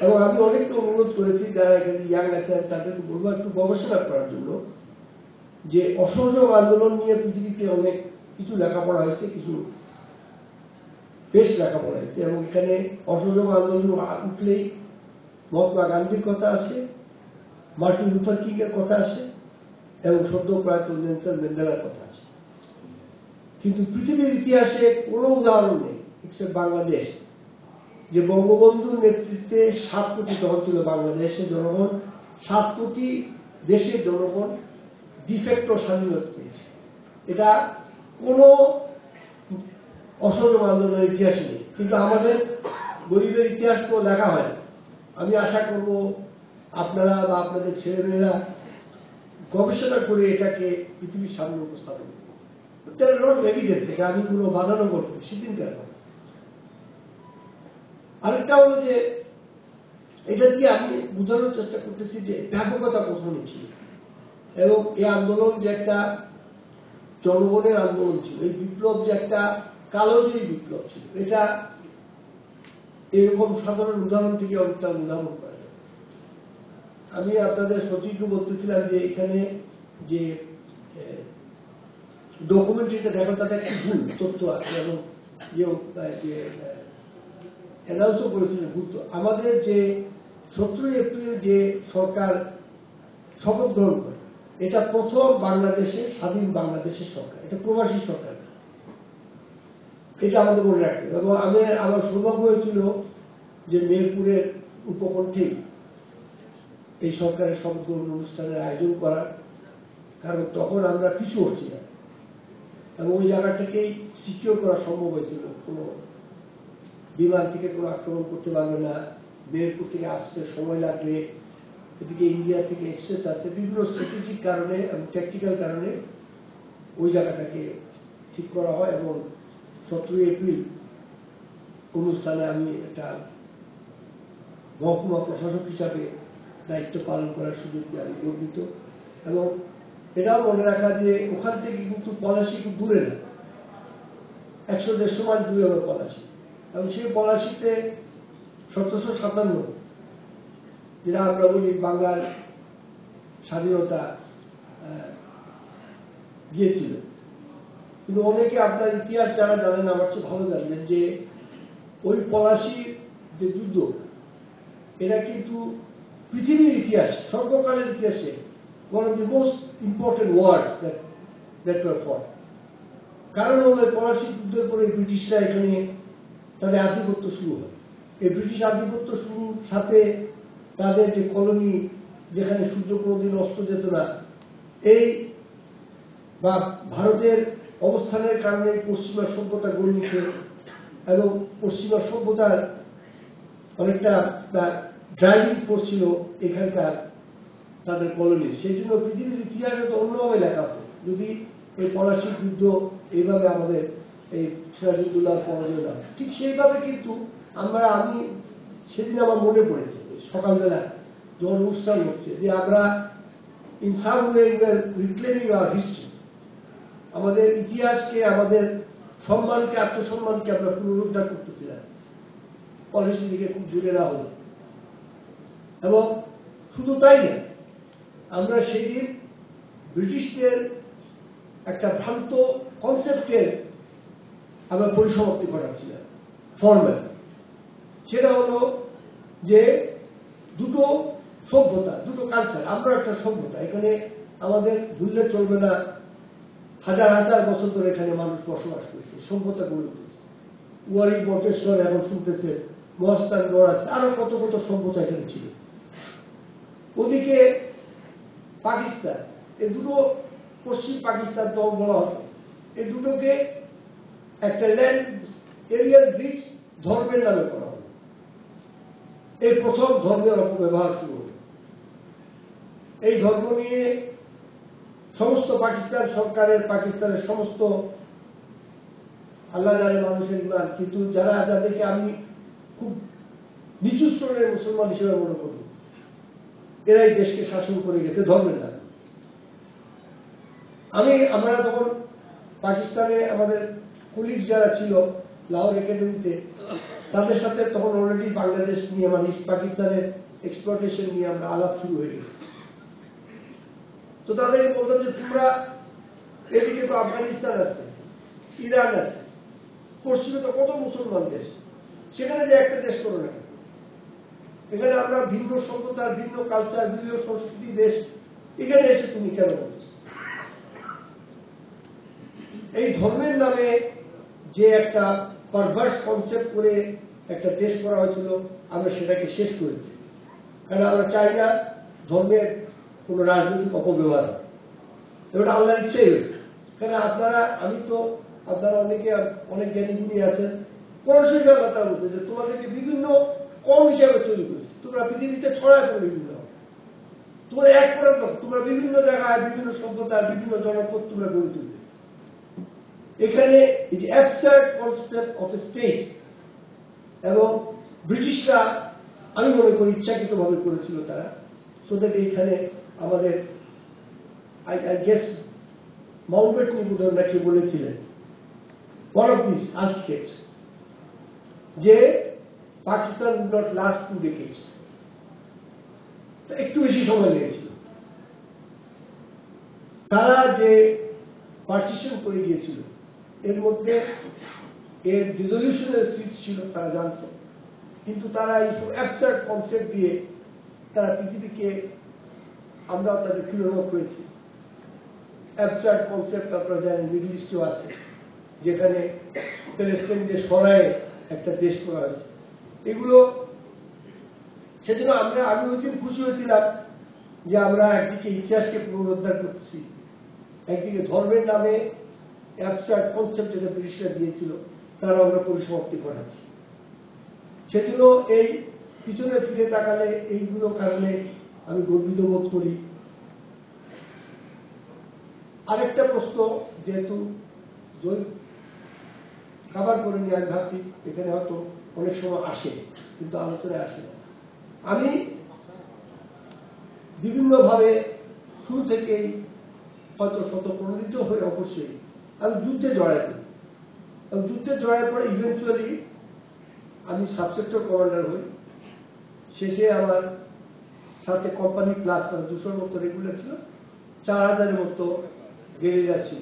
এবং আমি অনেককে অনুরোধ করেছি যারা এখানে ইয়াং আছেন, তাদেরকে বলবো একটু গবেষণা করার জন্য, যে অসহযোগ আন্দোলন নিয়ে পৃথিবীতে অনেক কিছু লেখাপড়া হয়েছে, কিছু বেশ লেখাপড়া হয়েছে, এবং এখানে অসহযোগ আন্দোলন উঠলেই মহাত্মা গান্ধীর কথা আসে, মার্টিন লুথার কিং এর কথা আসে, এবং সদ্য প্রয়াত নেলসন ম্যান্ডেলার কথা আসে। কিন্তু পৃথিবীর ইতিহাসে কোনো উদাহরণ নেই এক্সেপ্ট বাংলাদেশ যে বঙ্গবন্ধুর নেতৃত্বে 7 কোটি তখন ছিল বাংলাদেশের জনগণ, 7 কোটি দেশের জনগণ ডিফেক্টো স্বাধীনতা পেয়েছে। এটা কোনো অসহযোগ আন্দোলনের ইতিহাস নেই, কিন্তু আমাদের গরিবের ইতিহাস তো লেখা হয়। আমি আশা করব আপনারা বা আপনাদের ছেলেমেয়েরা গবেষণা করে এটাকে পৃথিবীর সামনে উপস্থাপন করবে। এটা আমি কোনো বাধানো করবো সেদিনকার। আরেকটা হলো যে এটা দিয়ে আমি বোঝানোর চেষ্টা করতেছি যে ব্যাপকতা কখনই ছিল, এবং এই আন্দোলন যে একটা জনগণের আন্দোলন ছিল, এই বিপ্লব যে একটা কালোজয়ী বিপ্লব ছিল, এটা এরকম সাধারণ উদাহরণ থেকে অনেকটা উদাহরণ করা যায়। আমি আপনাদের সচিবকে বলতেছিলাম যে এখানে যে ডকুমেন্টারিটা দেখো তাতে একটা ভুল তথ্য আছে, এবং যে অ্যানাউন্সও করেছিলেন ভুল। আমাদের যে 17 এপ্রিল যে সরকার শপথ গ্রহণ করে, এটা প্রথম বাংলাদেশের স্বাধীন বাংলাদেশের সরকার, এটা প্রবাসী সরকার, এটা আমাদের মনে রাখতে হবে। এবং আমার সৌভাগ্য হয়েছিল যে মেহেরপুরের উপকণ্ঠেই এই সরকারের শপথ গ্রহণ অনুষ্ঠানের আয়োজন করার, কারণ তখন আমরা পিছু হচ্ছি না, এবং ওই জায়গাটাকেই সিকিউর করা সম্ভব হয়েছিল। কোনো বিমান থেকে কোনো আক্রমণ করতে পারবে না, মেহেরপুর থেকে আসতে সময় লাগবে, এদিকে ইন্ডিয়া থেকে এক্সেস আছে, বিভিন্ন স্ট্র্যাটেজিক কারণে এবং ট্যাকটিক্যাল কারণে ওই জায়গাটাকে ঠিক করা হয়। এবং 17 এপ্রিল অনুষ্ঠানে আমি একটা মহকুমা প্রশাসক হিসাবে দায়িত্ব পালন করার সুযোগ দিয়ে আমি গর্বিত। এবং এটাও মনে রাখা যে ওখান থেকে কিন্তু পলাশী খুব দূরে না, 100-150 মাইল দূরে হবে পলাশী, এবং সেই পলাশীতে 1757 যেটা আমরা বলি বাংলার স্বাধীনতা গিয়েছিল। কিন্তু অনেকে আপনার ইতিহাস যারা জানেন আমার চেয়ে ভালো জানবেন যে ওই পলাশীর যে যুদ্ধ, এটা কিন্তু পৃথিবীর ইতিহাস, সর্বকালের ইতিহাসে one of the most important wars that were fought. কারণ হলো পলাশী যুদ্ধের পরে ব্রিটিশরা এখানে তাদের আধিপত্য শুরু হয়। এই ব্রিটিশ আধিপত্য শুরুর সাথে তাদের যে কলোনি, যেখানে সূর্য কোনোদিন অস্ত যেত না, এই বা ভারতের অবস্থানের কারণে পশ্চিমা সভ্যতা গড়ে উঠে, এবং পশ্চিমা সভ্যতার অনেকটা ড্রাইভিং ফোর্স ছিল এখানকার তাদের কলোনি। সেই জন্য পৃথিবীর ইতিহাসে তো অন্যভাবে লেখা হতো যদি এই পলাশী যুদ্ধ এইভাবে আমাদের এই সিরাজউদ্দৌলার পরাজয় না। ঠিক সেইভাবে কিন্তু আমি সেদিন আমার মনে পড়েছে সকালবেলা যখন অনুষ্ঠান হচ্ছে যে আমরা in some way we are রিক্লেমিং hour history, আমাদের ইতিহাসকে, আমাদের সম্মানকে, আত্মসম্মানকে আমরা পুনরুদ্ধার করতেছিলাম পলাশী দিকে খুব দূরে না হলো। এবং শুধু তাই না, আমরা সেদিন ব্রিটিশদের একটা ভ্রান্ত কনসেপ্টের আমরা পরিসমাপ্তি ঘটাচ্ছিলাম ফর্ম্যাল। সেটা হলো যে দুটো সভ্যতা, দুটো কালচার, আমরা একটা সভ্যতা, এখানে আমাদের ভুললে চলবে না, হাজার হাজার বছর ধরে এখানে মানুষ বসবাস করছে, সভ্যতা গড়ে উঠেছে। ওয়ারি বটেশ্বর এখন শুনতেছে, মহাস্থানগড় আছে, আরো কত কত সভ্যতা এখানে ছিল। ওদিকে পাকিস্তান, এই দুটো পশ্চিম পাকিস্তান তো বলা হতো, এই দুটোকে একটা ল্যান্ড এরিয়ার ব্রিজ ধর্মের নামে করা হলো। এই প্রথম ধর্মের অপব্যবহার শুরু হল। এই ধর্ম নিয়ে সমস্ত পাকিস্তান সরকারের, পাকিস্তানের সমস্ত আল্লাহ জানে মানুষের ইমান, কিন্তু যাদেরকে আমি খুব নিচু স্তরের মুসলমান হিসেবে মনে করি, এরাই দেশকে শাসন করে গেছে ধর্মের নামে। আমরা তখন পাকিস্তানে আমাদের কুলিগ যারা ছিল লাহোর একাডেমিতে, তাদের সাথে তখন অলরেডি বাংলাদেশ নিয়ে, মানে পাকিস্তানের এক্সপ্লটেশন নিয়ে আমরা আলাপ শুরু হয়ে গেছে। তো তাদেরকে বলতাম যে তোমরা এদিকে তো আফগানিস্তান আছে, ইরান আছে, পশ্চিমে তো কত মুসলমান দেশ, সেখানে যে একটা দেশ করো না, এখানে আমরা ভিন্ন সভ্যতার, ভিন্ন কালচার, ভিন্ন সংস্কৃতি দেশ, এখানে এসে তুমি কেন বলছো? এই ধর্মের নামে যে একটা পারভার্স কনসেপ্ট করে একটা দেশ করা হয়েছিল, আমরা সেটাকে শেষ করেছি। কারণ আমরা চাই না ধর্মের কোনো রাজনৈতিক অপব্যবহার হয়। এটা আল্লাহর ইচ্ছাই হয়েছে। কারণ আপনারা অনেক জ্ঞানীগুণী আছেন, পড়াশোনা কথা বলছে যে তোমাদেরকে বিভিন্ন কম হিসাবে তৈরি করেছে, তোমরা পৃথিবীতে ছড়ায় পড়ে বিভিন্ন, তোমরা এক করে তোমরা বিভিন্ন জায়গায় বিভিন্ন সভ্যতার বিভিন্ন জনপদ তোমরা গড়ে তুলবে। এখানে এই যে absurd concept of a state, এবং ব্রিটিশরা আমি মনে করি ইচ্ছাকৃতভাবে করেছিল তারা, সো দ্যাট এইখানে আমাদের আই গেস মাউন্টব্যাটেন বোধহয় নাকি বলেছিলেন, one of these architects, যে Pakistan would not last 2 decades, একটু বেশি সময় লেগেছিল। তারা যে পার্টিশন করে গিয়েছিল এর মধ্যে এর রিজলিউশনের সিট ছিল তারা জানত, কিন্তু তারা এই অ্যাবসার্ড কনসেপ্ট দিয়ে তারা পৃথিবীকে, আমরাও তাদের প্রেরণা করেছি। অ্যাবসার্ড কনসেপ্ট আপনারা জানেন মিডল ইস্টেও আছে, যেখানে প্যালেস্টাইনকে সরায় একটা দেশ করা হয়েছে। এগুলো সেজন্য আমি ওই দিন খুশি হয়েছিলাম যে আমরা একদিকে ইতিহাসকে পুনরুদ্ধার করতেছি, একদিকে ধর্মের নামে অ্যাবসার্ড কনসেপ্ট যেটা ব্রিটিশরা দিয়েছিল তারা আমরা পরিসমাপ্তি করাচ্ছি। সেজন্য এই পিছনে ফিরে তাকালে এইগুলো কারণে আমি গর্বিত বোধ করি। আরেকটা প্রশ্ন যেহেতু খাবার করে নিয়ে আমি ভাবছি এখানে হয়তো অনেক সময় আসে কিন্তু আলোচনায় আসে না। আমি বিভিন্নভাবে শুরু থেকেই হয়তো স্বতঃপ্রণোদিত হয়ে অবশ্যই আমি যুদ্ধে জড়াই করি, এবং যুদ্ধে জড়ার পরে ইভেন্চুয়ালি আমি সাবসেক্টর কমান্ডার হই। শেষে আমার সাথে কোম্পানি প্লাস 200-র মতো রেগুলার ছিল, 4000-এর মতো গেরিলা ছিল।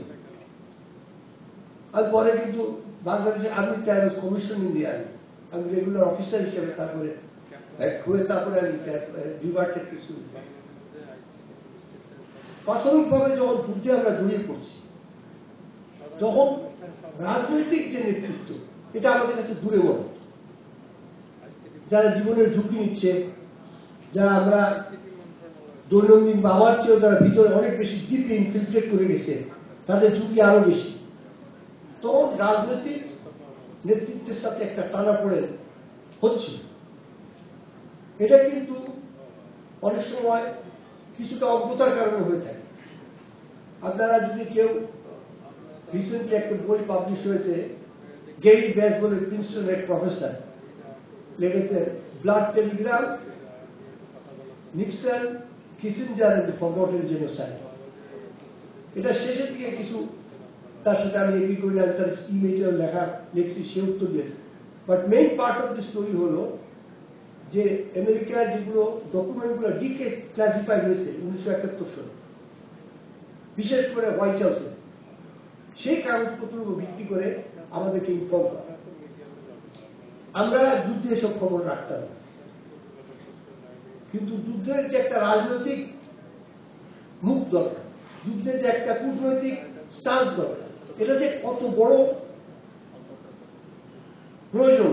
আর পরে কিন্তু বাংলাদেশের army tribal commission in the army আমি রেগুলার অফিসার হিসেবে তারপরে তারপরে আমি ডিভার্টেড কিছু। প্রাথমিকভাবে যখন যুদ্ধে আমরা জড়িয়ে পড়ছি, তখন রাজনৈতিক যে নেতৃত্ব এটা আমাদের কাছে দূরে মনে, যারা জীবনের ঝুঁকি নিচ্ছে, যারা আমরা দৈনন্দিন বা আমার চেয়েও যারা ভিতরে অনেক বেশি ডিপলি ইনফিলট্রেট করে গেছে, তাদের ঝুঁকি আরো বেশি। তখন রাজনৈতিক নেতৃত্বের সাথে একটা টানাপোড়ে হচ্ছে। এটা কিন্তু অনেক সময় কিছুটা অজ্ঞতার কারণে হয়ে থাকে। আপনারা যদি কেউ রিসেন্টলি একটা বই পাবলিশ হয়েছে, গেরি ব্যাস বলে প্রিন্সটনের প্রফেসর লিখেছেন, blood telegram, Nixon, Kissinger and the forgotten genocide. এটা শেষের দিকে কিছু তার সাথে আমি এগ্রি করি, আমি তার ইমেজের লিখছি, সে উত্তর দিয়েছে। But main part of the story হলো যে আমেরিকার যেগুলো ডকুমেন্টগুলো ডিক্লাসিফাইড হয়েছে 1971 সালে, বিশেষ করে হোয়াইট হাউসে, সেই কাগজপত্রের উপর ভিত্তি করে আমাদেরকে ইনফর্ম করা। আমরা যুদ্ধে এসব খবর রাখতাম না, কিন্তু যুদ্ধের যে একটা রাজনৈতিক মুখ দরকার, যুদ্ধের যে একটা কূটনৈতিক স্টান্স দরকার, এটা যে কত বড় প্রয়োজন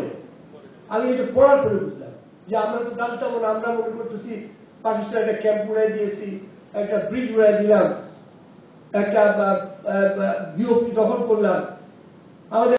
আমি এটা পড়ার পরে বুঝলাম। যে আমরা তো জানতাম না, আমরা মনে করতেছি পাকিস্তান একটা ক্যাম্প উড়াই দিয়েছি, একটা ব্রিজ উড়াই দিলাম, একটা বিওপি দখল করলাম, আমাদের